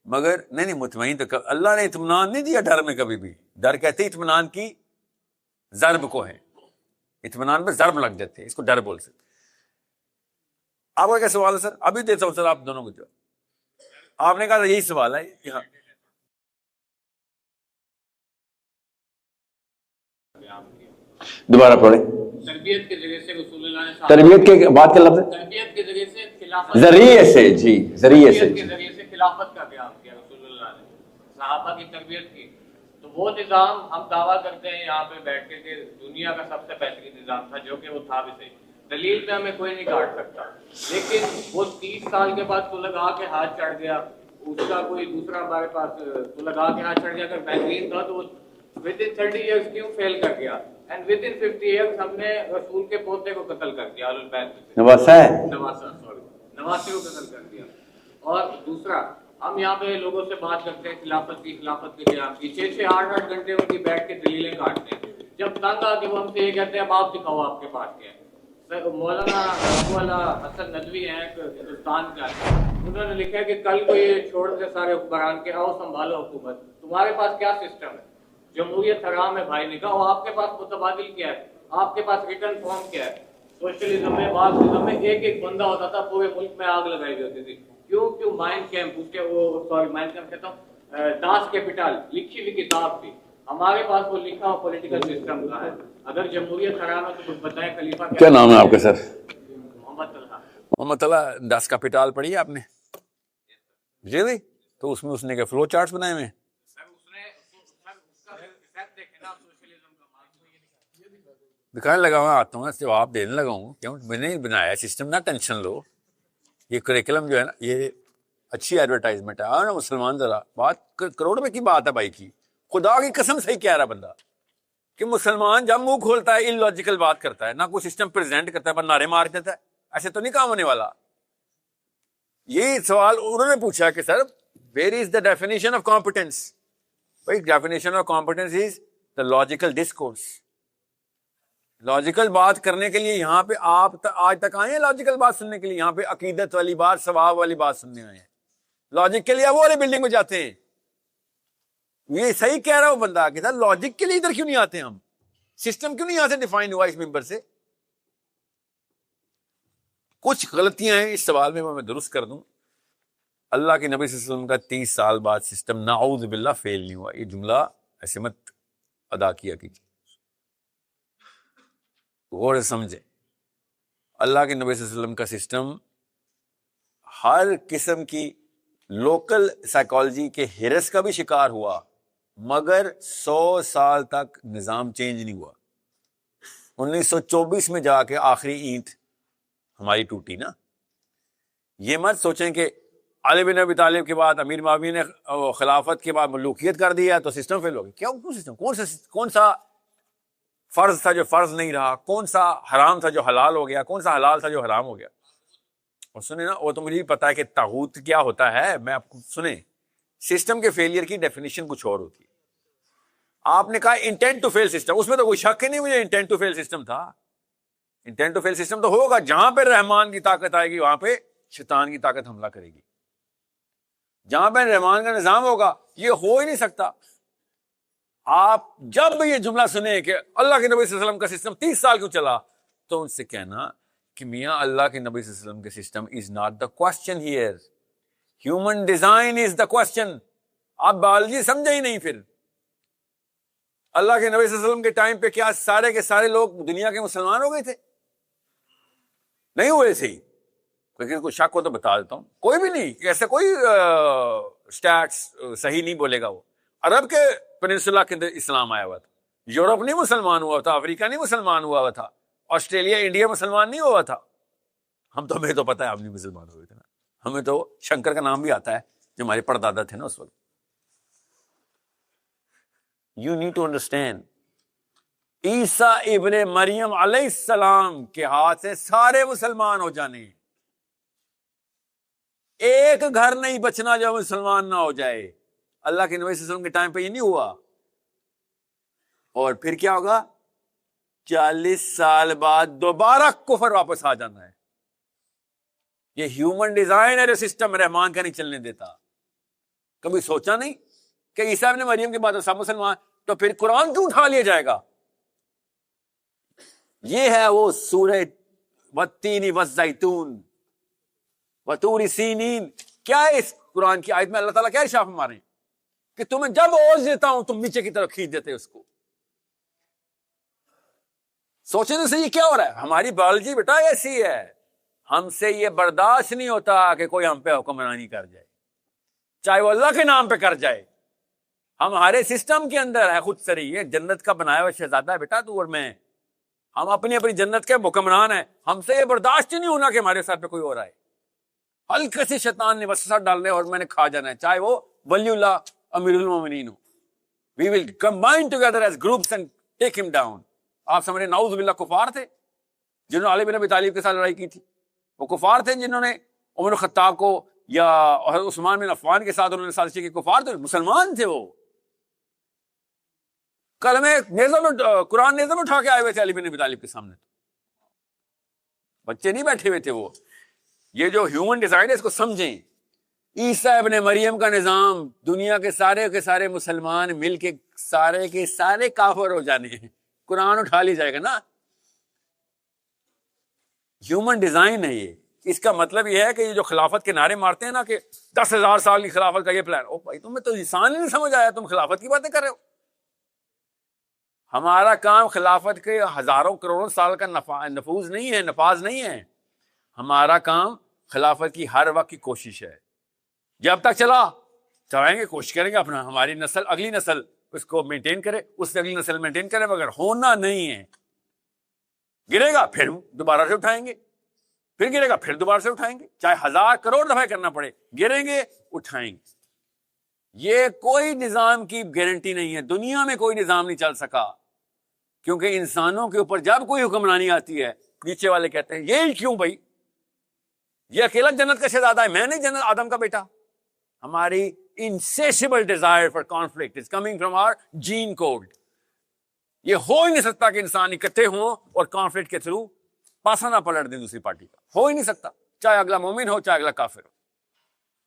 S1: مگر نہیں مطمئن تو اللہ نے اطمینان نہیں دیا ڈر میں کبھی بھی. ڈر کہتے اطمینان کی ضرب کو ہے, اطمینان میں ضرب لگ جاتے ہیں, اس کو ڈر بول سکتے. آپ کا کیا سوال ہے سر؟ ابھی دیتا ہوں سر آپ دونوں کو جواب. آپ نے کہا یہی سوال ہے یہاں. دوبارہ پڑھیں.
S6: تربیت کے ذریعے سے رسول اللہ نے
S1: تربیت کے بات کا لفظ ہے
S6: تربیت کے ذریعے سے خلافت
S1: ذریعے سے, جی ذریعے سے,
S6: تربیت کے ذریعے سے خلافت کا قیام کیا رسول اللہ نے, صحابہ کی تربیت کی. تو وہ نظام ہم دعویٰ کرتے ہیں یہاں پہ بیٹھ کے کہ دنیا کا سب سے بہترین نظام تھا, جو کہ وہ تھا بھی صحیح. دلیل پہ ہمیں کوئی نہیں کاٹ سکتا, لیکن وہ 30 سال کے بعد تو لگا کے ہاتھ چڑھ گیا, اس کا کوئی دوسرا ہمارے پاس تو لگا کے ہاتھ چڑھ گیا. اگر بہترین تھا تو وہ ود ان 30 ایئرس کیوں فیل کر گیا, اینڈ ود ان 50 ایئرس ہم نے رسول کے پوتے کو قتل کر دیا, اہل البیت سے نواسہ کو قتل کر دیا. اور دوسرا ہم یہاں پہ لوگوں سے بات کرتے ہیں خلافت کے قیام کی, 6-8 گھنٹے ان کی بیٹھ کے دلیلیں کاٹتے ہیں. جب تنگ آ کے وہ ہم سے یہ کہتے ہیں اب آپ دکھاؤ آپ کے پاس کیا ہے. مولانا ابو اللہ حسن ندوی ہیں ایک ہندوستان کا، انہوں نے لکھا ہے کہ کل کو یہ چھوڑ دے سارے حکمران کے، آؤ سنبھالو حکومت، تمہارے پاس کیا سسٹم ہے؟ جمہوریت حرام ہے بھائی نے کہا، اور آپ کے پاس متبادل کیا ہے؟ آپ کے پاس ریٹرن فارم کیا ہے؟ سوشلزم میں مارکسزم میں ایک بندہ ہوتا تھا، پورے ملک میں آگ لگائی ہوتی تھی. کیوں مائنڈ کیمپ، اس کے وہ سوری مائنڈ کیمپ کہتا ہوں، داس کیپٹل لکھی ہوئی کتاب تھی. ہمارے پاس وہ لکھا ہوا پولیٹیکل سسٹم کا ہے. اگر جمہوریت حرام ہے تو کچھ بتائیں خلیفہ
S1: کیا نام ہے آپ کا سر؟
S6: محمد طلحہ.
S1: محمد طلحہ. دس کیپٹل پڑھی ہے آپ نے؟ ریئلی؟ تو اس میں اس نے کیا فلو چارٹس بنائے ہوئے ہیں؟ دکھانے لگا ہوں، آتا ہوں جواب دینے لگا ہوں. کیوں میں نے بنایا سسٹم، نہ ٹینشن لو. یہ کریکلم جو ہے نا، یہ اچھی ایڈورٹائزمنٹ ہے. آؤ نا مسلمان، ذرا بات کروڑ روپے کی بات ہے بھائی کی، خدا کی قسم صحیح کہہ رہا بندہ کہ مسلمان جب منہ کھولتا ہے ان لاجیکل بات کرتا ہے، نہ کوئی سسٹم پریزنٹ کرتا ہے، بس نعرے مار دیتا ہے. ایسے تو نہیں کام ہونے والا. یہی سوال انہوں نے پوچھا کہ sir where is the definition of competence. بھائی definition of competence is the logical discourse. Logical بات کرنے کے لیے یہاں پہ آپ آج تک آئے ہیں لاجیکل بات سننے کے لیے؟ یہاں پہ عقیدت والی بات، ثواب والی بات سننے آئے ہیں. لاجک کے لیے وہ والی بلڈنگ میں جاتے ہیں. یہ صحیح کہہ رہا ہوں بندہ کہ سر لاجک کے لیے ادھر کیوں نہیں آتے ہم؟ سسٹم کیوں نہیں یہاں سے ڈیفائن ہوا اس ممبر سے؟ کچھ غلطیاں ہیں اس سوال میں درست کر دوں. اللہ کے نبی صلی اللہ علیہ وسلم کا 30 سال بعد سسٹم نعوذ باللہ فیل نہیں ہوا. یہ جملہ ایسے مت ادا کیا کیجیے، غور سے سمجھے. اللہ کے نبی صلی اللہ علیہ وسلم کا سسٹم ہر قسم کی لوکل سائیکالوجی کے ہرس کا بھی شکار ہوا، مگر 100 سال تک نظام چینج نہیں ہوا. 1924 میں جا کے آخری اینٹ ہماری ٹوٹی نا. یہ مت سوچیں کہ علی بن ابی طالب کے بعد امیر معاویہ نے خلافت کے بعد ملوکیت کر دیا تو سسٹم فیل ہو گیا. کیوں سسٹم؟ کون سا فرض تھا جو فرض نہیں رہا؟ کون سا حرام تھا جو حلال ہو گیا؟ کون سا حلال تھا جو حرام ہو گیا؟ اور سنیں نا، وہ تو مجھے بھی پتا ہے کہ طاغوت کیا ہوتا ہے. میں آپ کو سنیں، سسٹم کے فیلئر کی ڈیفینیشن کچھ اور ہوتی ہے. آپ نے کہا انٹینٹ ٹو فیل سسٹم، اس میں تو کوئی شک ہی نہیں مجھے انٹینٹ ٹو فیل سسٹم تھا. انٹینٹ ٹو فیل سسٹم تو ہوگا جہاں پہ رحمان کی طاقت آئے گی وہاں پہ شیطان کی طاقت حملہ کرے گی. جہاں پہ رحمان کا نظام ہوگا یہ ہو ہی نہیں سکتا. آپ جب یہ جملہ سنیں کہ اللہ کے نبی صلی اللہ علیہ وسلم کا سسٹم 30 سال کیوں چلا، تو ان سے کہنا کہ میاں اللہ کے نبی صلی اللہ علیہ وسلم کے system is not the question here, human design is the question. آپ بایولوجی سمجھے ہی نہیں. پھر اللہ کے نبی صلی اللہ علیہ وسلم کے ٹائم پہ کیا سارے کے سارے لوگ دنیا کے مسلمان ہو گئے تھے؟ نہیں ہوئے تھے. لیکن کوئی شک ہو تو بتا دیتا ہوں، کوئی بھی نہیں. ایسا کوئی سٹیٹس صحیح نہیں بولے گا. وہ عرب کے پیننسولا کے اندر اسلام آیا ہوا تھا، یورپ نہیں مسلمان ہوا تھا، افریقہ نہیں مسلمان ہوا تھا، آسٹریلیا انڈیا مسلمان نہیں ہوا تھا. ہمیں تو پتا ہے ہم نہیں مسلمان ہوئے تھے نا. ہمیں تو شنکر کا نام بھی آتا ہے جو ہمارے پردادا تھے نا اس وقت. یو نیڈ ٹو انڈرسٹینڈ، عیسیٰ ابن مریم علیہ السلام کے ہاتھ سے سارے مسلمان ہو جانے، ایک گھر نہیں بچنا جو مسلمان نہ ہو جائے. اللہ کے نبی صلی اللہ علیہ وسلم کے ٹائم پہ یہ نہیں ہوا. اور پھر کیا ہوگا؟ 40 سال بعد دوبارہ کفر واپس آ جانا ہے. یہ ہیومن ڈیزائن ہے جو سسٹم رحمان کا نہیں چلنے دیتا. کبھی سوچا نہیں کہ عیسیٰ ابن مریم کے بعد سب مسلمان، تو پھر قرآن کیوں اٹھا لیا جائے گا؟ یہ ہے وہ سورہ والتین والزیتون وطور سینین. کیا ہے اس قرآن کی آیت میں اللہ تعالیٰ کیا ارشاد فرما رہے ہیں کہ تمہیں جب اوز دیتا ہوں تم نیچے کی طرف کھینچ دیتے اس کو. سوچنے سے یہ کیا ہو رہا ہے؟ ہماری بایولوجی بیٹا ایسی ہے، ہم سے یہ برداشت نہیں ہوتا کہ کوئی ہم پہ حکمرانی کر جائے، چاہے وہ اللہ کے نام پہ کر جائے. ہمارے سسٹم کے اندر ہے خود سری، یہ جنت کا بنایا ہوا شہزادہ ہے بیٹا تو اور میں، ہم اپنی اپنی جنت کے حکمران ہیں. ہم سے یہ برداشت ہی نہیں ہونا کہ ہمارے ساتھ پہ کوئی ہو رہا ہے. ہلکے سے شیطان نے وسوسہ ڈالنے اور میں نے کھا جانا ہے، چاہے وہ ولی اللہ امیر المومنین ہو. We will combine together as groups and take them down. آپ سمجھ رہے نعوذ باللہ کفار تھے جنہوں نے علی بن ابی طالب کے ساتھ لڑائی کی تھی؟ وہ کفار تھے جنہوں نے عمر الخطاب کو یا عثمان بن عفان کے ساتھ انہوں نے سازش کی؟ کفار تھے، مسلمان تھے. وہ کلمہ نیزہ میں قرآن نیزہ میں اٹھا کے آئے ہوئے تھے علی بن ابی طالب کے سامنے. بچے نہیں بیٹھے ہوئے تھے وہ. یہ جو ہیومن ڈیزائن ہے اس کو سمجھیں. عیسیٰ ابن مریم کا نظام دنیا کے سارے مسلمان مل کے سارے کافر ہو جانے ہیں. قرآن اٹھا لی جائے گا نا. ہیومن ڈیزائن ہے یہ. اس کا مطلب یہ ہے کہ یہ جو خلافت کے نعرے مارتے ہیں نا کہ 10,000 سال کی خلافت کا یہ پلان, او بھائی تمہیں تو انسان ہی نہیں سمجھ آیا, تم خلافت کی باتیں کر رہے ہو. ہمارا کام خلافت کے ہزاروں کروڑوں سال کا نفاذ نہیں ہے. ہمارا کام خلافت کی ہر وقت کی کوشش ہے. جب تک چلائیں گے, کوشش کریں گے اپنا, ہماری نسل اگلی نسل اس کو مینٹین کرے, اس سے اگلی نسل مینٹین کرے, مگر ہونا نہیں ہے. گرے گا پھر دوبارہ سے اٹھائیں گے, پھر گرے گا پھر دوبارہ سے اٹھائیں گے, چاہے 1000 کروڑ دفعہ کرنا پڑے, گریں گے اٹھائیں گے. یہ کوئی نظام کی گارنٹی نہیں ہے. دنیا میں کوئی نظام نہیں چل سکا, کیونکہ انسانوں کے اوپر جب کوئی حکمرانی آتی ہے نیچے والے کہتے ہیں یہ کیوں بھائی, یہ اکیلا جنت کا شہزادہ ہے, میں نہیں جنت آدم کا بیٹا. ہماری insatiable desire for conflict is coming from our gene code. یہ ہو ہی نہیں سکتا کہ انسان اکٹھے ہوں اور کانفلکٹ کے تھرو پاسا نہ پلٹ دیں دوسری پارٹی کا. ہو ہی نہیں سکتا, چاہے اگلا مومن ہو چاہے اگلا کافر ہو.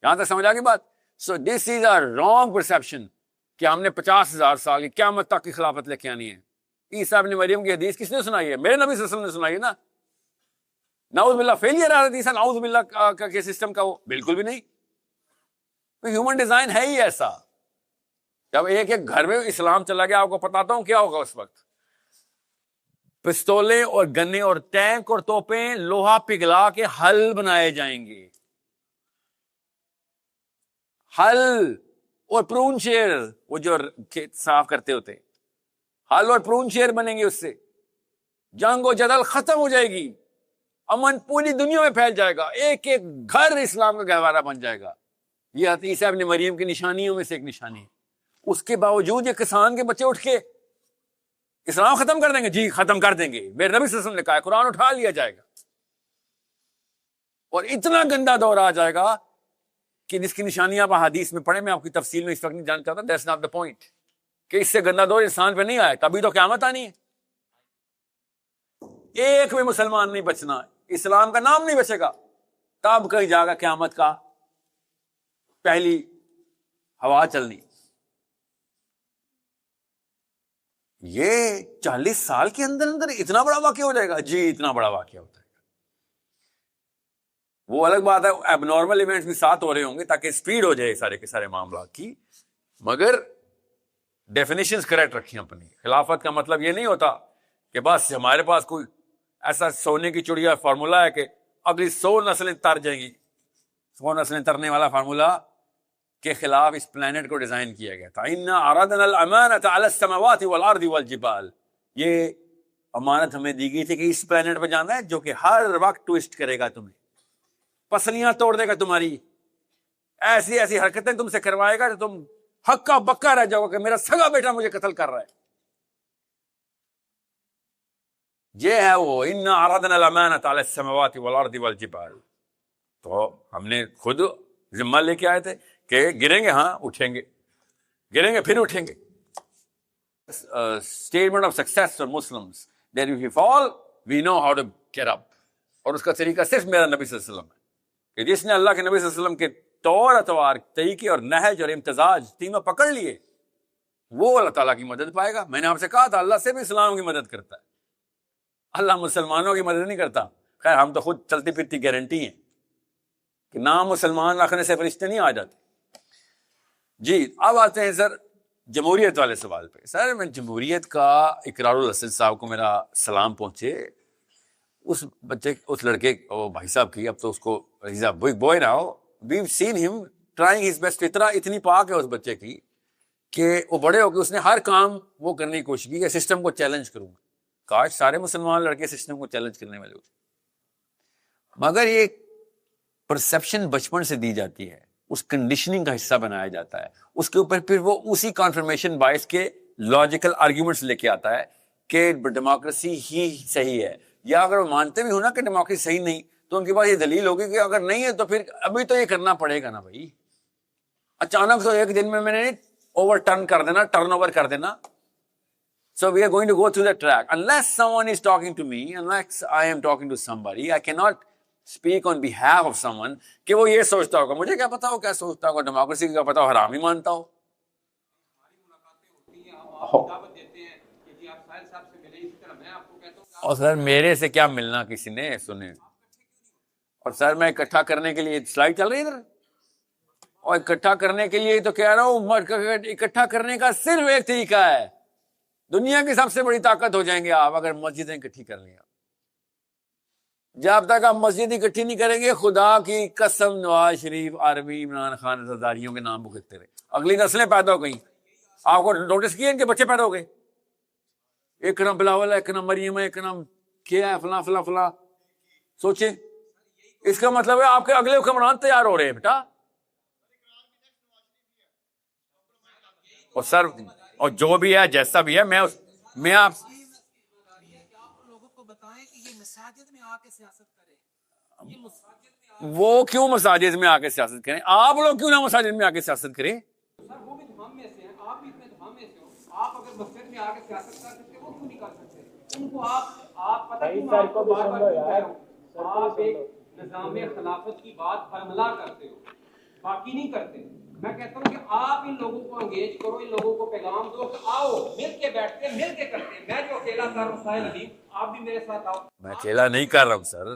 S1: یہاں تک سمجھ آ گئی بات. سو دس از اے رانگ پرسپشن کہ ہم نے 50,000 سال کی قیامت تک کی خلافت لے کے آنی ہے. عیسیٰ ابن مریم کی حدیث کس نے سنائی ہے؟ میرے نبی صلی اللہ علیہ وسلم نے سنائی ہے نا. نعوذ باللہ فیلئر ہے حدیث, نعوذ باللہ کا سسٹم کا, وہ بالکل بھی نہیں. ہیومن ڈیزائن ہے ہی ایسا. جب ایک گھر میں اسلام چلا گیا, آپ کو بتاتا ہوں کیا ہوگا اس وقت. پستولیں اور گنے اور ٹینک اور توپیں لوہا پگھلا کے حل بنائے جائیں گے. حل اور پرون شیر, وہ جو کھیت صاف کرتے ہوتے, حل اور پرون شیر بنیں گے. اس سے جنگ و جدل ختم ہو جائے گی, امن پوری دنیا میں پھیل جائے گا, ایک گھر اسلام کا گہوارہ بن جائے گا. یہ عیسیٰ ابن مریم کی نشانیوں میں سے ایک نشانی ہے. اس کے باوجود یہ کسان کے بچے اٹھ کے اسلام ختم کر دیں گے. جی ختم کر دیں گے, میرے نبی صلی اللہ علیہ وسلم نے کہا, قرآن اٹھا لیا جائے گا. اور اتنا گندا دور آ جائے گا کہ جس کی نشانیاں آپ حدیث میں پڑھیں, میں آپ کی تفصیل میں اس وقت نہیں جاننا چاہتا, دیٹس ناٹ دا پوائنٹ, کہ اس سے گندا دور انسان پہ نہیں آئے, تبھی تو قیامت آنی ہے. ایک بھی مسلمان نہیں بچنا, اسلام کا نام نہیں بچے گا, تب کہیں جا گا قیامت کا پہلی ہوا چلنی. یہ 40 سال کے اندر اتنا بڑا واقعہ ہو جائے گا. جی اتنا بڑا واقعہ ہوتا ہے. وہ الگ بات ہے, اب نارمل ایونٹس بھی ساتھ ہو رہے ہوں گے تاکہ سپیڈ ہو جائے سارے کے سارے معاملات کی, مگر ڈیفینیشنز کریکٹ رکھی اپنی. خلافت کا مطلب یہ نہیں ہوتا کہ بس ہمارے پاس کوئی ایسا سونے کی چڑیا فارمولا ہے کہ اگلی 100 نسلیں تر جائیں گی. 100 نسلیں ترنے والا فارمولا کے خلاف اس پلانٹ کو ڈیزائن کیا گیا تھا. اِنَّا عَرَضْنَا الْأَمَانَةَ عَلَى السَّمَاوَاتِ وَالْأَرْضِ وَالْجِبَالِ. یہ امانت ہمیں دی گئی تھی کہ اس پلانٹ پہ جانا ہے جو کہ ہر وقت ٹویسٹ کرے گا تمہیں, پسلیاں توڑ دے گا تمہاری, ایسی ایسی حرکتیں تم سے کروائے گا تو تم ہکا بکا رہ جاؤ گا کہ میرا سگا بیٹا مجھے قتل کر رہا ہے. یہ ہے وہ اِنَّا عَرَضْنَا الْأَمَانَةَ عَلَى السَّمَاوَاتِ وَالْأَرْضِ وَالْجِبَالِ. تو ہم نے خود ذمہ لے کے آئے تھے کہ گریں گے, ہاں اٹھیں گے, گریں گے پھر اٹھیں گے. Statement of success for Muslims that if you fall we know how to get up. اور اس کا طریقہ صرف میرا نبی صلی اللہ علیہ وسلم ہے کہ جس نے اللہ کے نبی صلی اللہ علیہ وسلم کے طور اتوار طریقے اور نہج اور امتزاج تینوں پکڑ لیے, وہ اللہ تعالیٰ کی مدد پائے گا. میں نے آپ سے کہا تھا اللہ سے بھی اسلام کی مدد کرتا ہے, اللہ مسلمانوں کی مدد نہیں کرتا. خیر ہم تو خود چلتی پھرتی گارنٹی ہیں کہ نام مسلمان رکھنے سے فرشتے نہیں آ جاتے. جی اب آتے ہیں سر جمہوریت والے سوال پہ. سر میں جمہوریت کا اقرار الاسد صاحب کو میرا سلام پہنچے. اس بچے اس لڑکے بھائی صاحب کی, اب تو اس کو big boy now, we've seen ہم ٹرائنگ ہز بیسٹ. اتنی پاک ہے اس بچے کی کہ وہ بڑے ہو کے اس نے ہر کام وہ کرنے کی کوشش کی کہ سسٹم کو چیلنج کروں. کاش سارے مسلمان لڑکے سسٹم کو چیلنج کرنے والے ہوتے, مگر یہ پرسپشن بچپن سے دی جاتی ہے, اس کنڈیشننگ کا حصہ بنایا جاتا ہے. اس کے اوپر پھر وہ اسی کانفرمیشن بائس کے لاجیکل آرگیومنٹس لے کے آتا ہے کہ ڈیموکریسی ہی صحیح ہے. یا اگر وہ مانتے بھی ہوں نا کہ ڈیموکریسی صحیح نہیں, تو ان کے پاس یہ دلیل ہوگی کہ اگر نہیں ہے تو پھر ابھی تو یہ کرنا پڑے گا نا بھائی. اچانک تو ایک دن میں نے اوور ٹرن کر دینا, ٹرن اوور کر دینا So we are going to go through the track. Unless someone is talking to me, unless I am talking to somebody, I cannot speak on behalf of someone کہ وہ یہ سوچتا ہوگا. مجھے کیا پتا ہو کیا سوچتا ہوگا, ڈیموکریسی کا پتا ہو حرام ہی مانتا ہو. اور سر میرے سے کیا ملنا کسی نے, سنے. اور سر میں اکٹھا کرنے کے لیے سلائڈ چل رہی ہے ادھر, اور اکٹھا کرنے کے لیے تو کہہ رہا ہوں, اکٹھا کرنے کا صرف ایک طریقہ ہے. دنیا کی سب سے بڑی طاقت ہو جائیں گے آپ اگر مسجدیں اکٹھی کر لیں. جب تک آپ مسجد اکٹھی نہیں کریں گے, خدا کی قسم نواز شریف, عربی, عمران خان, زرداریوں کے نام بکتے رہے, اگلی نسلیں پیدا ہو گئیں. آپ کو نوٹس کیا ان کے بچے پیدا ہو گئے, ایک نام بلاول ہے, ایک نام مریم ہے, ایک نام کیا ہے, فلاں فلاں فلاں. سوچیں, اس کا مطلب ہے آپ کے اگلے حکمران تیار ہو رہے ہیں بیٹا. اور سر اور جو بھی ہے جیسا بھی ہے, میں آپ
S4: لوگوں کو بتائیں کہ یہ مساجد میں آ کے سیاست کرے.
S1: وہ کیوں مساجد میں آ کے سیاست کریں؟ آپ لوگ کیوں نہ مساجد میں آ کے سیاست کریں؟
S4: سر وہ بھی تو ہم میں سے ہیں, آپ بھی اتنے تو ہم میں سے ہو. آپ اگر مسجد میں آ کے سیاست کر سکتے وہ کیوں نہیں کر سکتے؟ ان کو آپ پتہ کیوں آپ کو بار بار کہہ رہا ہوں, آپ ایک نظام خلافت کی بات فرملا کرتے ہو, باقی نہیں کرتے. میں کہتا ہوں کہ آپ ان لوگوں کو انگیج کرو, ان لوگوں کو پیغام دو کہ آؤ مل کے بیٹھتے ہیں, مل کے کرتے ہیں. میں جو اکیلا کر رہا ہوں ساحل علیم, آپ بھی میرے ساتھ آؤ.
S1: میں اکیلا نہیں کر رہا ہوں سر,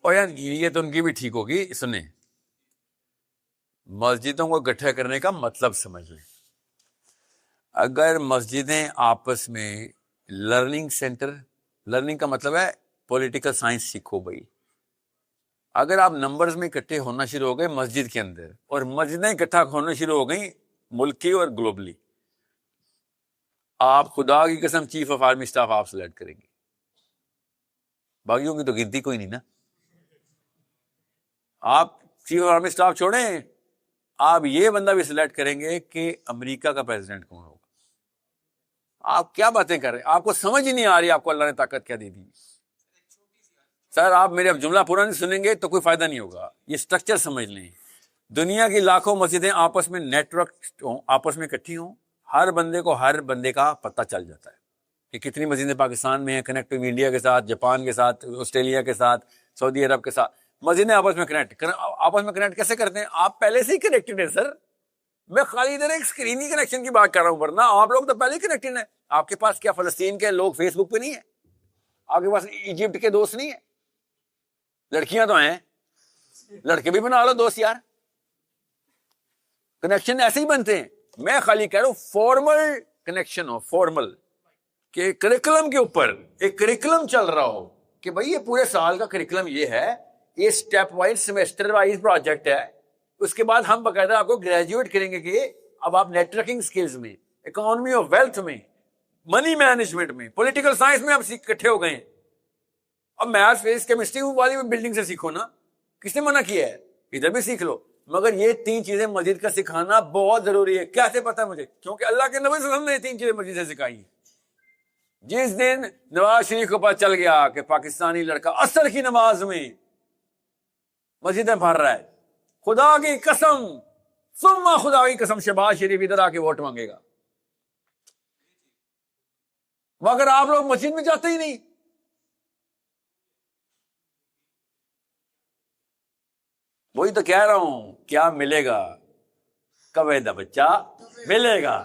S1: اور یار یہ تو ان کی بھی ٹھیک ہوگی. سنیں, مسجدوں کو اکٹھا کرنے کا مطلب سمجھ لیں. اگر مسجدیں آپس میں لرننگ سینٹر, لرننگ کا مطلب ہے پولیٹیکل سائنس سیکھو بھائی. اگر آپ نمبرز میں اکٹھے ہونا شروع ہو گئے مسجد کے اندر, اور مسجدیں اکٹھا ہونا شروع ہو گئیں ملکی اور گلوبلی, آپ خدا کی قسم چیف آف آرمی اسٹاف آپ سلیکٹ کریں گے. باقیوں کی تو گنتی کوئی نہیں نا. آپ چیف آف آرمی اسٹاف چھوڑیں, آپ یہ بندہ بھی سلیکٹ کریں گے کہ امریکہ کا پریزیڈنٹ کون ہوگا. آپ کیا باتیں کر رہے ہیں, آپ کو سمجھ ہی نہیں آ رہی آپ کو اللہ نے طاقت کیا دے دی. سر آپ میرے اب جملہ پورا نہیں سنیں گے تو کوئی فائدہ نہیں ہوگا. یہ سٹرکچر سمجھ لیں. دنیا کی لاکھوں مسجدیں آپس میں نیٹ ورک ہوں, آپس میں اکٹھی ہوں, ہر بندے کو ہر بندے کا پتہ چل جاتا ہے کہ کتنی مسجدیں پاکستان میں ہیں, کنیکٹ انڈیا کے ساتھ, جاپان کے ساتھ, آسٹریلیا کے ساتھ, سعودی عرب کے ساتھ. مسجدیں آپس میں کنیکٹ کیسے کرتے ہیں؟ آپ پہلے سے ہی کنیکٹڈ ہیں سر. میں خالی ادھر ایک اسکرینی کنیکشن کی بات کر رہا ہوں, ورنہ آپ لوگ تو پہلے ہی کنیکٹڈ ہیں. آپ کے پاس کیا فلسطین کے لوگ فیس بک پہ نہیں ہیں؟ آپ کے پاس ایجپٹ کے دوست نہیں ہیں؟ لڑکیاں تو ہیں, لڑکے بھی بنا لو دوست یار. کنیکشن ایسے ہی بنتے ہیں. میں خالی کہہ رہا ہوں فارمل کنیکشن ہو, فارمل, کہ کریکولم کے اوپر ایک کریکولم چل رہا ہو کہ بھائی یہ پورے سال کا کریکولم یہ ہے, یہ step wise semester wise project ہے. اس کے بعد ہم باقاعدہ آپ کو گریجویٹ کریں گے کہ اب آپ نیٹ ورکنگ سکلز میں, اکانومی آف ویلتھ میں, منی مینجمنٹ میں, پولیٹیکل سائنس میں آپ اکٹھے ہو گئے ہیں. اب میتھس فزکس کیمسٹری والی بلڈنگ سے سیکھو نا, کس نے منع کیا ہے؟ ادھر بھی سیکھ لو. مگر یہ 3 چیزیں مسجد کا سکھانا بہت ضروری ہے. کیسے پتا مجھے؟ کیونکہ اللہ کے نبی صلی اللہ علیہ وسلم نے 3 چیزیں مسجد سے سکھائی ہیں. جس دن نواز شریف کو پتہ چل گیا کہ پاکستانی لڑکا اثر کی نماز میں مسجدیں بھر رہا ہے, خدا کی قسم, ثم خدا کی قسم, شہباز شریف ادھر آ کے ووٹ مانگے گا. مگر آپ لوگ مسجد میں جاتے ہی نہیں. وہی تو کہہ رہا ہوں, کیا ملے گا؟ کویدہ بچہ ملے گا.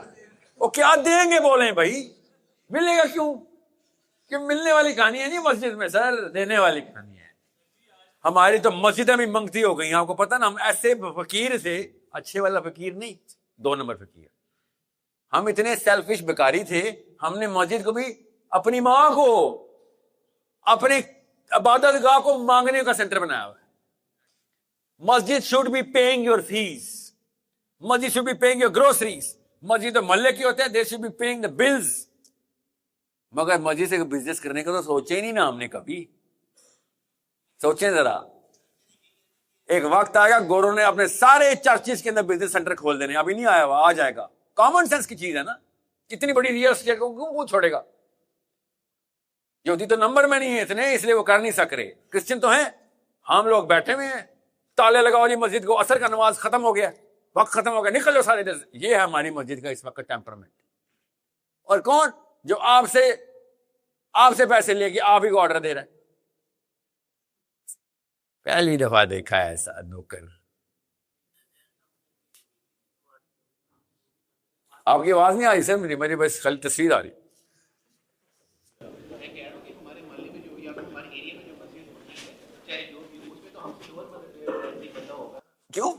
S1: وہ کیا دیں گے بولیں بھائی, ملے گا کیوں؟ کہ ملنے والی کہانی ہے نہیں مسجد میں سر, دینے والی کہانی ہے. ہماری تو مسجدیں بھی منگتی ہو گئی. آپ کو پتہ نا, ہم ایسے فقیر سے, اچھے والا فقیر نہیں, 2 نمبر فقیر. ہم اتنے سیلفش بیکاری تھے, ہم نے مسجد کو بھی اپنی ماں کو, اپنے عبادت گاہ کو مانگنے کا سینٹر بنایا ہوا ہے. مسجد should be paying your fees. Masjid should be paying your groceries. مسجد تو محلے کی ہوتے ہیں, they should be paying the bills. مگر مسجد سے بزنس کرنے کا تو سوچے ہی نہیں نا ہم نے کبھی. سوچیں ذرا, ایک وقت آئے گا گوروں نے اپنے سارے چرچز کے اندر بزنس سینٹر کھول دینے. ابھی نہیں آیا ہوا, آ جائے گا. کامن سینس کی چیز ہے نا. کتنی بڑی ریئل اسٹیٹ کو کیوں چھوڑے گا؟ یہودی تو نمبر میں نہیں ہے اتنے, اس لیے وہ کر نہیں سک رہے. کرسچن تو ہیں, ہم لوگ بیٹھے ہوئے ہیں, تالے لگاؤ جی مسجد کو, اثر کا نماز ختم ہو گیا, وقت ختم ہو گیا, نکل جاؤ سارے ادھر. یہ ہے ہماری مسجد کا اس وقت ٹیمپرمنٹ. اور کون؟ جو آپ سے پیسے لے کے آپ ہی کو آرڈر دے رہا ہے. پہلی دفعہ دیکھا ہے ایسا نوکر. آپ کی آواز نہیں آ رہی سر، میری بس خالی تصویر آ رہی. کیوں؟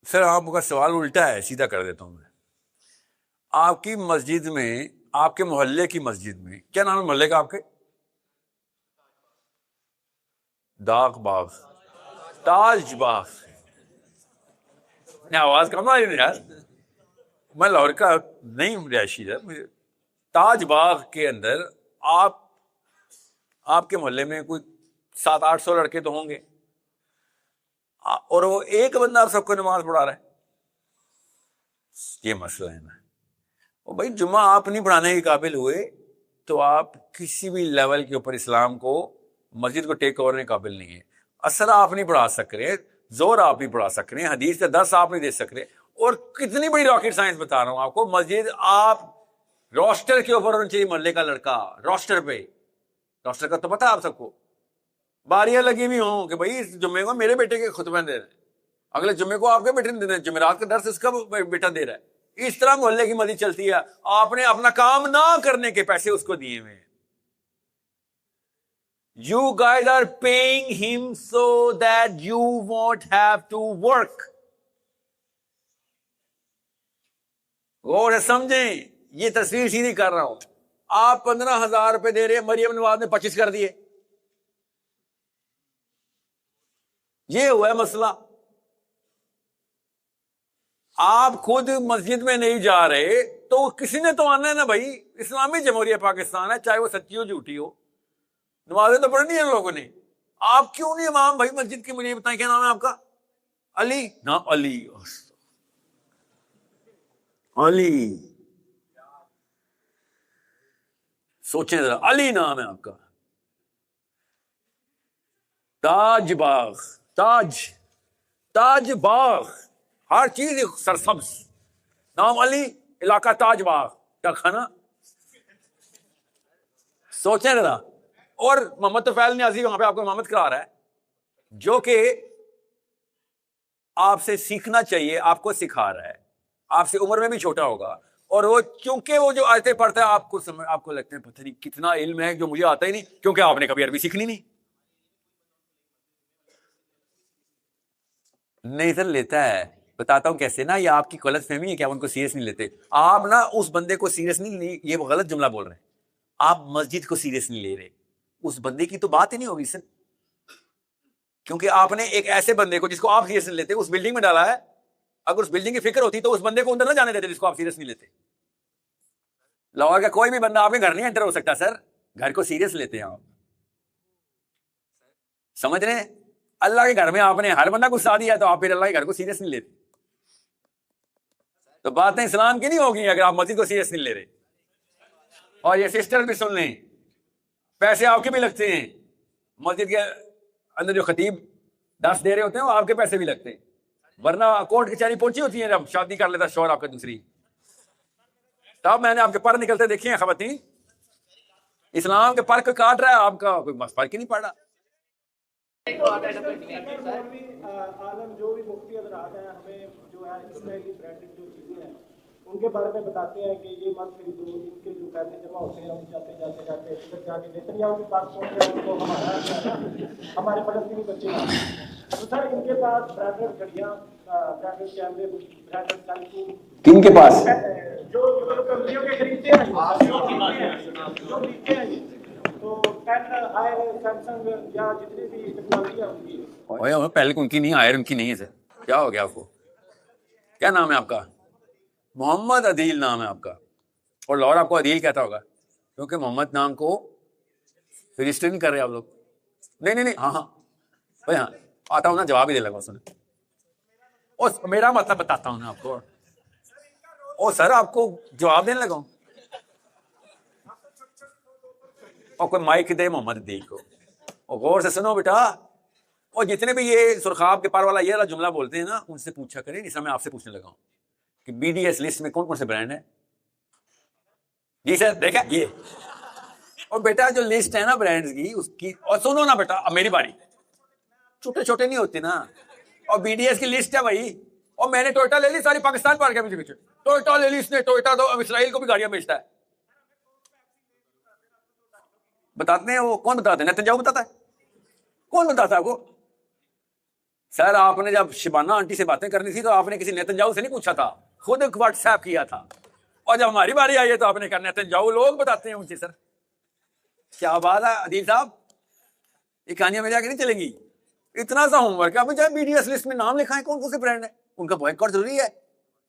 S1: سر آپ کا سوال الٹا ہے، سیدھا کر دیتا ہوں میں. آپ کی مسجد میں، آپ کے محلے کی مسجد میں، کیا نام ہے محلے کا آپ کے؟ داغ باغ، تاج باغ. آواز کم آ رہی ہے یار، میں لاہور کا نہیں ہوں رہائشی ہے. تاج باغ کے اندر آپ کے محلے میں کوئی 700-800 لڑکے تو ہوں گے، اور وہ ایک بندہ آپ سب کو نماز پڑھا رہا ہے. یہ مسئلہ ہے نا. اور بھائی جمعہ آپ نہیں پڑھانے کے قابل ہوئے تو آپ کسی بھی لیول کے اوپر اسلام کو، مسجد کو ٹیک اوور کرنے کے قابل نہیں ہے. اثر آپ نہیں پڑھا سک رہے، زور آپ نہیں پڑھا سک رہے، حدیث کا درس آپ نہیں دے سک رہے. اور کتنی بڑی راکٹ سائنس بتا رہا ہوں آپ کو. مسجد آپ روسٹر کے اوپر ہونا چاہیے، محلے کا لڑکا روسٹر پہ. روسٹر کا تو پتا آپ سب کو، باریاں لگی ہوئی ہوں کہ بھائی اس جمعے کو میرے بیٹے کے خطبہ دے رہے ہیں، اگلے جمعے کو آپ کے بیٹے نے دے رہے ہیں، جمعرات کا درس اس کا بیٹا دے رہا ہے. اس طرح محلے کی مسجد چلتی ہے. آپ نے اپنا کام نہ کرنے کے پیسے اس کو دیے ہوئے ہیں. You guys are paying him so that you won't have to work. غور سے سمجھیں، یہ تصویر سیدھی کر رہا ہوں. آپ 15,000 روپے دے رہے ہیں، مریم نواز نے 25 کر دیے. یہ ہوا ہے مسئلہ. آپ خود مسجد میں نہیں جا رہے تو کسی نے تو آنا ہے نا بھائی. اسلامی جمہوریہ پاکستان ہے، چاہے وہ سچی ہو جھوٹی ہو، نمازیں تو پڑھنی ہیں لوگوں نے. آپ کیوں نہیں امام بھائی مسجد کی؟ مجھے بتائیں کیا نام ہے آپ کا؟ علی نا، علی سوچیں ذرا، علی نام ہے آپ کا. تاج باغ، تاج باغ، ہر چیز سرسبز. نام علی، علاقہ تاج باغ، کیا کھانا. سوچیں ذرا. اور محمد طفیل نیازی وہاں پہ آپ کو امامت کرا رہا ہے، جو کہ آپ سے سیکھنا چاہیے، آپ کو سکھا رہا ہے. آپ سے عمر میں بھی چھوٹا ہوگا، اور وہ چونکہ وہ جو آیتیں پڑھتا ہے آپ کو لگتا ہے پتہ نہیں کتنا علم ہے جو مجھے آتا ہی نہیں، کیونکہ آپ نے کبھی عربی سیکھنی نہیں سر. لیتا ہے، بتاتا ہوں کیسے نا. یہ آپ کی غلط فہمی ہے کہ آپ ان کو سیریس نہیں لیتے. آپ نا اس بندے کو سیریس نہیں، یہ غلط جملہ بول رہے ہیں. آپ مسجد کو سیریس نہیں لے رہے. اس بندے کی تو بات ہی نہیں ہوگی سر، کیونکہ آپ نے ایک ایسے بندے کو جس کو آپ سیریس نہیں لیتے اس بلڈنگ میں ڈالا ہے. اگر اس بلڈنگ کی فکر ہوتی تو اس بندے کو اندر نہ جانے دیتے جس کو آپ سیریس نہیں لیتے. لاہور کا کوئی بھی بندہ آپ کے گھر نہیں انٹر ہو سکتا سر. گھر کو سیریس لیتے ہیں آپ، سمجھ رہے ہیں؟ اللہ کے گھر میں آپ نے ہر بندہ کو ساتھ دیا تو آپ پھر اللہ کے گھر کو سیریس نہیں لیتے. تو باتیں اسلام کی نہیں ہوگی اگر آپ مسجد کو سیریس نہیں لے رہے. اور یہ سسٹر بھی سن لیں، پیسے آپ کے بھی لگتے ہیں. مسجد کے اندر جو خطیب درس دے رہے ہوتے ہیں وہ آپ کے پیسے بھی لگتے ہیں، ورنہ کورٹ کچہری پہنچی ہوتی ہے جب شادی کر لیتا شوہر آپ کا دوسری. تب میں نے آپ کے پر نکلتے دیکھے ہیں خواتین. اسلام کے پر کو کاٹ رہا ہے، آپ کا کوئی فرق ہی نہیں پڑ رہا.
S3: عالم جو بھی مفتی حضرات ہیں ہمیں جو ہے اسرائیلی برانڈڈ جو چیزیں ہیں ان کے بارے میں بتاتے ہیں کہ یہ مت خریدو، ان کے جو پیسے جمع ہوتے ہیں ہم جاتے پھر جا کے نیتنیاہو کے پاس پہنچ رہے ہیں تو ہمارے فلسطینی بچے ہیں. تو سر ان کے پاس برانڈڈ گھڑیاں، برانڈڈ کیمرے، برانڈڈ ٹیلیفون
S1: کن کے پاس؟
S3: جو کمپنیوں کے خریدتے ہیں جو خریدتے ہیں تو سیمسنگ یا جتنی بھی ٹیکنالوجی ہے ان کی.
S1: پہلے ان کی نہیں، آئر ان کی نہیں ہے سر. کیا ہو گیا آپ کو؟ کیا نام ہے آپ کا؟ محمد عدیل نام ہے آپ کا. اور لاہور آپ کو عدیل کہتا ہوگا کیونکہ محمد نام کو رجسٹر نہیں کر رہے آپ لوگ. نہیں ہاں بھائی، ہاں آتا ہوں نا، جواب ہی دے لگا سن. اور میرا مطلب بتاتا ہوں نا آپ کو. اور سر آپ کو جواب دینے لگا ہوں. اور کوئی مائک دے محمد عدیل کو. اور غور سے سنو بیٹا، اور جتنے بھی یہ سرخاب کے پار والا یہ والا جملہ بولتے ہیں نا، ان سے پوچھا کریں. اس طرح میں آپ سے پوچھنے لگا ہوں کہ بی ڈی ایس لسٹ میں کون کون سے برانڈ ہیں. جی سر دیکھا یہ. اور بیٹا جو لسٹ ہے نا برانڈز کی اس کی، اور سنو نا بیٹا اب میری باری، چھوٹے چھوٹے نہیں ہوتے نا. اور بی ڈی ایس کی لسٹ ہے بھائی، اور میں نے ٹوئٹا لے لی، ساری پاکستان پار کے پیچھے ٹوئٹا لے لی اس نے. ٹوئٹا تو اب اسرائیل کو بھی گاڑیاں بیچتا ہے. بتاتے ہیں وہ کون بتاتے ہیں؟ نیتن یاہو بتاتا ہے. کون بتاتا ہے وہ؟ سر آپ نے جب شبانہ آنٹی سے باتیں کرنی تھی تو آپ نے کسی نیتن یاہو سے نہیں پوچھا تھا، خود واٹس ایپ کیا تھا. اور جب ہماری باری آئی ہے تو آپ نے کہا نیتن یاہو لوگ بتاتے ہیں مجھے. سر کیا بات ہے عدیل صاحب، یہ کہانیاں میرے آگے نہیں چلیں گی. اتنا سا ہوم ورک ہے. اب جب بی ڈی ایس لسٹ میں نام لکھا ہے کون کون سے برانڈ ہیں، ان کا بائیکاٹ ضروری ہے.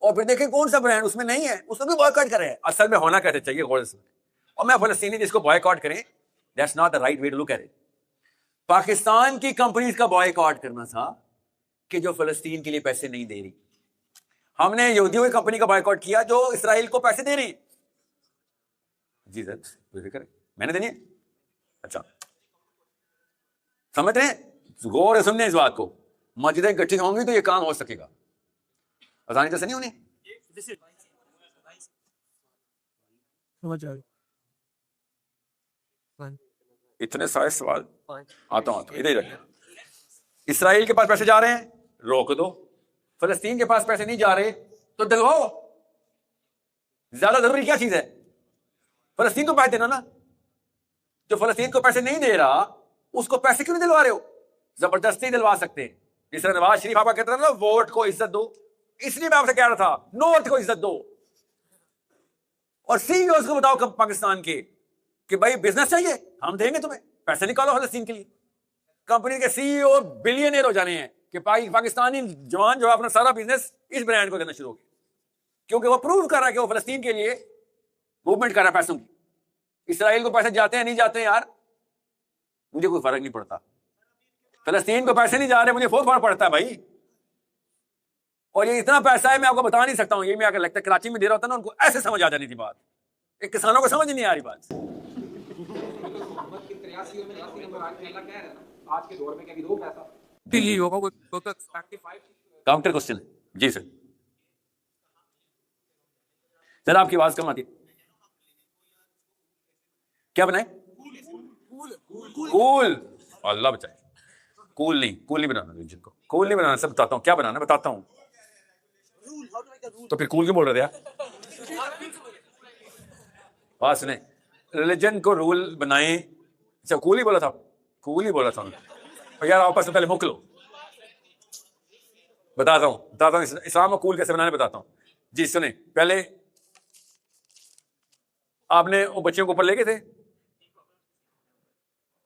S1: اور پھر دیکھیں کون سا برانڈ اس میں نہیں ہے اس کو بھی بائیکاٹ کریں. اصل میں ہونا کہتے چاہیے غور سے. اور میں فلسطینی جس کو بائیکاٹ کریں، that's not the right way to look at it. Pakistan کی کمپنیز کا بائیکاٹ کرنا تھا کہ جو فلسطین کے لیے پیسے نہیں دے رہی. ہم نے یہودیوں کی کمپنی کا بائیکاٹ کیا جو اسرائیل کو پیسے دے رہی. جی سر کوئی فکر ہے میں نے دینی ہے. اچھا سمجھ رہے ہیں؟ غور سے سننے اس بات کو. مسجدیں اکٹھی ہوں گی تو یہ کام ہو سکے گا. آسانی جیسے نہیں ہونی. اتنے سارے سوال آتا ہوں ادھر رکھیں. اسرائیل کے پاس پیسے جا رہے ہیں روک دو. فلسطین کے پاس پیسے نہیں جا رہے تو دلواؤ. زیادہ ضروری کیا چیز ہے؟ فلسطین کو پیسے دینا نا. جو فلسطین کو پیسے نہیں دے رہا اس کو پیسے کیوں نہیں دلوا رہے ہو؟ زبردستی دلوا سکتے ہیں. جس طرح نواز شریف آپ کہتے ہیں نا ووٹ کو عزت دو، اس لیے میں آپ سے کہہ رہا تھا نارتھ کو عزت دو. اور سی ایوز کو بتاؤ پاکستان کے کہ بھائی بزنس چاہیے ہم دیں گے تمہیں، پیسے نکالو فلسطین کے لیے. کمپنی کے سی ای او بلینئر ہو جانے ہیں کہ پاکستانی جوان جو اپنا سارا بزنس اس برانڈ کو دینا شروع ہو گیا، کیونکہ وہ پروو کر رہا ہے کہ وہ فلسطین کے لیے موومنٹ کر رہا ہے پیسوں کی. اسرائیل کو پیسے جاتے ہیں نہیں جاتے ہیں یار مجھے کوئی فرق نہیں پڑتا. فلسطین کو پیسے نہیں جا رہے مجھے بہت فرق پڑتا ہے بھائی. اور یہ اتنا پیسہ ہے میں آپ کو بتا نہیں سکتا ہوں. یہ میں اگر لگتا ہے کراچی میں دے رہا ہوتا نا ان کو ایسے سمجھ آ جانی تھی بات. ایک کسانوں کو سمجھ نہیں آ رہی بات. کاؤنٹر کوسچن جی سر. سر آپ کی آواز کم آتی. کیا بنائے؟ کول. اللہ بچائے. کول نہیں بنانا ریلیجن کو. کول نہیں بنانا. سب بتاتا ہوں کیا بنانا بتاتا ہوں. تو پھر کول کیوں بول رہے تھے؟ بات سنیں. ریلیجن کو رول بنائیں. اچھا کول ہی بولا تھا. کول ہی بولا تھا یار. آپس میں پہلے مک لو. بتاتا ہوں اسلام کو کول کیسے بنانے بتاتا ہوں. جی سنیں. پہلے آپ نے وہ بچیوں کو اوپر لے گئے تھے.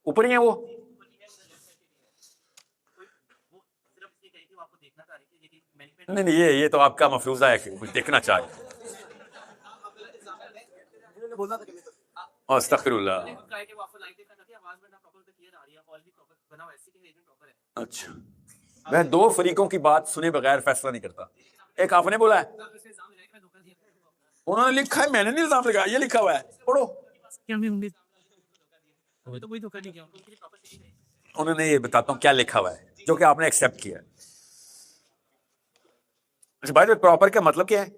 S1: اوپر ہی ہیں وہ. نہیں یہ تو آپ کا مفروضہ ہے کہ کچھ دیکھنا چاہے. استغفر اللہ. اچھا میں دو فریقوں کی بات سنے بغیر فیصلہ نہیں کرتا. ایک آپ نے بولا ہے انہوں نے لکھا ہے میں نے نہیں الزام لگایا. یہ لکھا ہوا ہے پڑھو. انہوں نے یہ بتاتا ہوں کیا لکھا ہوا ہے جو کہ آپ نے ایکسپٹ کیا ہے. اچھا بھائی پراپر کا مطلب کیا ہے؟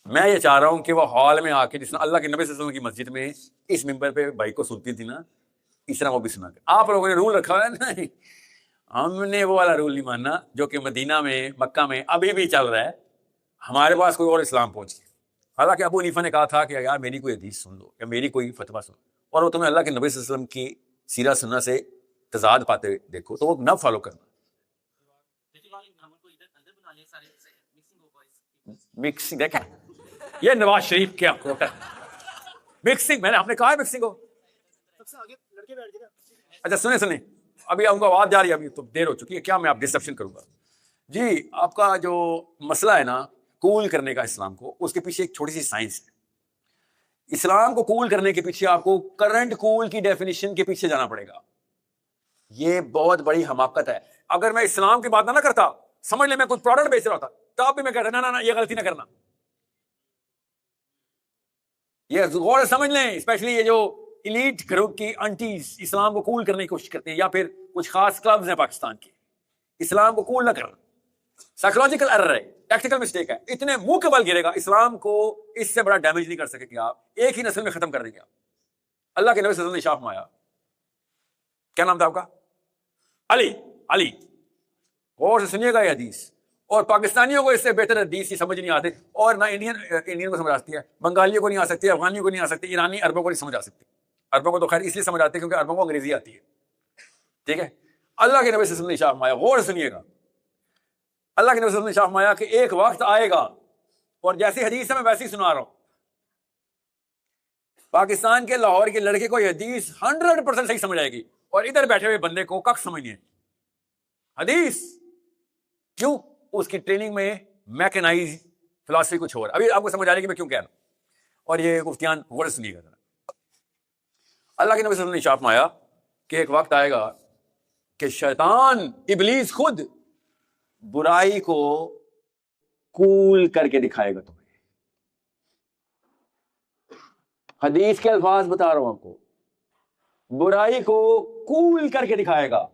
S1: میں یہ چاہ رہا ہوں کہ وہ ہال میں آ کے جس طرح اللہ کے نبی صلی اللہ علیہ وسلم کی مسجد میں اس ممبر پہ بھائی کو سنتی تھی نا اس طرح وہ بھی سنا. آپ لوگوں نے رول رکھا ہوا ہے. نہیں ہم نے وہ والا رول نہیں ماننا جو کہ مدینہ میں مکہ میں ابھی بھی چل رہا ہے. ہمارے پاس کوئی اور اسلام پہنچ گیا. حالانکہ ابو حنیفہ نے کہا تھا کہ یار میری کوئی حدیث سن لو یا میری کوئی فتویٰ سن لو اور وہ تمہیں اللہ کے نبی صلی اللہ علیہ وسلم کی سیرت سننا سے تضاد پاتے دیکھو تو وہ نہ فالو کرنا. مکسنگ دیکھا یہ نواز شریف کیا مکسنگ. میں نے آپ نے کہا ہے مکسنگ ہو. اچھا سنیں ابھی آپ کو آواز جا رہی ہے. ابھی تو دیر ہو چکی ہے. کیا میں آپ ڈسکشن کروں گا. جی آپ کا جو مسئلہ ہے نا کول کرنے کا اسلام کو اس کے پیچھے ایک چھوٹی سی سائنس ہے. اسلام کو کول کرنے کے پیچھے آپ کو کرنٹ کول کی ڈیفینیشن کے پیچھے جانا پڑے گا. یہ بہت بڑی حماقت ہے. اگر میں اسلام کی بات نہ کرتا سمجھ لیں میں کوئی پروڈکٹ بیچ رہا تھا تب بھی میں کہتا نا یہ غلطی نہ کرنا. یہ غور سے سمجھ لیں اسپیشلی یہ جو ایلیٹ گروپ کی انٹیز اسلام کو کول کرنے کی کوشش کرتے ہیں، یا پھر کچھ خاص کلبز ہیں پاکستان کے اسلام کو کول نہ کرنا، سائیکولوجیکل ایرر ہے، ٹیکٹیکل مسٹیک ہے، اتنے منہ کے بل گرے گا، اسلام کو اس سے بڑا ڈیمیج نہیں کر سکے کہ آپ ایک ہی نسل میں ختم کر دیں گے آپ۔ اللہ کے نبی صلی اللہ علیہ وسلم نے ارشاد فرمایا، کیا نام تھا آپ کا؟ علی، غور سے سنیے گا یہ حدیث، اور پاکستانیوں کو اس سے بہتر حدیث کی سمجھ نہیں آتے، اور نہ انڈین کو سمجھ آتی ہے، بنگالیوں کو نہیں آ سکتی، افغانیوں کو نہیں آ سکتی، ایرانی عربوں کو نہیں سمجھ آ سکتی۔ عربوں کو تو خیر اس لیے سمجھ آتی ہے کیونکہ عربوں کو انگریزی آتی ہے، ٹھیک ہے۔ اللہ کے نبی صلی اللہ علیہ وسلم نے ارشاد فرمایا، غور سے سنیے گا، اللہ کے نبی صلی اللہ علیہ وسلم نے ارشاد فرمایا کہ ایک وقت آئے گا، اور جیسی حدیث ہے میں ویسی سنا رہا ہوں، پاکستان کے لاہور کے لڑکے کو یہ حدیث 100% صحیح سمجھ آئے گی، اور ادھر بیٹھے ہوئے بندے کو کک سمجھنی ہے حدیث۔ کیوں؟ اس کی ٹریننگ میں میکنائز فلاسفی کچھ اور، ابھی آپ کو سمجھ آ رہی ہے کہ میں کیوں کہہ رہا ہوں، اور یہ مفتیان غور سے سنیے گا۔ اللہ کے نبی صلی اللہ علیہ وسلم نے ارشاد فرمایا کہ ایک وقت آئے گا کہ شیطان ابلیس خود برائی کو کول کر کے دکھائے گا تمہیں۔ حدیث کے الفاظ بتا رہا ہوں آپ کو، برائی کو کول کر کے دکھائے گا۔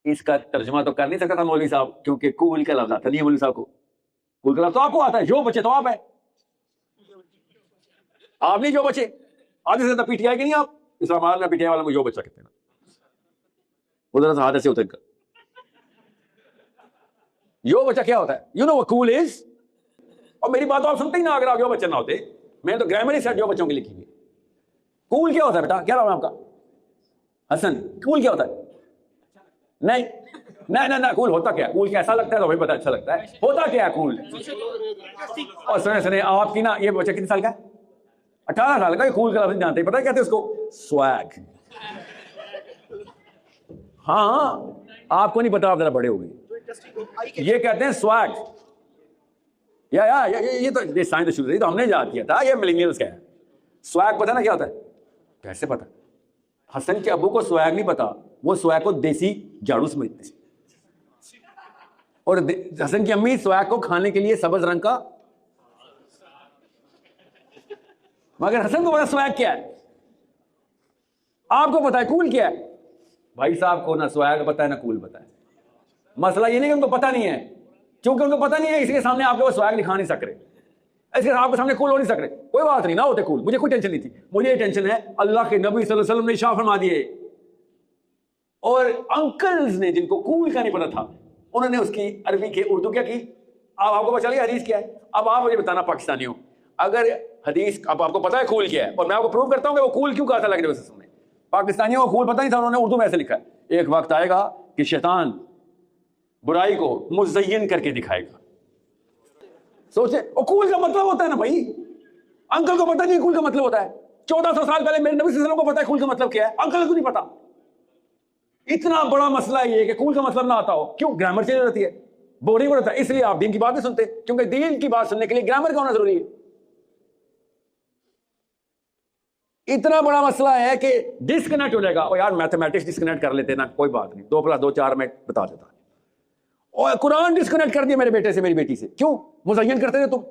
S1: اس کا ترجمہ تو کر نہیں سکتا تھا مولوی صاحب، کیونکہ کول کا لفظ آتا نہیں ہے مولوی صاحب کو، کول کا لفظ تو آپ کو آتا ہے، جو بچے تو آپ ہے، آپ نہیں جو بچے، آج سے زیادہ پی ٹی آئی کے نہیں آپ، اسلام آباد میں پی ٹی آئی والا کو جو بچہ کہتے ہیں، ادھر سے ہاتھ ایسے اتر کر جو بچہ کیا ہوتا ہے، یو نو کول از، اور میری بات تو آپ سنتے ہی نہ، اگر آپ جو بچے نہ ہوتے، میں تو گرامر ہی سیٹ جو بچوں کے لکھی ہے۔ کول کیا ہوتا ہے بیٹا؟ کیا نام ہے آپ کا؟ حسن۔ کول کیا ہوتا ہے؟ نہیں کول ہوتا کیا؟ کول کیا ایسا لگتا ہے تو ہمیں پتہ اچھا لگتا ہے، ہوتا کیا ہے کول؟ اور سنے آپ کی نا، یہ بچہ کتنے سال کا ہے؟ 18 سال کا، یہ کول کا لفظ جانتے ہیں، پتہ کہتے ہیں اس کو؟ سویگ۔ ہاں آپ کو نہیں پتا، آپ ذرا بڑے ہو گئے، یہ کہتے ہیں سویگ۔ یہ تو سائنس شروع تو ہم نے یاد کیا تھا، یہ ملینیلز کا ہے۔ سویگ پتہ نا کیا ہوتا ہے؟ کیسے پتا؟ حسن کے ابو کو سویگ نہیں پتا، وہ سویگ کو دیسی جھاڑو سمجھتے ہیں، اور حسن کی امی سویگ کو کھانے کے لیے سبز رنگ کا، مگر حسن کو پتا سویگ کیا ہے، آپ کو پتا ہے کول کیا ہے؟ بھائی صاحب کو نہ سویگ پتا ہے نہ کول پتا ہے۔ مسئلہ یہ نہیں کہ ان کو پتا نہیں ہے، کیونکہ ان کو پتا نہیں ہے اس کے سامنے آپ کو وہ سویگ دکھا نہیں سک رہے، اس کے آپ کے سامنے کول ہو نہیں سک رہے، کوئی بات نہیں، نہ ہوتے کول، مجھے کوئی ٹینشن نہیں تھی، مجھے یہ ٹینشن ہے اللہ کے نبی صلی اللہ علیہ وسلم نے ارشاد فرما دیے، اور انکلز نے جن کو کول کا نہیں پتا تھا انہوں نے اس کی عربی کے اردو کیا کی۔ اب آپ کو پتا چلا حدیث کیا ہے، اب آپ مجھے بتانا پاکستانیوں، اگر حدیث اب آپ کو پتا ہے کول کیا ہے، اور میں آپ کو پروو کرتا ہوں کہ وہ کول کیوں کہا تھا اللہ کے نبی صلی اللہ علیہ وسلم نے۔ پاکستانیوں کو کول پتا نہیں تھا، انہوں نے اردو میں ایسے لکھا ہے، ایک وقت آئے گا کہ شیطان برائی کو مزین کر کے دکھائے گا۔ سوچے، وہ کول کا مطلب ہوتا ہے نا بھائی، انکل کو پتا نہیں کول کا مطلب ہوتا ہے، 1400 سال پہلے میرے نبی صلی اللہ علیہ وسلم کو پتا ہے کول کا مطلب کیا ہے، انکل کو نہیں پتا۔ اتنا بڑا مسئلہ یہ کہ کول کا مطلب نہ آتا ہو، کیوں؟ گرامر چینج ہو جاتی ہے، بورنگ ہو جاتا ہے، اس لیے آپ دین کی بات نہیں سنتے، کیونکہ دین کی بات سننے کے لیے گرامر کا ہونا ضروری ہے۔ اتنا بڑا مسئلہ ہے کہ ڈسکنیکٹ ہو جائے گا، اور یار میتھمیٹکس ڈسکنیکٹ کر لیتے نا، کوئی بات نہیں، 2+2 4 میں بتا دیتا، اور قرآن ڈسکنیکٹ کر دیا میرے بیٹے سے، میری بیٹی سے، کیوں؟ مزین کرتے تھے تم۔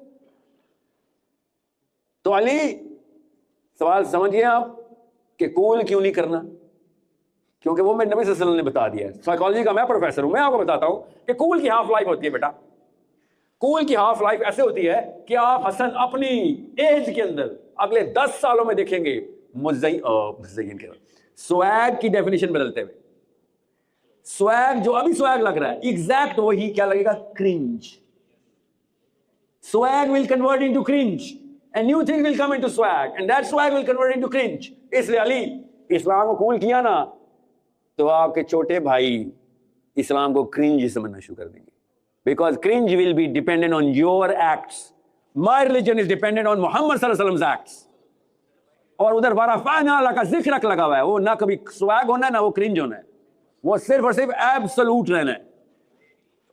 S1: تو علی سوال سمجھیے آپ کہ کول کیوں نہیں کرنا، کیونکہ وہ میں نبی صلی اللہ علیہ وسلم نے بتا دیا ہے۔ سائیکالوجی کا میں پروفیسر ہوں، میں آپ کو بتاتا ہوں کہ کول کی ہاف لائف ہوتی ہے بیٹا، کول کی ہاف لائف ایسے ہوتی ہے کہ آپ حسن اپنی ایج کے اندر اگلے 10 سالوں میں دیکھیں گے مزین کے سویگ کی ڈیفینیشن بدلتے ہوئے، سویگ جو ابھی سویگ لگ رہا ہے ایگزیکٹ وہی کیا لگے گا؟ Crunch. Swag will convert into crunch and new thing will come into swag and that swag will convert into cringe۔ اس لیے علی اسلام کو قبول کیا نا تو آپ کے چھوٹے بھائی اسلام کو کرنج سمجھنا شروع کر دیں گے، because cringe will be dependent on your acts۔ my religion is dependent on Muhammad صلی اللہ علیہ وسلم acts، اور ادھر ورفعنا لک ذکرک لگا ہوا ہے، وہ نہ کبھی swag ہونا ہے نہ وہ کرنج ہونا ہے، وہ صرف اور صرف absolute رہنا ہے۔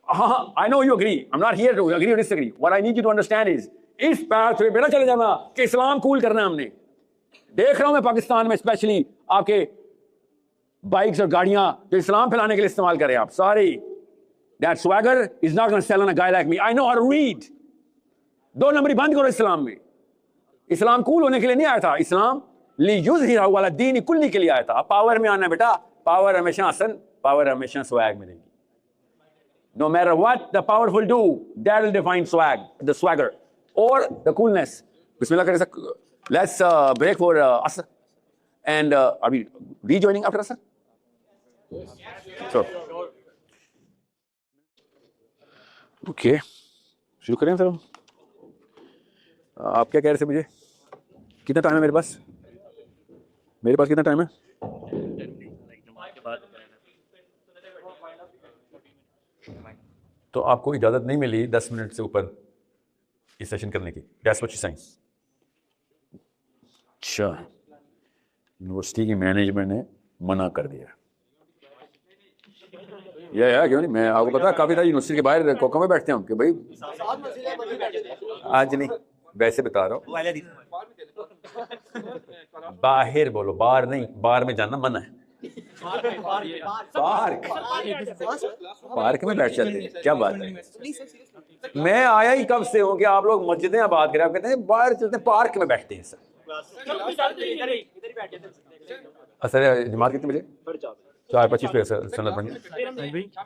S1: ہاں I know you agree، I'm not here to agree or disagree، what I need you to understand is اس پیتھ پہ بیٹا چلے جانا کہ اسلام قبول کرنا ہے۔ ہم نے دیکھ رہا ہوں میں پاکستان میں اسپیشلی آپ کے بائکس اور گاڑیاں جو اسلام پھیلانے کے لیے استعمال کریں آپ، sorry that swagger is not going to sell on a guy like me، I know how to read۔ 2 نمبری بند کرو اسلام میں، اسلام کول ہونے کے لیے نہیں آیا تھا, اسلام لیظہرہ علی الدین کلی کے لیے آیا تھا. اب پاور میں آنا ہے بیٹا, پاور ہمیشہ حسن, پاور ہمیشہ سویگ میں رہے گی. No matter what the powerful do, that will define swag, the swagger or the coolness. Bismillah kare sir. Let's break for Asr. And are we rejoining after Asr? Sure. Okay. شروع کریں سر. آپ کیا کہہ رہے تھے مجھے؟ کتنا ٹائم ہے میرے پاس؟ میرے پاس کتنا ٹائم ہے؟ تو آپ کو اجازت نہیں ملی 10 منٹ سے اوپر یہ سیشن کرنے کی. That's what you're saying. اچھا, یونیورسٹی کی مینجمنٹ نے منع کر دیا. یا کیوں نہیں, میں آپ کو پتا کافی تھا یونیورسٹی کے باہر کوکا میں بیٹھتے ہیں کہ بھائی آج نہیں, ویسے بتا رہا ہوں. باہر بولو, باہر نہیں, باہر میں جانا منع ہے. پارک میں بیٹھ جاتے ہیں, کیا بات ہے. میں آیا ہی کب سے ہوں کہ آپ لوگ مسجدیں آباد کریں, آپ کہتے ہیں باہر چلتے ہیں, پارک میں بیٹھتے ہیں. سر جماعت کتنے بجے؟ 4:25 پہ سنت پڑھنی.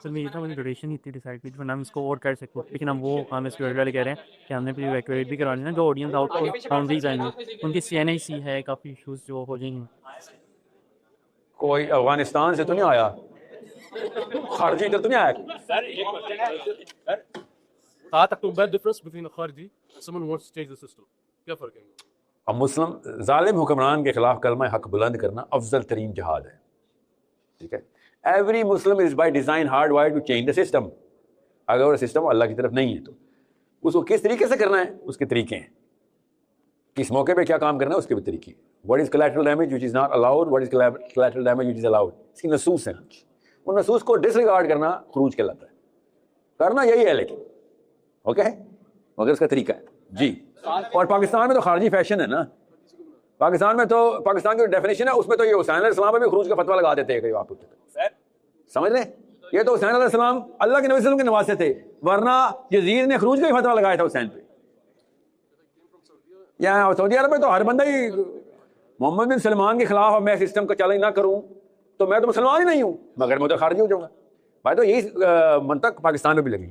S2: سر میں یہ تھا, مجھے ڈیوریشن اتنی ڈیسائڈ کی ورنہ ہم اس کو اور کر سکتے, لیکن ہم وہ ہمیں سیکورٹی والے کہہ رہے ہیں کہ ہم نے پھر ایویکویٹ بھی کرانی ہے نا, جو آڈینس آؤٹ باؤنڈریز آئیں گی ان کی CNIC ہے, کافی ایشوز جو ہو جائیں گے.
S1: کوئی افغانستان سے تو نہیں آیا, خارجی ادھر تو نہیں آیا.
S7: 7 اکتوبر difference between a خارجی someone wants to change the system. کیا فرق ہے؟
S1: اب مسلم ظالم حکمران کے خلاف کلمہ حق بلند کرنا افضل ترین جہاد ہے. ٹھیک ہے, every Muslim is by design hard wire to change the system. اگر وہ سسٹم اللہ کی طرف نہیں ہے تو اس کو کس طریقے سے کرنا ہے, اس کے طریقے ہیں. کس موقع پہ کیا کام کرنا ہے اس کے بھی طریقے. What is collateral damage which is not allowed, what is collateral damage which is allowed. اس کی نصوص ہیں, ان نصوص کو ڈس ریگارڈ کرنا خروج کہلاتا ہے. کرنا یہی ہے لیکن اوکے, مگر اس کا طریقہ ہے. جی, اور پاکستان میں تو خارجی فیشن ہے نا, پاکستان میں تو پاکستان کی ڈیفینیشن ہے, اس میں تو یہ حسین علیہ السلام پہ بھی خروج کا فتویٰ لگا دیتے ہیں. آپ سمجھ رہے ہیں, یہ تو حسین علیہ السلام اللہ کے نبی صلی اللہ علیہ وسلم کے نواسے تھے, ورنہ یزید نے خروج کا ہی فتویٰ لگایا تھا حسین پہ. یا سعودی عرب میں تو ہر بندہ ہی محمد بن سلمان کے خلاف میں سسٹم کا چیلنج نہ کروں تو میں تو مسلمان ہی نہیں ہوں, مگر میں تو خارجی ہو جاؤں گا. بھائی تو یہی منطق پاکستان میں بھی لگی.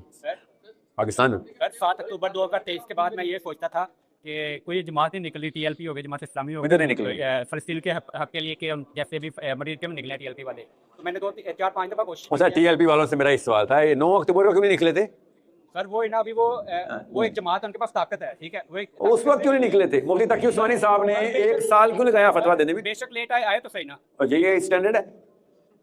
S1: پاکستان میں
S8: 7 اکتوبر 2023 کے بعد میں یہ سوچتا تھا کہ کوئی جماعت نہیں نکلی, TLP ہو گئی, جماعت اسلامی ہو گئی, فلسطین کے حق کے لیے کہ جیسے بھی مریض کے میں نکلے TLP والے. تو میں نے 4-5 دفعہ کوشش کی.
S1: TLP والوں سے میرا یہ سوال تھا, 9 اکتوبر کو کیوں نہیں نکلے تھے
S8: سر؟ وہ نا ابھی وہ ایک جماعت ان کے پاس طاقت ہے, ٹھیک ہے,
S1: وہ اس وقت کیوں نہیں نکلے تھے؟ مفتی تقی عثمانی صاحب نے 1 سال کیوں لگایا فتویٰ دینے میں؟
S8: بے شک لیٹ آئے تو صحیح نا,
S1: اور یہ اسٹینڈرڈ ہے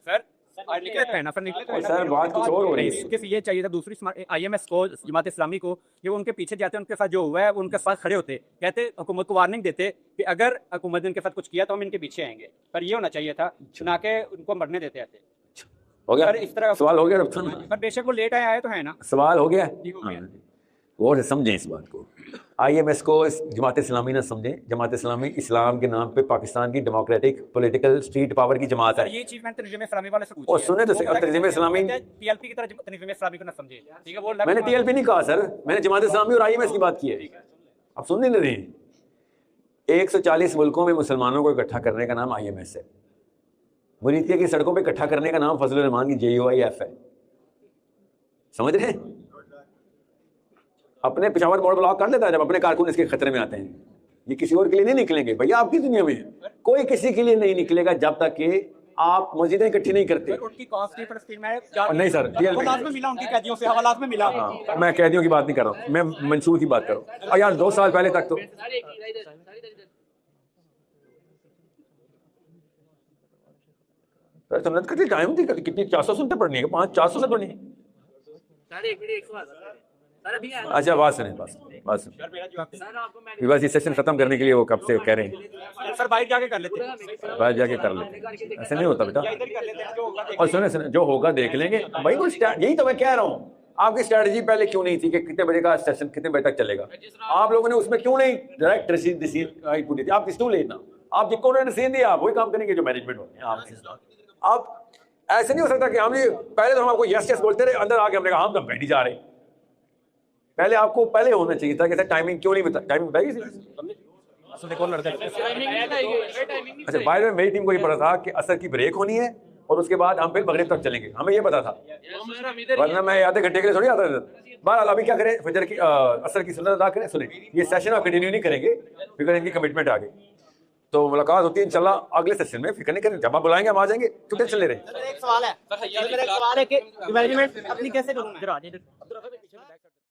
S8: سر. نکلے تھے نا سر, نکلے تھے
S1: سر. بات کچھ اور ہو رہی ہے.
S8: یہ چاہیے تھا دوسری IMS کو, جماعت اسلامی کو, یہ ان کے پیچھے جاتے, ان کے ساتھ جو ہوا ہے ان کے ساتھ کھڑے ہوتے, کہتے حکومت کو وارننگ دیتے کہ اگر حکومت نے ان کے ساتھ کچھ کیا تو ہم ان کے پیچھے آئیں گے. پر یہ ہونا چاہیے تھا, نہ کہ ان کو مرنے دیتے آتے.
S1: ہو گیا
S8: اس طرح
S1: سوال ہو گیا.
S8: پر بے شک وہ لیٹ آئے تو ہے نا,
S1: سوال ہو گیا. غور سے سمجھیں اس بات کو. IMS کو جماعت اسلامی نہ سمجھیں. جماعت اسلامی اسلام کے نام پہ پاکستان کی ڈیموکریٹک پولیٹیکل اسٹریٹ پاور کی جماعت ہے.
S8: یہ چیز میں تنظیم اسلامی والے سے
S1: اور سنیں تو تنظیم اسلامی
S8: TLP کی طرح تنظیم اسلامی کو نہ سمجھے, ٹھیک ہے. وہ
S1: میں نے TLP نہیں کہا سر, میں نے جماعت اسلامی اور IMS کی بات کی ہے. آپ سن نہیں رہے ہیں. 140 ملکوں میں مسلمانوں کو اکٹھا کرنے کا نام IMS ہے. مریدیہ کی سڑکوں پہ اکٹھا کرنے کا نام فضل الرحمان کی JUIF ہے. سمجھ رہے ہیں؟ اپنے پشاور موڑ بلاک کر لیتا ہے جب اپنے کارکن اس کے خطرے میں آتے ہیں. یہ کسی اور کے لیے نہیں نکلیں گے بھیا. آپ کی دنیا میں کوئی کسی کے لیے نہیں نکلے گا جب تک کہ آپ مسجدیں اکٹھی نہیں کرتے.
S8: ان کی کاسٹ فلسطین میں
S1: نہیں سر,
S8: حوالات میں ملا, ان کی قیدیوں سے حوالات میں ملا.
S1: میں قیدیوں کی بات نہیں کر رہا ہوں, میں منصور کی بات کر رہا ہوں. اور یار 2 سال پہلے تک تو سنت کا ٹائم تھی کتنی 400 سنتے پڑھنی ہے, 400 سنت پڑھنی ہے. اچھا بات سنیں, بات سنیں. بس یہ سیشن ختم کرنے کے لیے وہ کب سے کہہ رہے ہیں
S8: سر باہر جا کے کر لیتے,
S1: باہر جا کے کر لیتے. ایسے نہیں ہوتا بیٹا. اور سنیں جو ہوگا دیکھ لیں گے بھائی. یہی تو میں کہہ رہا ہوں, آپ کی اسٹریٹجی پہلے کیوں نہیں تھی کہ کتنے بجے کا سیشن کتنے بجے تک چلے گا؟ آپ لوگوں نے اس میں کیوں نہیں ڈائریکٹ رسید آپ کس ٹو لینا؟ آپ جن کو رسید دیا آپ وہی کام کریں گے جو مینجمنٹ ہوتے ہیں. آپ ایسے نہیں ہو سکتا کہ ہم پہلے تو ہم آپ کو یس یس بولتے رہے, اندر آ کے ہم نے کہا ہم تو بیٹھ ہی جا رہے. پہلے آپ کو پہلے ہونا چاہیے تھا کہ ٹائمنگ کیوں نہیں بتا, ٹائمنگ بتائی گی
S8: اصل ایک اور لڑکا
S9: اچھا باہر میں میری ٹیم کو یہ پتا تھا کہ عصر کی بریک ہونی ہے اور اس کے بعد ہم پھر مغرب تک چلیں گے, ہمیں یہ پتا تھا, ورنہ میں آدھے گھنٹے کے لیے تھوڑی آتا تھا. بہرحال ابھی کیا کریں, فجر کی عصر کی سنت ادا کریں. سنیں یہ سیشن آپ کنٹینیو نہیں کریں گے کیونکہ ان کی کمٹمنٹ آ گئی, تو ملاقات ہوتی ہے انشاءاللہ اگلے سیشن میں. فکر نہیں کریں, جب آپ بلائیں گے ہم آ جائیں گے, کیوں ٹینشن لے رہے ہیں.
S5: ایک سوال ہے کہ مینجمنٹ اپنی کیسے کروں میں